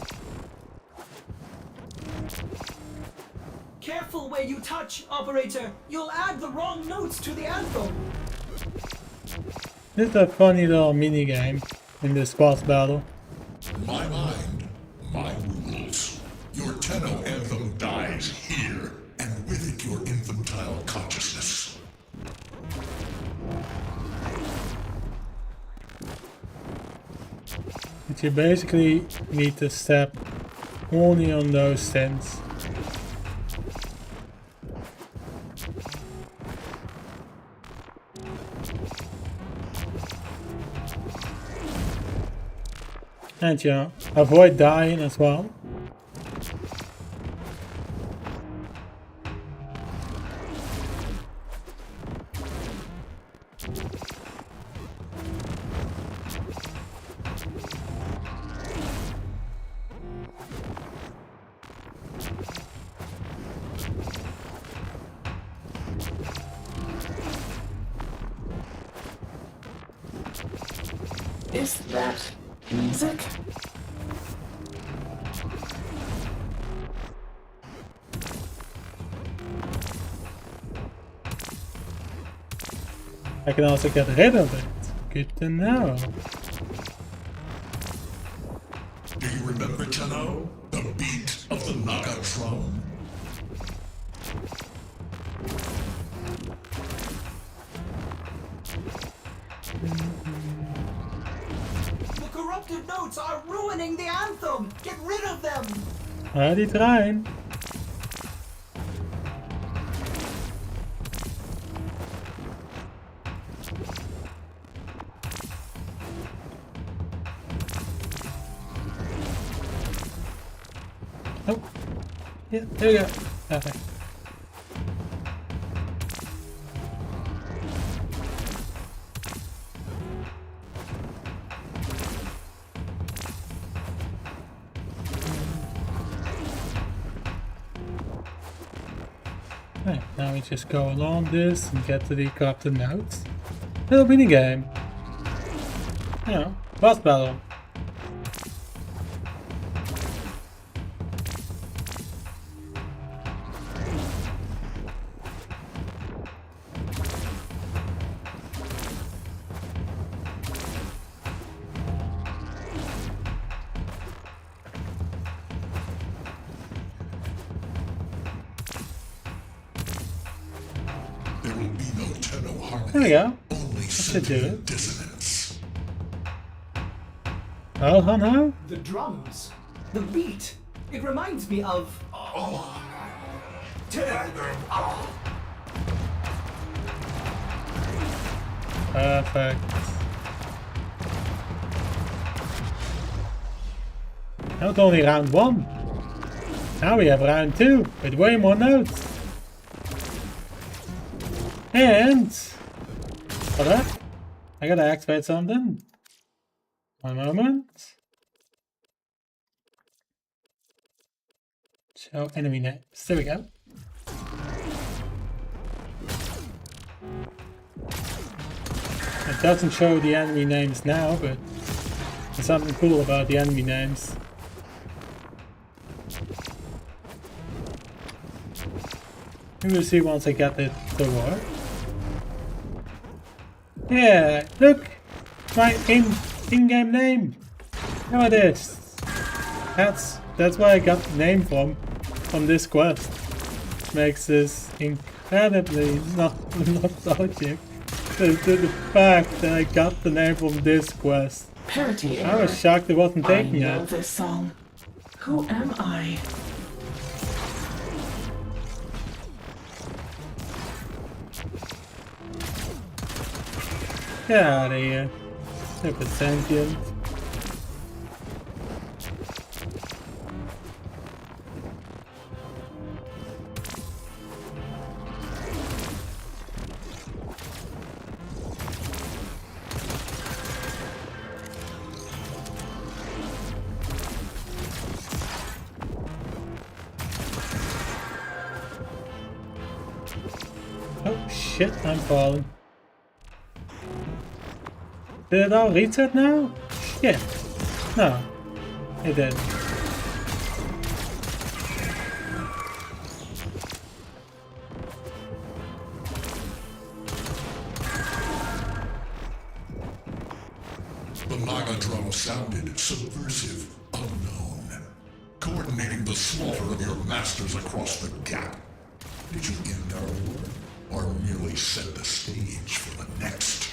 Careful where you touch, Operator. You'll add the wrong notes to the anthem. This is a funny little mini game in this boss battle. My mind, my rules. Your Tenno anthem dies here, and with it your infantile consciousness. But you basically need to step only on those things. And you know, avoid dying as well. Is that music? I can also get rid of it. Good to know. Do you remember, Tenno? The beat of the Naga drum? Look disruptive notes are ruining the anthem! Get rid of them! Already trying. Oh, yeah, there you go. Perfect. Right, now we just go along this and get to the corrupted notes. Little mini game. You know, boss battle. There will be no tenor harmony. There we go. Only Should do it. dissonance. Oh no! The drums, the beat, it reminds me of... Tear them up. Perfect. Not only round 1. Now we have round 2 with way more notes. And hold up. I gotta activate something. One moment. Show enemy names. There we go. It doesn't show the enemy names now, but there's something cool about the enemy names. We will see once I get it to work. Yeah, look! My in-game name! There it is! That's where I got the name from this quest. Makes this incredibly nostalgic. The fact that I got the name from this quest. Parity I was shocked it wasn't taken I know yet. this song. Who am I? Get out of here. Stupid sentient. Oh shit, I'm falling. Did it all reset now? Shit. No. It did. The Naga drum sounded subversive, unknown, coordinating the slaughter of your masters across the gap. Did you end our war, or merely set the stage for the next?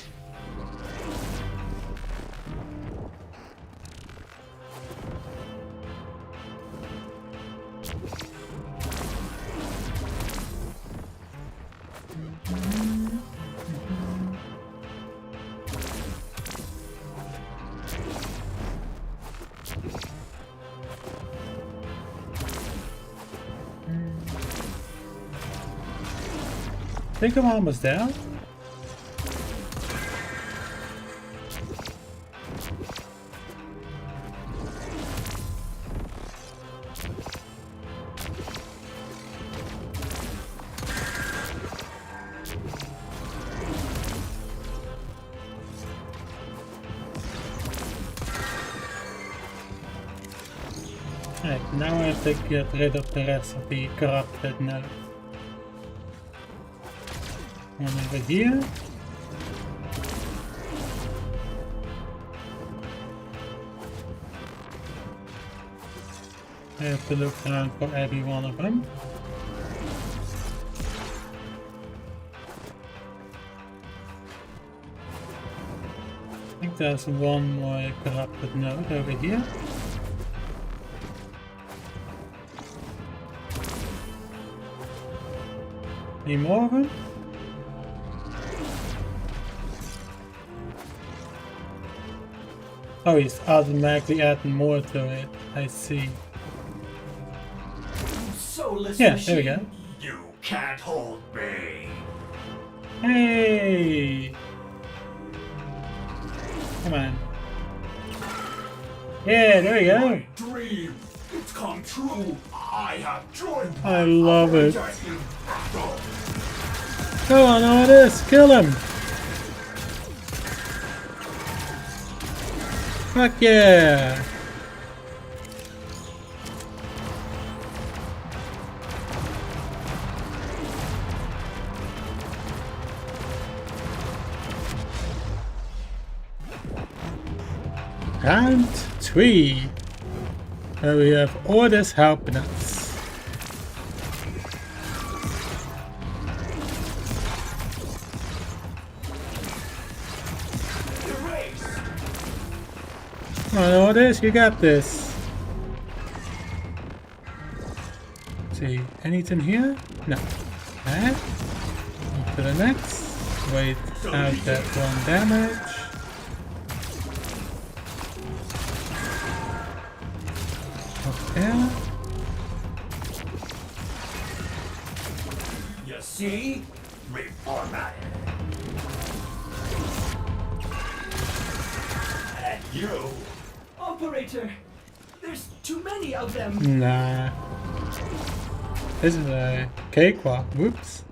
I think I'm almost there. Right, now I have to get rid of the rest of the corrupted nodes. One over here. I have to look around for every one of them. I think there's one more corrupted node over here. Any more of them? Oh, he's automatically adding more to it. I see. Soulless Yeah, machine. there we go. You can't hold me. Hey! Come on. Yeah, there we go. Dream, it's come true. I have joined. I love it. Gigantic battle. Go on, Otis, kill him! Fuck yeah! Round 3. Where we have Orders helping us. Come on, Orders, you got this. Let's see, anything here? No. That. On to the next. Wait out that one damage. Yeah. You see? Reformatted. And you. Operator! There's too many of them! Nah. This is a cakewalk. Whoops.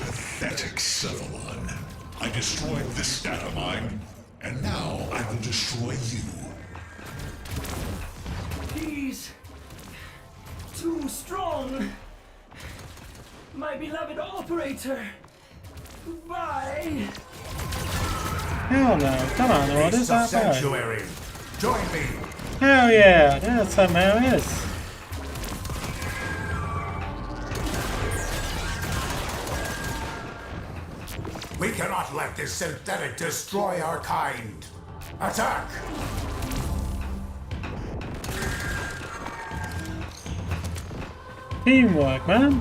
Pathetic Cephalon. I destroyed this data mine, and now I will destroy you. He's too strong. My beloved operator. Bye. Hell no. Come on, Orders. Beasts of Sanctuary. Join me. Hell yeah. That's somehow is. We cannot let this synthetic destroy our kind. Attack! Teamwork, man.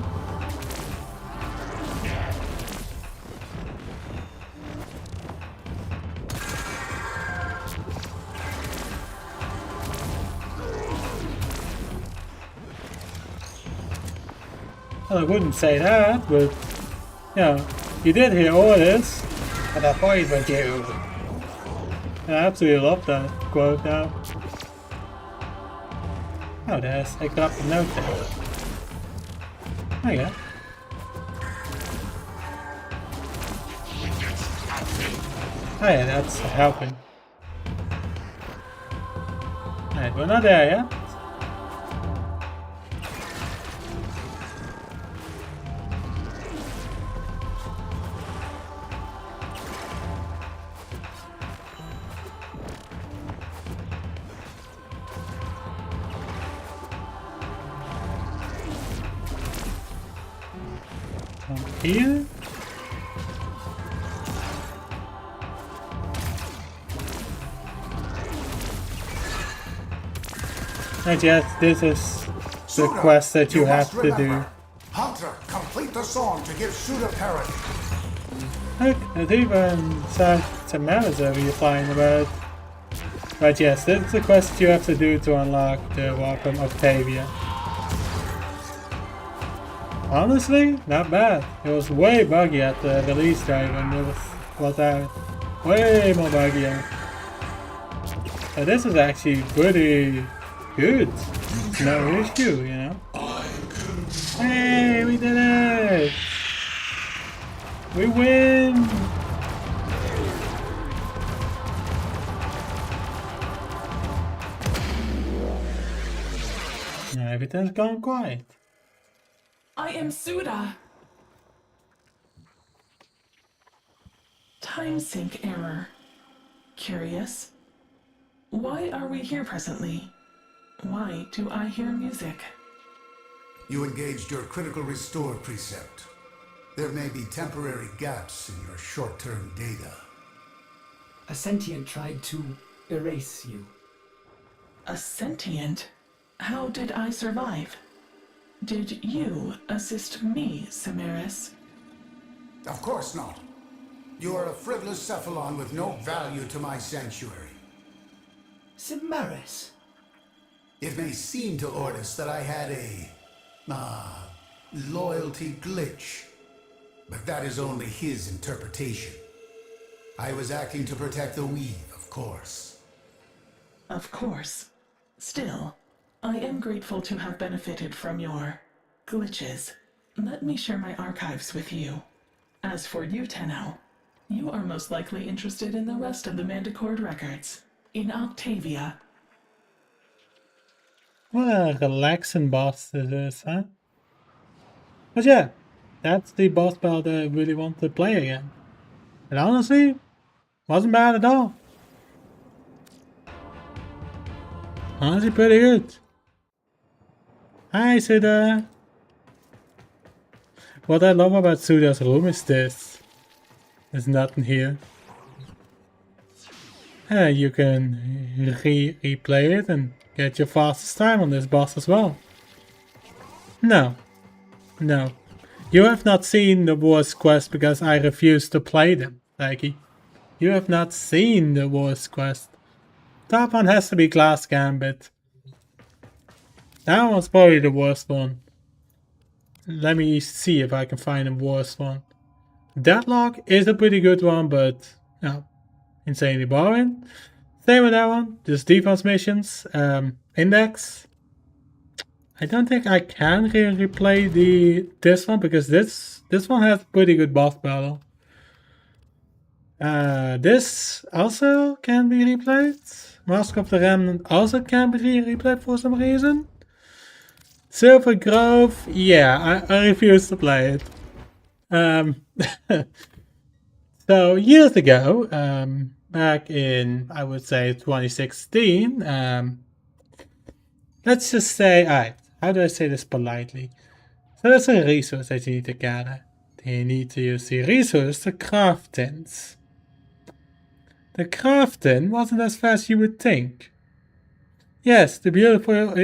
Well, I wouldn't say that, but, you know, you did hear Orders, and I fight with you. I absolutely love that quote now. Oh, there's a corrupted note there. There you go. Oh yeah, that's helping. Alright, we're not there yet. Here? Right, yes, this is the quest that you have to do. Hunter, complete the song to give Suda parody. Look, it even said Tamara's over here flying about. Right, yes, this is the quest you have to do to unlock the Warframe Octavia. Honestly, not bad. It was way buggy at the release day when it was out. Way more buggier. So this is actually pretty good. No issue, you know. Hey, we did it! We win! Now everything's gone quiet. I am Suda. Time sync error. Curious. Why are we here presently? Why do I hear music? You engaged your critical restore precept. There may be temporary gaps in your short-term data. A sentient tried to erase you. A sentient? How did I survive? Did you assist me, Samaris? Of course not. You are a frivolous cephalon with no value to my sanctuary. Samaris? It may seem to Ordis that I had a loyalty glitch, but that is only his interpretation. I was acting to protect the weave, of course. Of course. Still, I am grateful to have benefited from your glitches. Let me share my archives with you. As for you, Tenno, you are most likely interested in the rest of the Manticord records. In Octavia. What a relaxing boss this is, huh? But yeah, that's the boss battle that I really want to play again. And honestly, wasn't bad at all. Honestly, pretty good. Hi, Suda. What I love about Suda's room is this. There's nothing here. You can replay it and get your fastest time on this boss as well. No. No. You have not seen the Wars Quest because I refuse to play them, Mikey. You have not seen the Wars Quest. Top one has to be Glass Gambit. That one's probably the worst one. Let me see if I can find a worse one. Deadlock is a pretty good one, but no, insanely boring. Same with that one. Just defense missions. Index. I don't think I can really replay this one because this one has pretty good boss battle. This also can be replayed. Mask of the Remnant also can be replayed for some reason. Silver Grove, yeah, I refuse to play it. So years ago, back in, I would say 2016, let's just say, alright, how do I say this politely? So there's a resource that you need to gather. You need to use the resource to craft tins. The crafting wasn't as fast as you would think. Yes, the beautiful...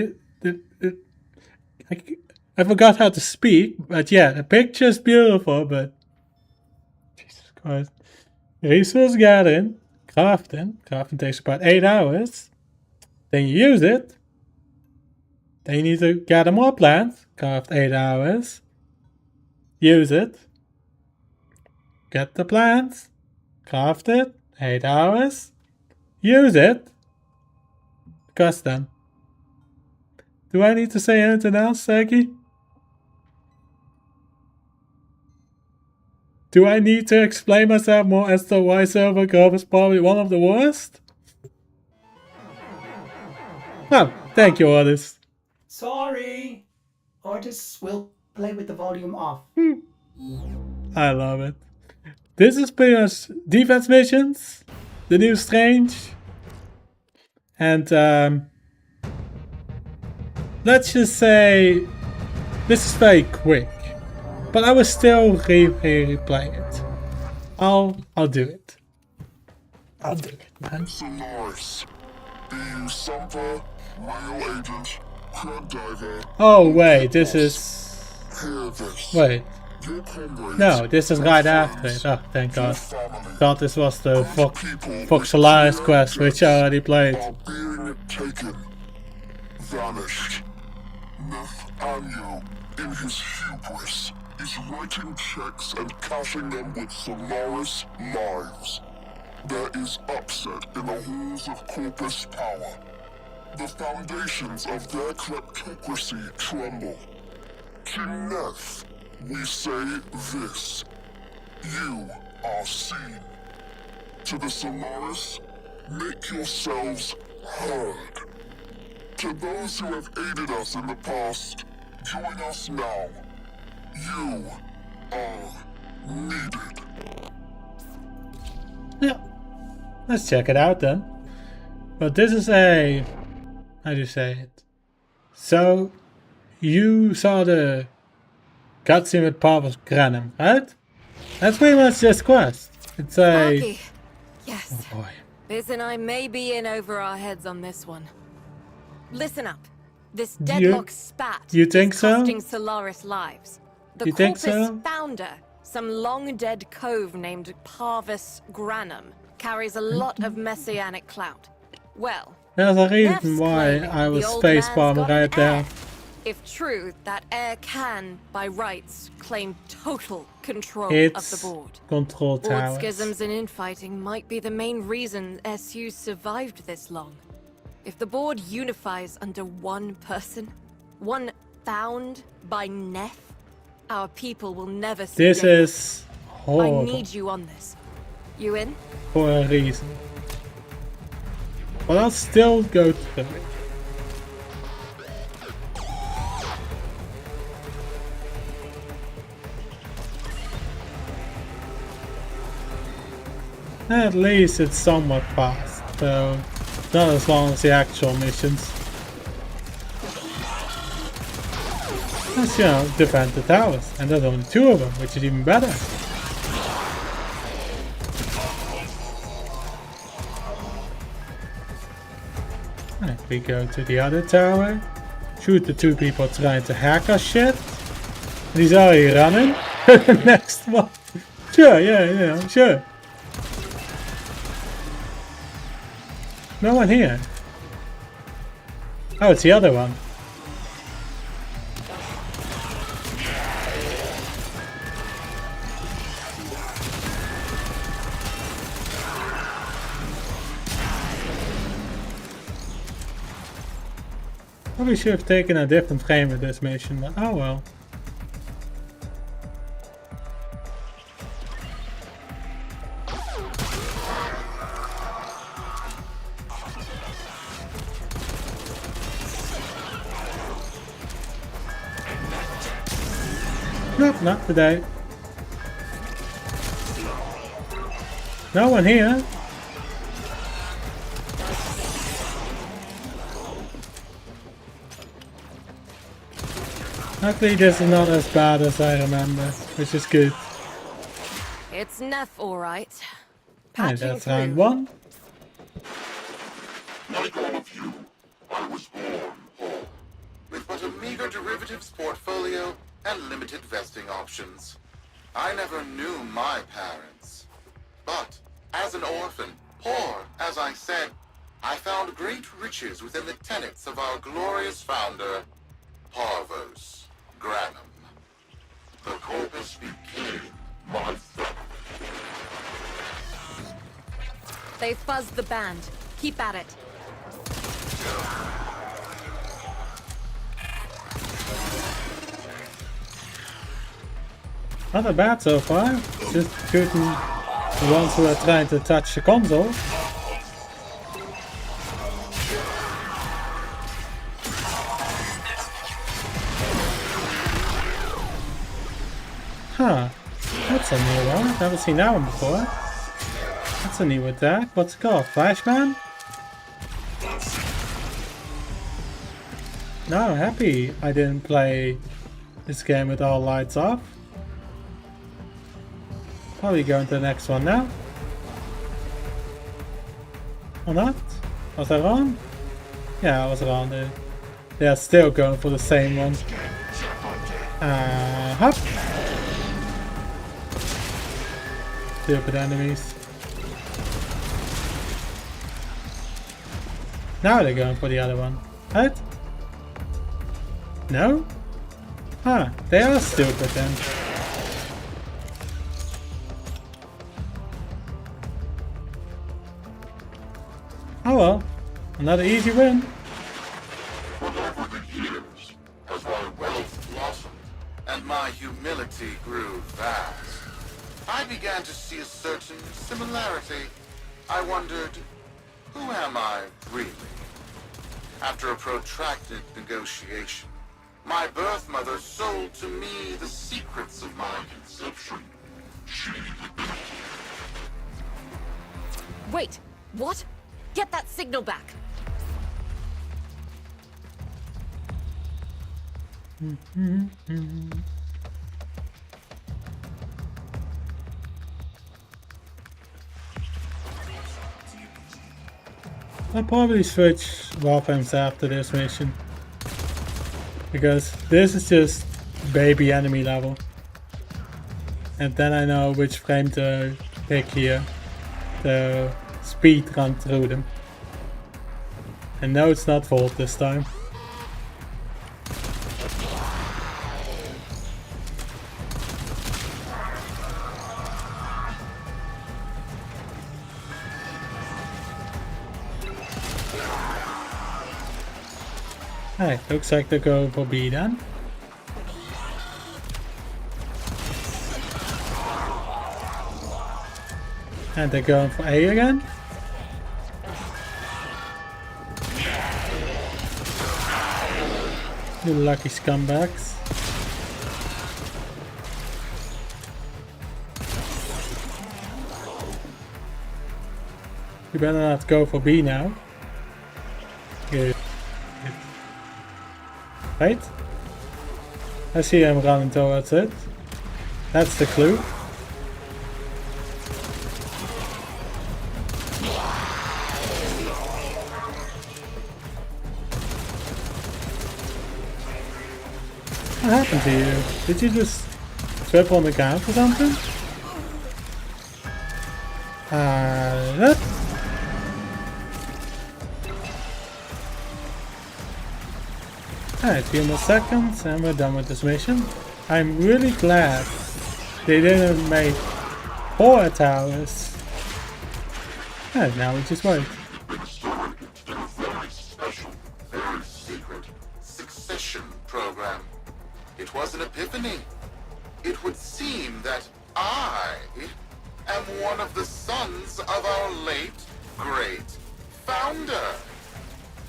I forgot how to speak, but yeah, the picture's beautiful, but... Jesus Christ. Resource gathering, crafting. Crafting takes about 8 hours. Then you use it. Then you need to gather more plants. Craft 8 hours. Use it. Get the plants. Craft it. 8 hours. Use it. Custom. Do I need to say anything else, Seki? Do I need to explain myself more as to why Silver Grove is probably one of the worst? Oh, thank you, Ordis. Sorry. Ordis will play with the volume off. I love it. This is pretty much defense missions, the new Strange, and let's just say this is very quick, but I will still replay it. I'll do it. I'll do it, man. Solaris, BU Sumper, Rail Agent, Crab Diver. Oh wait, this is... Hear this. Wait. Your comrades, No, this is right after it. Oh, thank God. Thought this was the Fox Solaris quest, which I already played. are being taken, vanished. Nathaniel, in his hubris, is writing checks and cashing them with Solaris lives. There is upset in the halls of Corpus power. The foundations of their kleptocracy tremble. To Neth, we say this. You are seen. To the Solaris, make yourselves heard. To those who have aided us in the past, join us now. You are needed. Yeah. Let's check it out then. But this is a... how do you say it? So, you saw the cutscene with Papa's Granum, right? That's pretty much this quest. It's a... Sparky, Yes. Oh boy. Biz and I may be in over our heads on this one. Listen up. This You- deadlock spat you think is so? costing Solaris lives. The You think Corpus so? founder, some long-dead cove named Parvis Granum, carries a lot of messianic clout. Well, There's a reason Neff's why claiming I the was old man's facepalm got right an there. heir. If true, that heir can, by rights, claim total control of It's the board. control Board towers. schisms and infighting might be the main reason SU survived this long. If the board unifies under one person, one found by Neff, our people will never see This daylight. is horrible I need you on this. You in? for a reason. But I'll still go through it. At least it's somewhat fast, so not as long as the actual missions. Let's, you know, defend the towers, and there's only 2 of them, which is even better. And we go to the other tower, shoot the 2 people trying to hack our shit. And he's already running. Next one. Sure, yeah, sure. No one here. Oh, it's the other one. Probably should have taken a different frame with this mission, but oh well. Nope, not today. No one here. Luckily this is not as bad as I remember, which is good. It's Neff, all right. And Patching that's round through. 1. Like all of you, I was born poor, with but a meager derivatives portfolio and limited vesting options. I never knew my parents. But, as an orphan, poor as I said, I found great riches within the tenets of our glorious founder, Parvos Granum. The Corpus became my family. They fuzzed the band. Keep at it. Not that bad so far. Just shooting the ones who are trying to touch the console. Huh. That's a new one. Never seen that one before. That's a new attack. What's it called? Flashman? No, happy I didn't play this game with all lights off. Probably going to the next one now. Or not? Was I wrong? Yeah, I was wrong. They are still going for the same one. Hop. Stupid enemies. Now they're going for the other one. Right? No? Huh, they are stupid then. Oh well, another easy win. But over the years, as my wealth blossomed and my humility grew vast, I began to see a certain similarity. I wondered, who am I really? After a protracted negotiation, my birth mother sold to me the secrets of my conception. Wait, what? Get that signal back. I'll probably switch Warframes after this mission. Because this is just baby enemy level. And then I know which frame to pick here. To speed run through them. And no, it's not Volt this time. Alright, looks like they're going for B then. And they're going for A again. You lucky scumbags. You better not go for B now. Good. Right? I see him running towards it. That's the clue. What happened to you? Did you just trip on the ground or something? Alright, few more seconds and we're done with this mission. I'm really glad they didn't make 4 towers. And now we just wait. Very special, very secret succession program. It was an epiphany. It would seem that I am one of the sons of our late, great founder.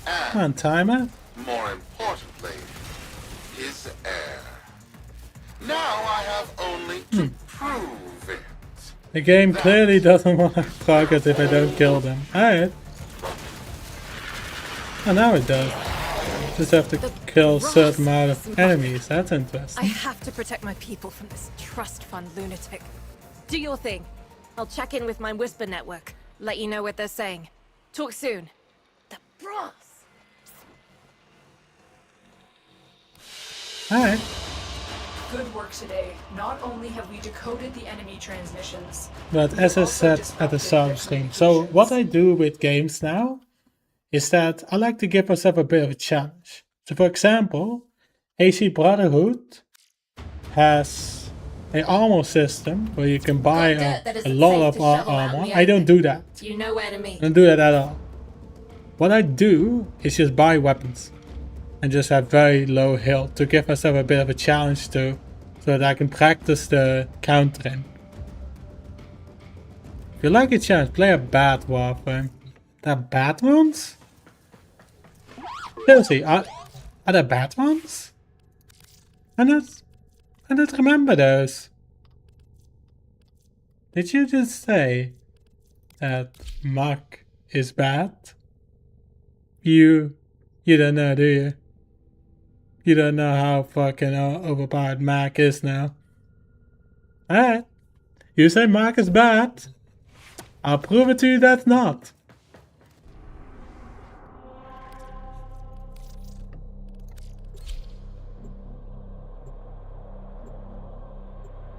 Come on, timer. More importantly, his heir. Now I have only to prove it. The game clearly doesn't want to progress if I don't kill them. Alright. Oh, now it does. Just have to kill a certain amount of enemies. That's interesting. I have to protect my people from this trust fund lunatic. Do your thing. I'll check in with my Whisper network. Let you know what they're saying. Talk soon. The brass. Alright. Good work today. Not only have we decoded the enemy transmissions, But as I said at the start of the stream, so what I do with games now is that I like to give myself a bit of a challenge. So for example, AC Brotherhood has an armor system where you can buy a lot of armor. I don't do that. You know where to I meet. don't do that at all. What I do is just buy weapons and just have very low health to give myself a bit of a challenge to, so that I can practice the countering. If you like a challenge, play a bad Warframe. There are bad ones? Seriously, are there bad ones? I don't remember those. Did you just say that Mach is bad? You don't know, do you? You don't know how fucking overpowered Mach is now. Alright. You say Mach is bad. I'll prove it to you that's not.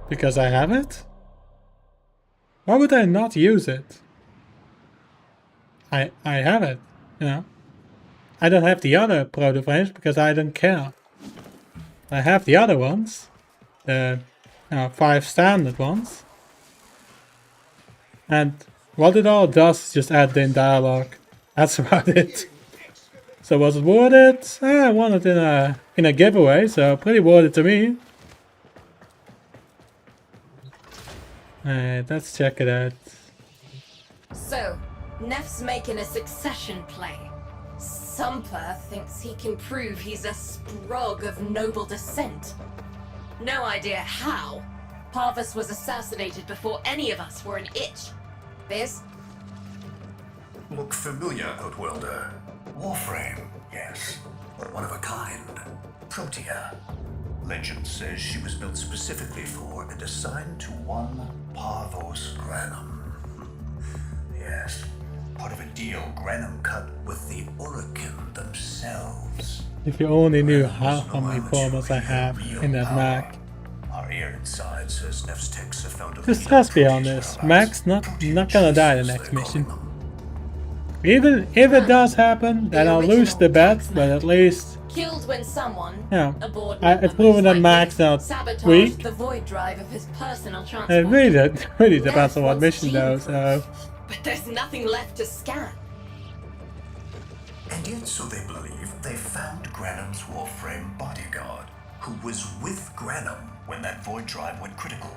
Because I have it? Why would I not use it? I have it, you know. I don't have the other proto frames because I don't care. I have the other ones. The 5 standard ones. And what it all does is just add in dialogue. That's about it. So was it worth it? I won it in a giveaway, so pretty worth it to me. Alright, let's check it out. So, Neff's making a succession play. Sumper thinks he can prove he's a sprog of noble descent. No idea how. Parvus was assassinated before any of us were an itch. Biz? Look familiar, Outworlder. Warframe, yes. One of a kind. Protea. Legend says she was built specifically for and assigned to one Parvos Granum. Yes, part of a deal Granum cut with the Orokin themselves. If you only knew how many formers I have in that Mac. Our ear inside says Neff's techs have found a Just let's be honest, Mac's not gonna die the next mission. Even if it does happen, then I'll lose the bet, but at least Killed when someone, aboard it's proven that Mac's not sabotaged weak. the void drive of his personal It transport. really depends on what mission though, so... But there's nothing left to scan. And yet, so they believe, they found Granum's Warframe bodyguard, who was with Granum when that void drive went critical.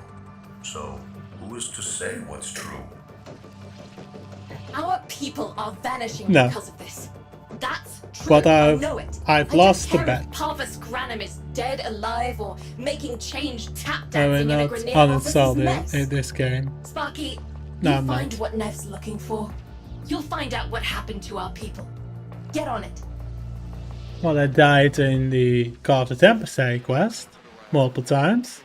So, who is to say what's true? Our people are vanishing No. because of this. That's true. But I know it. I've I lost the don't care bet. if Parvus Granum is dead, alive, or making change tap I dancing will in a not grenade officer's uninstall mess. this game. Sparky, No, you I'm find not. what Nev's looking for. You'll find out what happened to our people. Get on it. Well, I died in the Carter Tempest quest multiple times.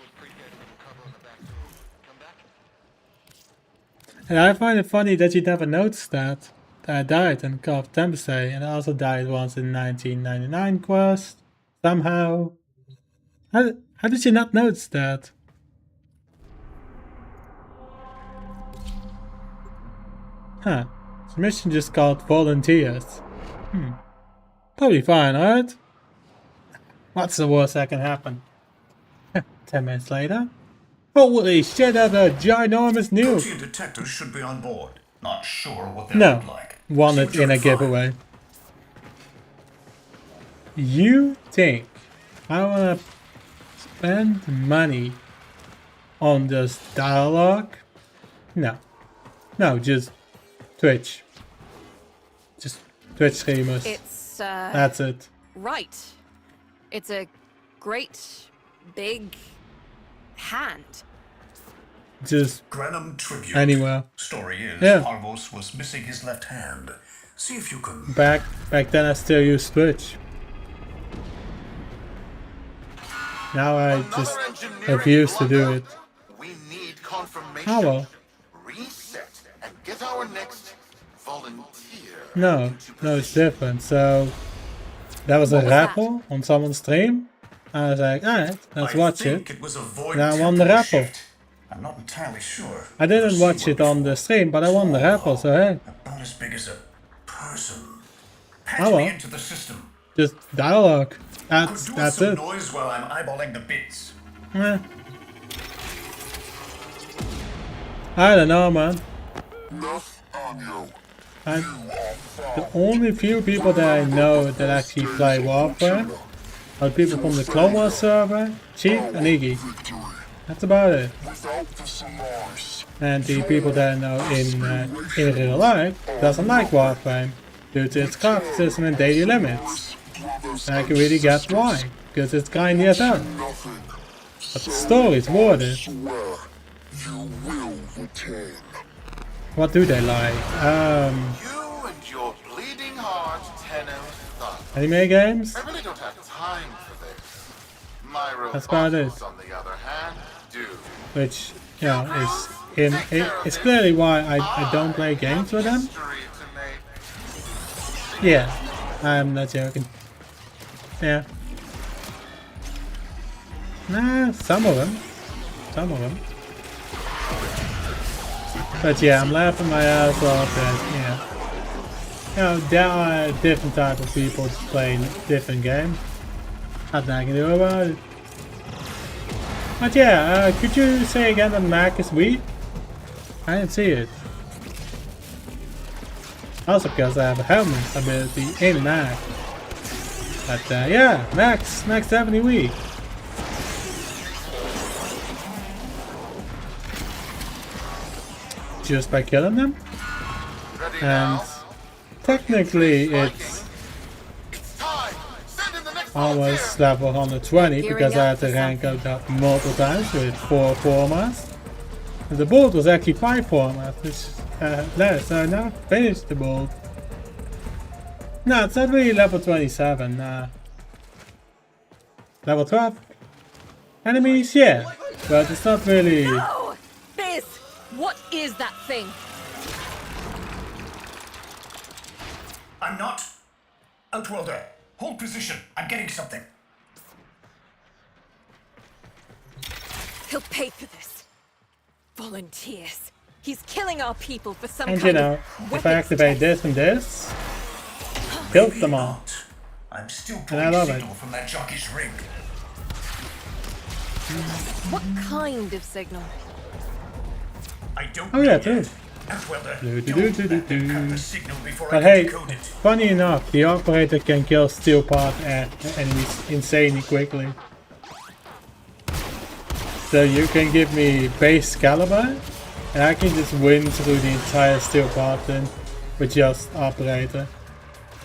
And I find it funny that you never noticed that I died in Carter Tempest, and I also died once in 1999 quest. Somehow. How did you not notice that? Huh. This mission just called Volunteers. Probably fine, right? What's the worst that can happen? 10 minutes later. Holy shit, that's a ginormous nuke! Protean detectors should be on board. Not sure what they No, look like. won it in a giveaway. You think I wanna spend money on this dialogue? No. No, just Twitch. Just Twitch streamers. That's it. Right. It's a great, big hand. Just Granum tribute. anywhere. Story is, Yeah. Parvos was missing his left hand. See if you can. Back then I still used Twitch. Now I just refuse to do it. We need confirmation. Oh well. Reset and get our next volunteer. No, it's different. So that was a raffle on someone's stream. I was like, alright, let's watch it. And I won the raffle. I'm not entirely sure. I didn't watch it on the stream, but I won the raffle, so hey. About as big as a person. Oh Patch me well. into the system. Just dialogue. That's some it. noise while I'm eyeballing the bits. Eh. I don't know, man. The only few people that I know that actually play Warframe are people from the Clone Wars server, Chief and Iggy. That's about it. And the people that I know in real life doesn't like Warframe due to its craft system and daily limits. And I can really get why, because it's grindy as hell. But the story's worth it. What do they like? You and your bleeding heart, Tenno. Anime games? I really don't have time for this. My That's about it. robots, on the other hand, do. Which, you know, it's clearly why I don't play games with them. Yeah, I'm not joking. Yeah. Nah, some of them. Some of them. But yeah, I'm laughing my ass off at, yeah. You know, there are different type of people playing different games. Nothing I can do about it. But yeah, could you say again that Mac is weak? I didn't see it. Also because I have a helmet ability in Mac. But yeah, Mac's definitely weak. Just by killing them? And technically it's almost level 120 because I had to rank up that multiple times with 4 formats. And the bolt was actually 5 formats, which less, so I now finished the bolt. No, it's not really level 27. Level 12. Enemies, yeah, but it's not really. No! Fizz! What is that thing? I'm not. Outworlder, hold position. I'm getting something. He'll pay for this. Volunteers. He's killing our people for some And you kind know, of if I activate this and this, kills them all. I'm still And I pulling love it. signal from that jockey's ring. What kind of signal? I don't Oh yeah, too. But hey, funny enough, the operator can kill steel part enemies insanely quickly. So you can give me base caliber, and I can just win through the entire steel part then with just operator.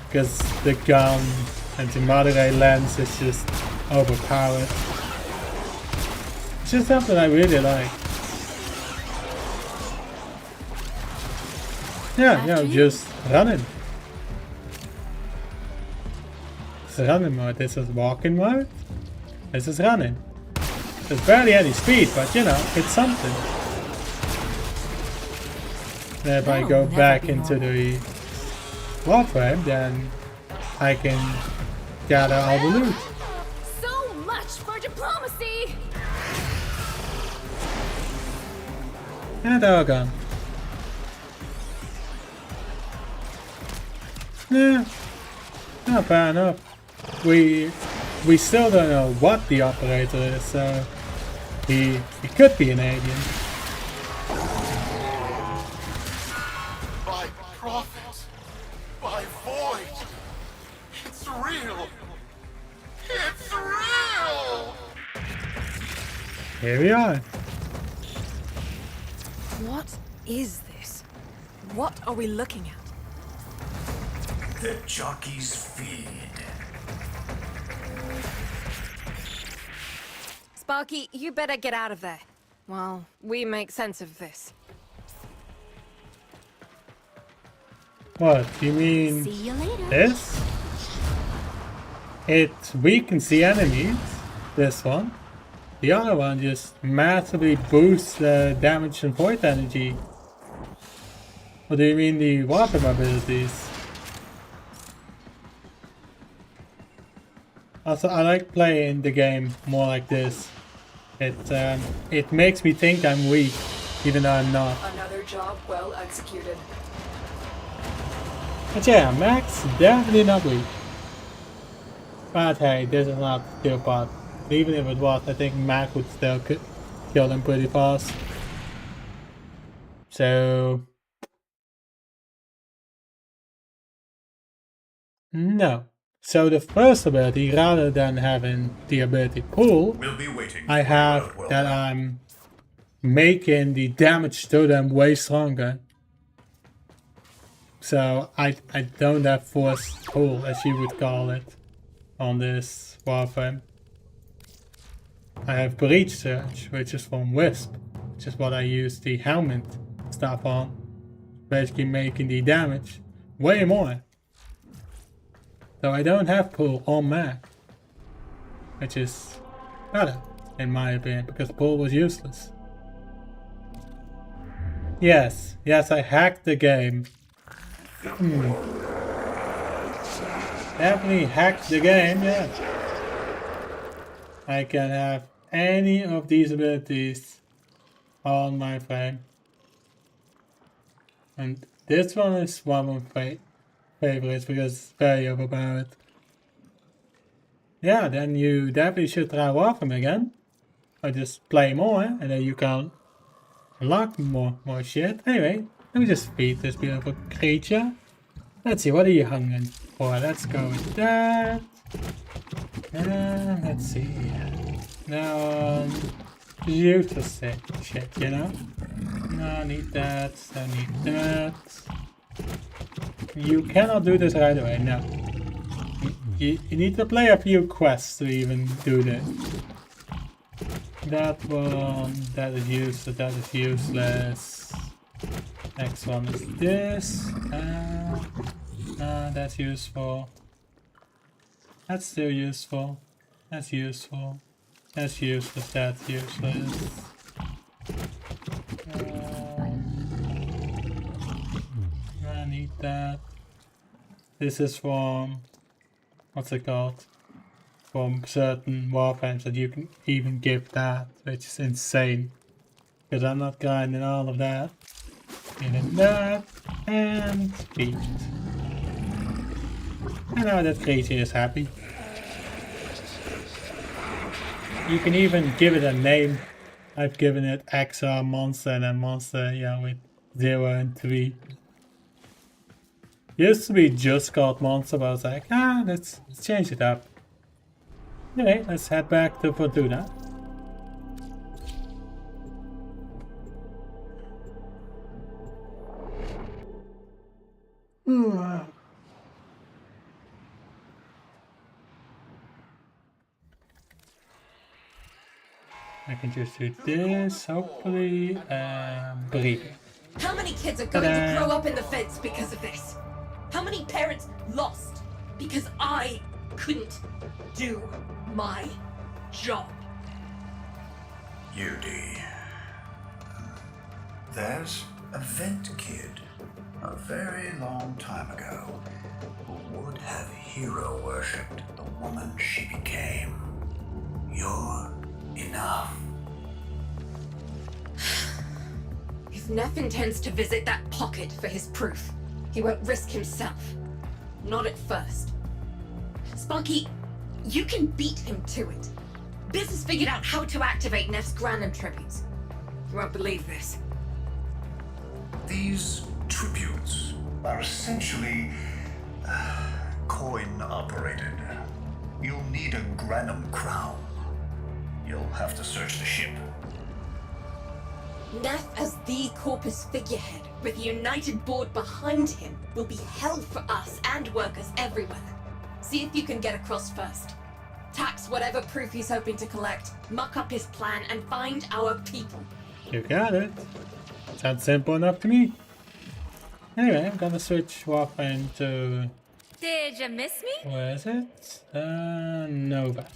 Because the gun and the Mother Ray lens is just overpowered. It's just something I really like. Yeah, just running. This is running mode, this is walking mode, this is running. There's barely any speed, but you know, it's something. And if I go back into the Warframe, then I can gather all the loot. So much for diplomacy! And they're all gone. Yeah, not fair enough. We still don't know what the operator is, so he could be an alien. By prophet, by void, it's real. It's real. Here we are. What is this? What are we looking at? The jockey's feed. Sparky, you better get out of there. Well, we make sense of this. What, you mean See you later. this? We can see enemies, this one. The other one just massively boosts the damage and void energy. What do you mean the Warframe abilities? Also, I like playing the game more like this. It makes me think I'm weak, even though I'm not. Another job well executed. But yeah, Max definitely not weak. But hey, this is not steel part. Even if it was, I think Mac would still kill them pretty fast. So no. So the first ability, rather than having the ability pool, We'll be waiting I have that I'm making the damage to them way stronger. So I don't have force pull, as you would call it, on this Warframe. I have Breach Surge, which is from Wisp, which is what I use the helmet stuff on. Basically making the damage way more. So I don't have pull on Mac, which is better in my opinion, because pull was useless. Yes, I hacked the game. Definitely hacked the game, yeah. I can have any of these abilities on my frame. And this one is one of my favorites because it's very overpowered. Yeah, then you definitely should try Warframe again. Or just play more, and then you can unlock more shit. Anyway, let me just feed this beautiful creature. Let's see, what are you hungering for? Let's go with that. And let's see. Now, useless shit, you know? No, need that, don't need that. You cannot do this right away, no. You need to play a few quests to even do this. That one, that is useless, that is useless. Next one is this. That's useful. That's still useful. That's useful. That's useless, that's useless. I need that. This is from, what's it called? From certain Warframes that you can even give that, which is insane. Because I'm not grinding all of that. Getting that, and feet. And now that creature is happy. You can even give it a name. I've given it XR monster and then monster, yeah, with 0 and 3. Used to be just called monster, but I was like, let's change it up. Anyway, let's head back to Fortuna. I can just do this, hopefully, breathe. How many kids are going to grow up in the feds because of this? How many parents lost because I couldn't do my job? UD. There's a vent kid a very long time ago who would have hero worshipped the woman she became. You're enough. If Neff intends to visit that pocket for his proof, he won't risk himself. Not at first. Spunky, you can beat him to it. Biz has figured out how to activate Neff's Granum tributes. You won't believe this. These tributes are essentially coin-operated. You'll need a Granum crown. You'll have to search the ship. Neff as the Corpus figurehead, with a united board behind him, will be hell for us and workers everywhere. See if you can get across first. Tax whatever proof he's hoping to collect, muck up his plan, and find our people. You got it. Sounds simple enough to me. Anyway, I'm gonna switch Warframe to... Did you miss me? Where is it? Nova.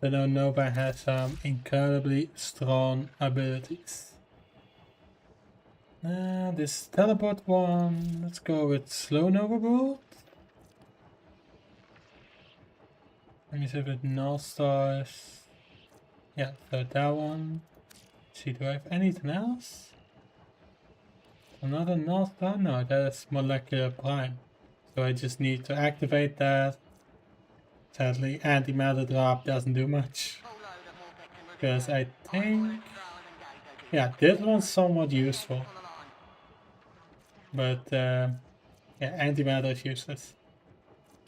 I know Nova has some incredibly strong abilities. This teleport one, let's go with slow Nova Bolt. Let me see if it null stars. Yeah, so that one. Let's see, do I have anything else? Another null star? No, that's molecular prime. So I just need to activate that. Sadly, antimatter drop doesn't do much. Because I think... yeah, this one's somewhat useful. But, yeah, antimatter is useless.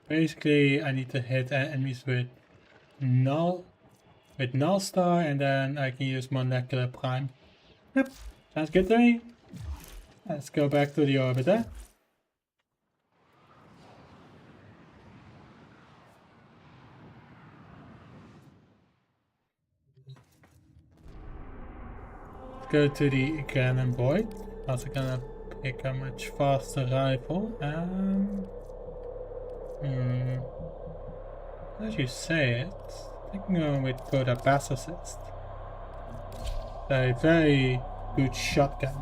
Basically, I need to hit enemies with null star, and then I can use molecular prime. Yep, sounds good to me. Let's go back to the orbiter. Go to the cannon void. Also gonna pick a much faster rifle. As you say it, I think I'm going with Coda Bass Assist. A very good shotgun.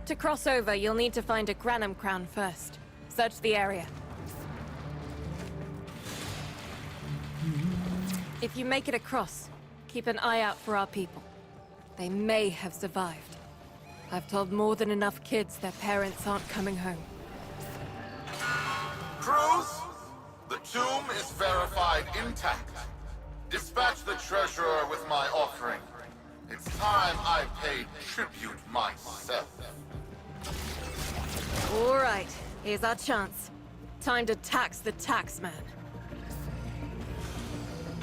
To cross over, you'll need to find a Granum crown first. Search the area. If you make it across, keep an eye out for our people. They may have survived. I've told more than enough kids their parents aren't coming home. Crews, the tomb is verified intact. Dispatch the treasurer with my offering. It's time I paid tribute myself. All right, here's our chance. Time to tax the taxman.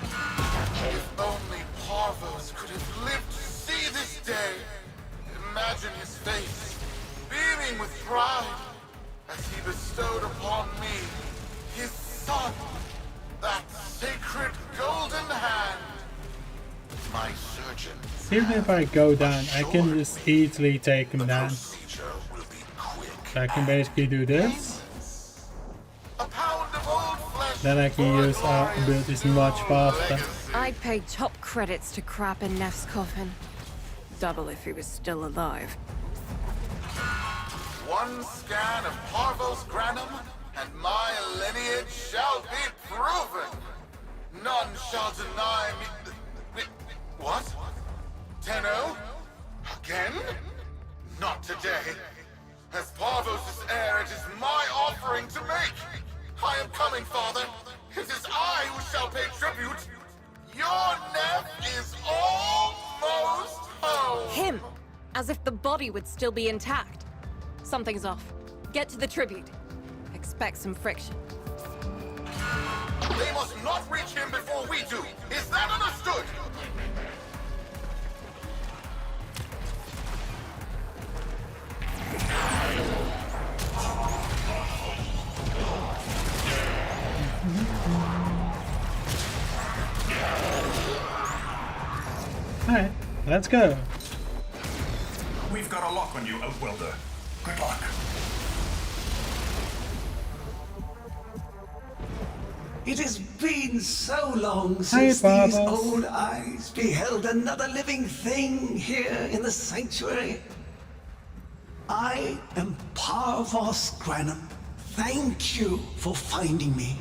If only Parvos could have lived to see this day. Imagine his face, beaming with pride, as he bestowed upon me, his son, that sacred golden hand. My surgeon. Even if I go down, I can just easily take him down. So I can basically do this. A pound of old flesh. Then I can use our abilities much faster. I'd pay top credits to crap in Neff's coffin. Double if he was still alive. One scan of Parvos Granum, and my lineage shall be proven. None shall deny me. What? Tenno? Again? Not today. As Parvos' heir, it is my offering to make. I am coming, Father. It is I who shall pay tribute. Your Neff is almost home. Him! As if the body would still be intact. Something's off. Get to the tribute. Expect some friction. They must not reach him before we do. Is that understood? Alright, let's go. We've got a lock on you, Outwelder. Good luck. It has been so long Hey, since these Barbos. old eyes beheld another living thing here in the sanctuary. I am Parvos Granum. Thank you for finding me.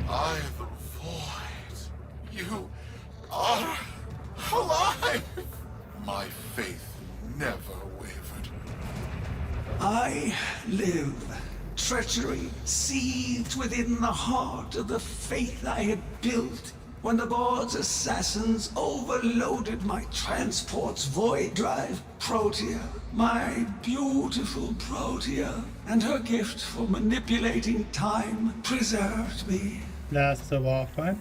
I am the void. You are alive. My faith never wavered. I live. Treachery seethed within the heart of the faith I had built when the board's assassins overloaded my transport's void drive. Protea, my beautiful Protea, and her gift for manipulating time preserved me. That's the Warframe.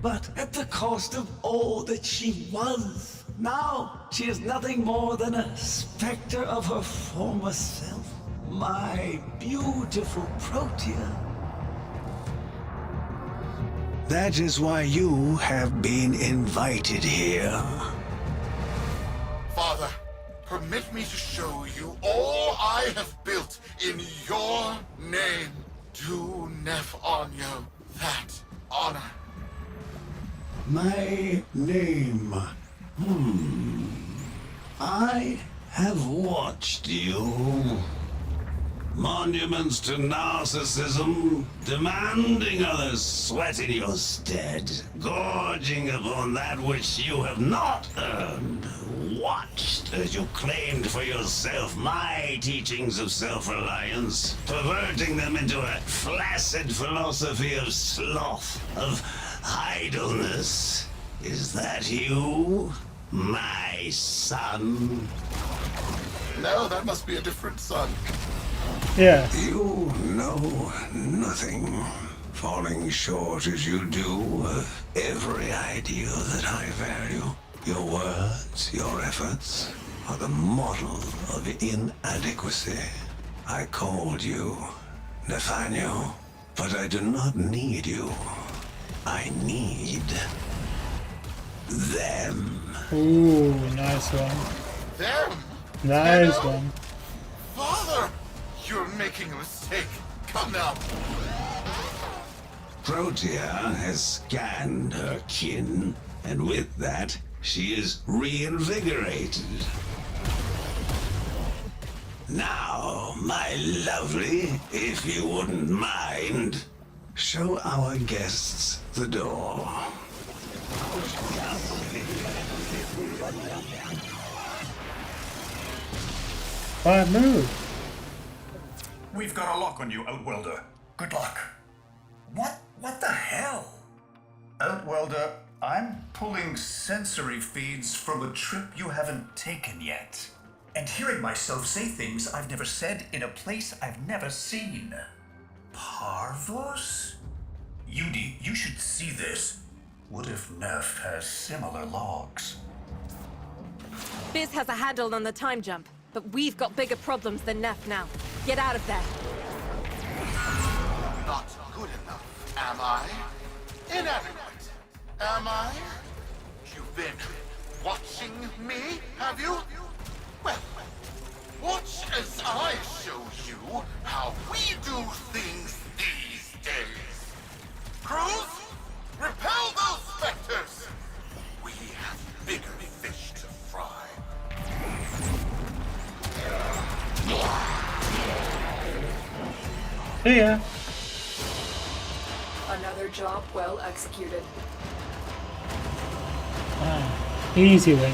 But at the cost of all that she was. Now she is nothing more than a specter of her former self. My beautiful Protea. That is why you have been invited here. Father, permit me to show you all I have built in your name. Do Neff Onyo that honor. My name. I have watched you. Monuments to narcissism, demanding others sweat in your stead, gorging upon that which you have not earned. Watched as you claimed for yourself my teachings of self-reliance, perverting them into a flaccid philosophy of sloth, of idleness. Is that you, my son? No, that must be a different son. Yes. You know nothing, falling short as you do of every ideal that I value. Your words, your efforts, are the model of inadequacy. I called you Nathaniel, but I do not need you. I need them. Ooh, nice one. Them? Nice Hello? one. Father! You're making a mistake. Come now. Protea has scanned her kin, and with that, she is reinvigorated. Now, my lovely, if you wouldn't mind, show our guests the door. Bad move. We've got a lock on you, Outwelder. Good luck. What the hell? Outwelder, I'm pulling sensory feeds from a trip you haven't taken yet. And hearing myself say things I've never said in a place I've never seen. Parvos? Yudi, you should see this. What if Neff has similar logs? Biz has a handle on the time jump, but we've got bigger problems than Neff now. Get out of there. Not good enough, am I? Inadequate, am I? You've been watching me, have you? Well, watch as I show you how we do things these days. Crews, repel those specters! We have bigger fish to fry. Yeah. Another job well executed. Easy win.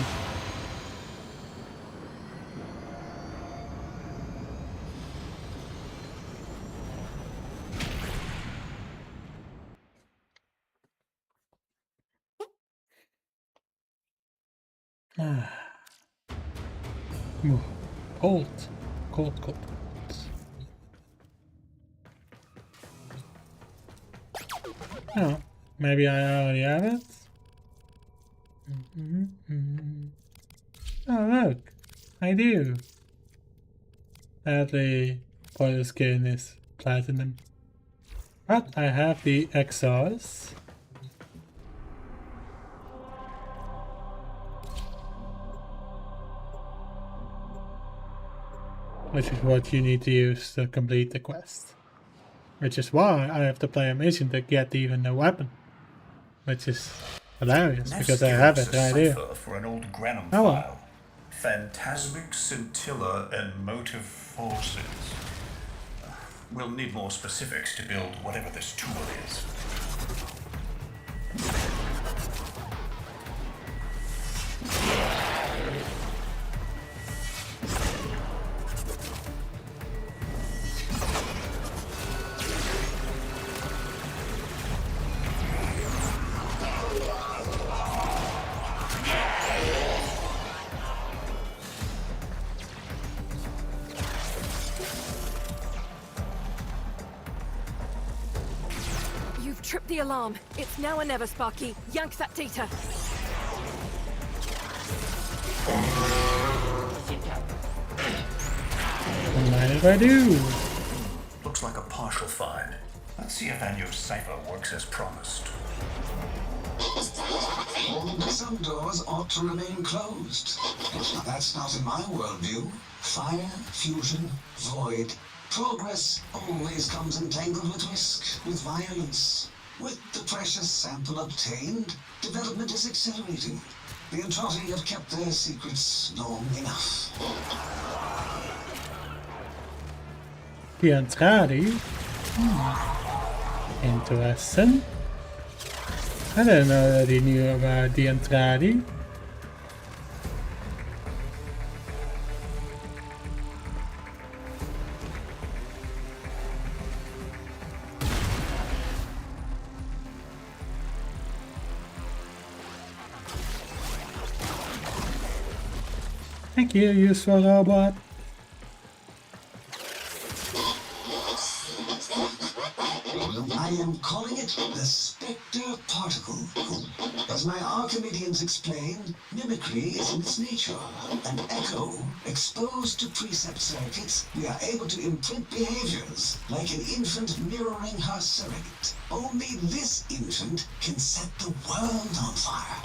Cold. Cold. Oh, maybe I already have it. Oh look, I do. Sadly, part of the skin is platinum. But I have the exhaust. Which is what you need to use to complete the quest. Which is why I have to play a mission to get even a weapon. Which is hilarious, because I have it right here. For an old Granum Oh well. file. Phantasmic scintilla and motive forces. We'll need more specifics to build whatever this tool is. Trip the alarm. It's now or never, Sparky. Yank that data. What mind if I do? Looks like a partial find. Let's see if Anyo's cipher works as promised. Some doors ought to remain closed. That's not in my worldview. Fire, fusion, void. Progress always comes entangled with risk, with violence. With the precious sample obtained, development is accelerating. The Entrati have kept their secrets long enough. The Entrati? Interesting. I didn't know that he knew about the Entrati. Thank you, useful robot. I am calling it the Spectre Particle. As my Archimedeans explained, mimicry is in its nature. An echo, exposed to precept circuits, we are able to imprint behaviors, like an infant mirroring her surrogate. Only this infant can set the world on fire.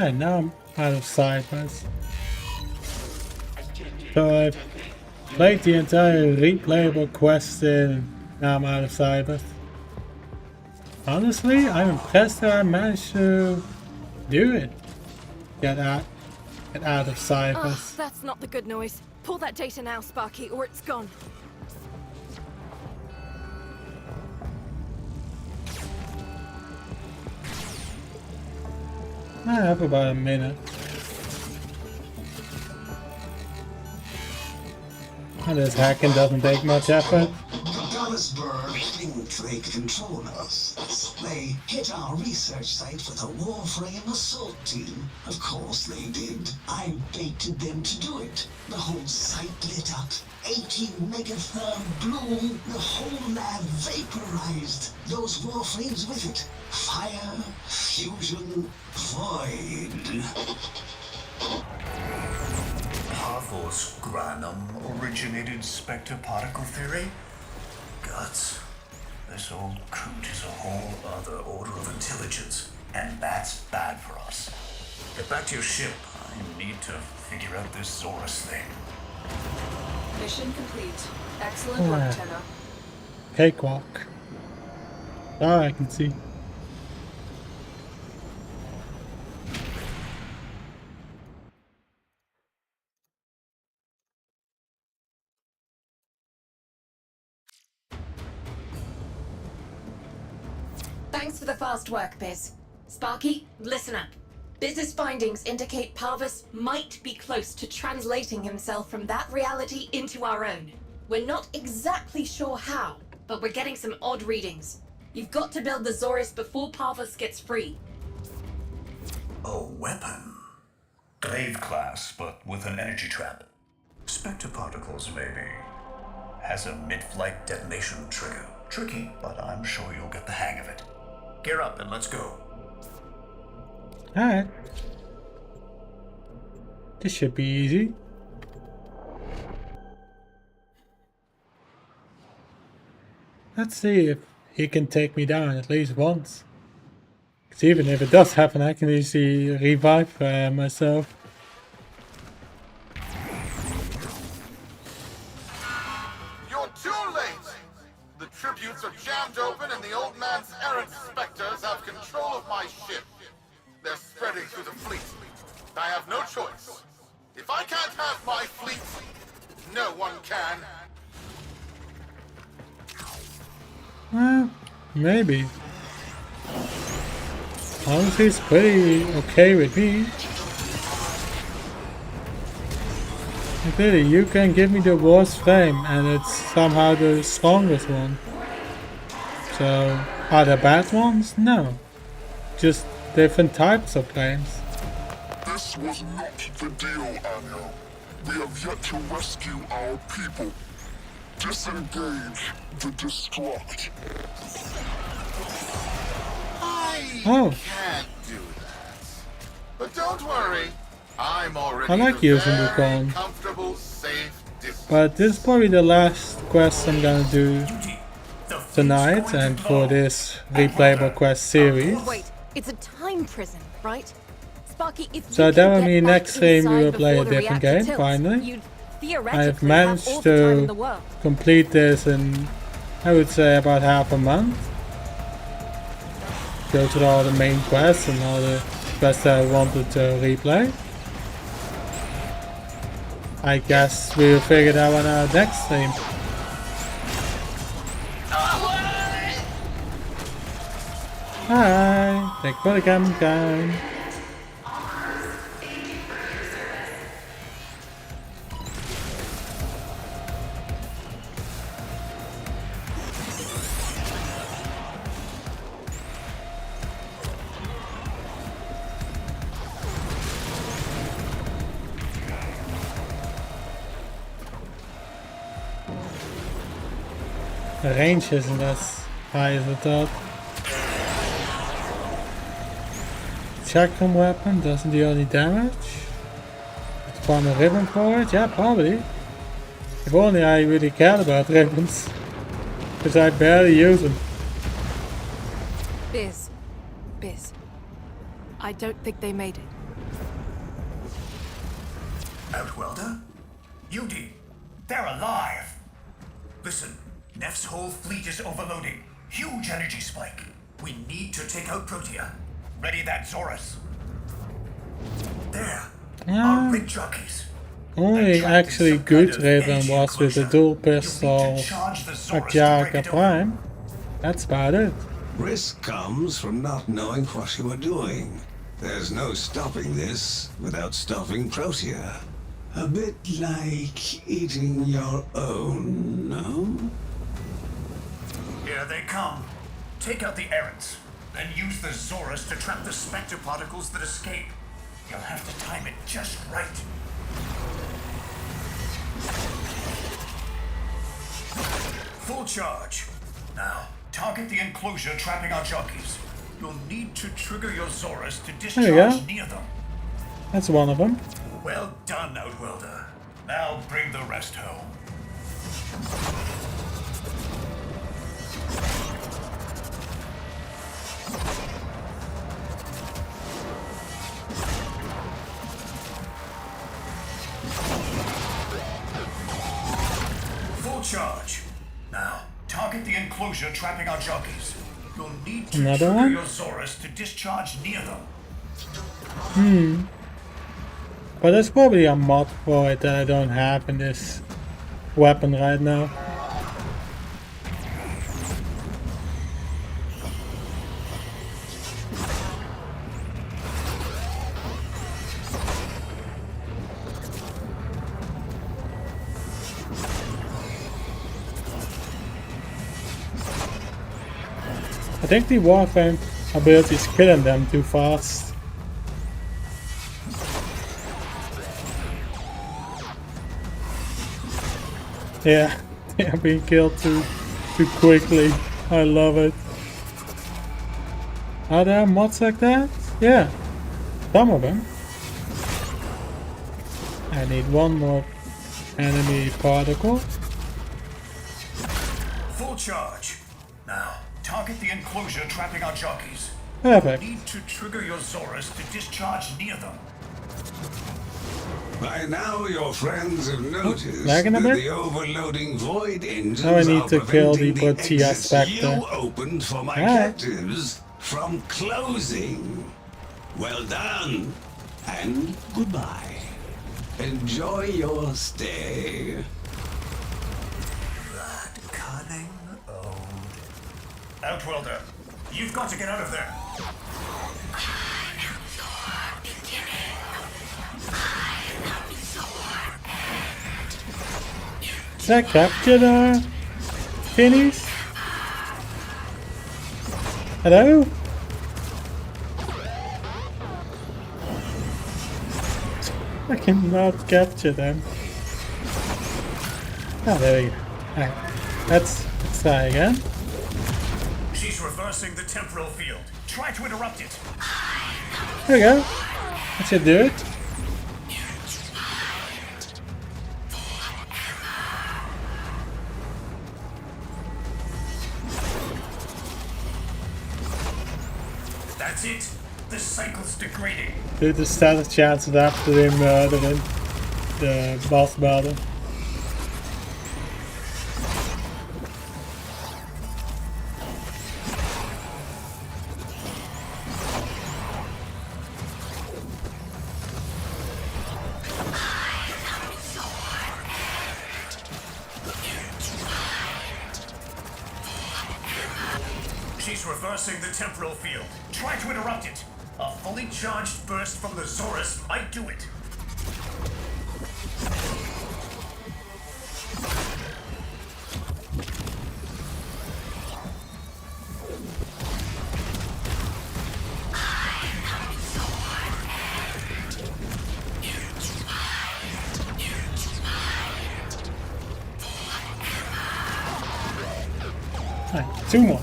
And now I'm out of ciphers. So I've played the entire replayable quest and now I'm out of ciphers. Honestly, I'm impressed that I managed to do it. Get out of ciphers. That's not the good noise. Pull that data now, Sparky, or it's gone. I have about a minute. And this hacking doesn't take much effort. Dallasburg think they control us. They hit our research site with a Warframe assault team. Of course they did. I baited them to do it. The whole site lit up. 80 megatherm bloom. The whole lab vaporized. Those Warframes with it. Fire, fusion void. Parvos Granum originated spectre particle theory? Guts. This old coot is a whole other order of intelligence, and that's bad for us. Get back to your ship. I need to figure out this Zorus thing. Mission complete. Excellent work, Tenno. Cakewalk. Ah, I can see. Thanks for the fast work, Biz. Sparky, listen up. Biz's findings indicate Parvus might be close to translating himself from that reality into our own. We're not exactly sure how, but we're getting some odd readings. You've got to build the Zorus before Parvus gets free. A weapon. Glaive class, but with an energy trap. Spectre particles, maybe. Has a mid-flight detonation trigger. Tricky, but I'm sure you'll get the hang of it. Gear up and let's go. Alright. This should be easy. Let's see if he can take me down at least once. Because even if it does happen, I can easily revive myself. You're too late! The tributes are jammed open and the old man's errant specters have control of my ship. They're spreading through the fleet. I have no choice. If I can't have my fleet, no one can. Well, maybe. Honestly, it's pretty okay with me. Clearly, you can give me the Warframe and it's somehow the strongest one. So, are there bad ones? No. Just different types of claims. This was not the deal, Anyo. We have yet to rescue our people. Disengage the destruct. I can't do that. But don't worry, I'm already I like using the very con. comfortable, safe distance. But this is probably the last quest I'm gonna do tonight and for this replayable quest series. Wait, it's a time prison, right? Sparky, if So you that can would get mean back next stream we inside will play a before the different reactor game, tilts, finally. you'd I've theoretically have all managed the time in the to world. complete this in, I would say, about half a month. Go through all the main quests and all the quests that I wanted to replay. I guess we'll figure that one out next stream. Hi, thanks for the coming down. The range isn't as high as I thought. Chakram weapon doesn't do any damage. Let's farm a ribbon for it? Yeah, probably. If only I really cared about ribbons. Because I barely use them. Biz. I don't think they made it. Outwelder? Yudi, they're alive! Listen, Neff's whole fleet is overloading. Huge energy spike. We need to take out Protea. Ready that Zorus. There. Our rig jockeys. Only actually good ribbon was with the dual pistol Akjaka Prime. That's about it. Risk comes from not knowing what you are doing. There's no stopping this without stopping Protea. A bit like eating your own, no? Here they come. Take out the errants, then use the Zorus to trap the spectre particles that escape. You'll have to time it just right. Full charge. Now, target the enclosure trapping our jockeys. You'll need to trigger your Zorus to There we go. discharge near them. That's one of them. Well done, Outworlder. Now bring the rest home. Full charge. Now, target the enclosure trapping our jockeys. You'll need to Another trigger one? your Zorus to discharge near them. But there's probably a mod for it that I don't have in this weapon right now. I think the Warframe ability is killing them too fast. Yeah, they're being killed too quickly. I love it. Are there mods like that? Yeah, some of them. I need one more enemy particle. Full charge. Now, target the enclosure trapping our jockeys. Perfect. You need to trigger your Zorus to discharge near them. By now, your friends have noticed lagging a that bit? the overloading void engines Now I need are to kill the preventing Protea exits Spectre. you opened for my Alright. captives from closing. Well done, and goodbye. Enjoy your stay. That cunning old Outworlder, you've got to get out of there. Did I capture the Finnies? Hello? I cannot capture them. Oh, there we go. Alright, let's try again. She's reversing the temporal field. Try to interrupt it. There we go. That should do it. That's it. The cycle's degrading. Due to status chances after they murdering the boss battle. She's reversing the temporal field. Try to interrupt it. A fully charged burst from the Zorus might do it. Alright, two more.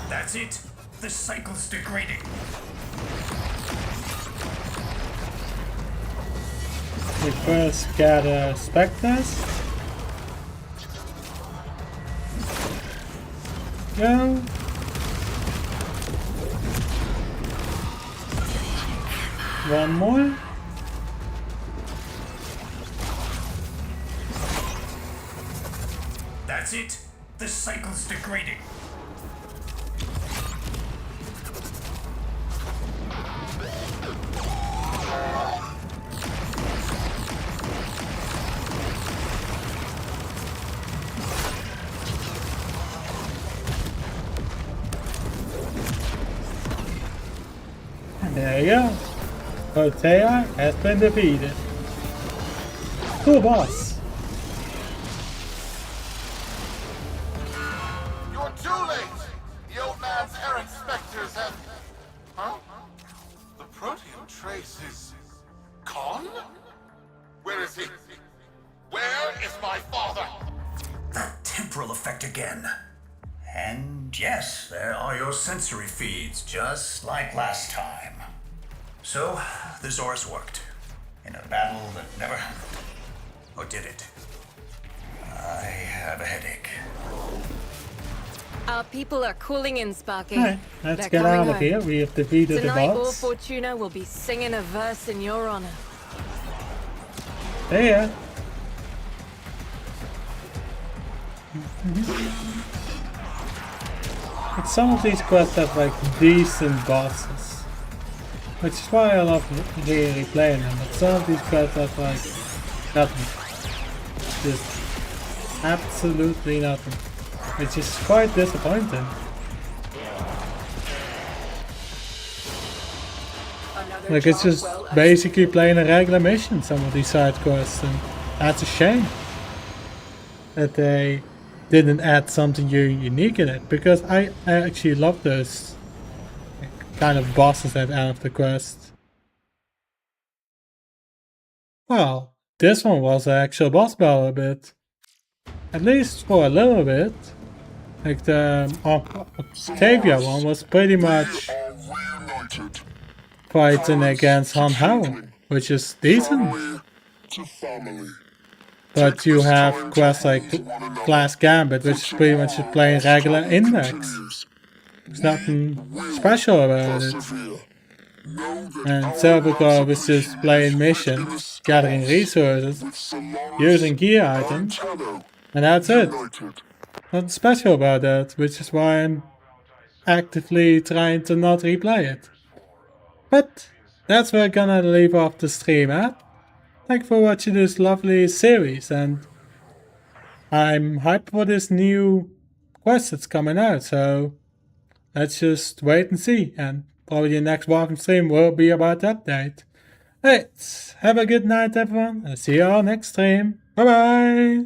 That's it. The cycle's degrading. We first gather specters. Go. One more. That's it. The cycle's degrading. And there you go. Protea has been defeated. Cool boss. You're too late! The old man's errant specters have... Huh? The protean trace is... gone? Where is he? Where is my father? That temporal effect again. Yes, there are your sensory feeds, just like last time. So, the Zorus worked. In a battle that never happened. Or did it? I have a headache. Our people are cooling in, Sparky. Alright, let's They're get coming out of home. here. We have defeated Tonight, the All bots. Fortuna will be singing a verse in your honor. Yeah. But some of these quests have like decent bosses, which is why I love really playing them. But some of these quests have like nothing, just absolutely nothing, which is quite disappointing. Like it's just basically playing a regular mission, some of these side quests, and that's a shame that they didn't add something unique in it, because I actually love those kind of bosses at the end of the quest. Well, this one was an actual boss battle a bit. At least for a little bit. Like the Octavia one was pretty much fighting against Han Hao, which is decent. But you have quests like Class Gambit, which is pretty much just playing regular Index. There's nothing special about it. And Silver Grove is just playing missions, gathering resources, using gear items, and that's it. Nothing special about that, which is why I'm actively trying to not replay it. But that's where I'm gonna leave off the stream at. Thank you for watching this lovely series, and I'm hyped for this new quest that's coming out, so let's just wait and see, and probably the next Warframe stream will be about the update. Alright, have a good night everyone, and see you all next stream. Bye bye!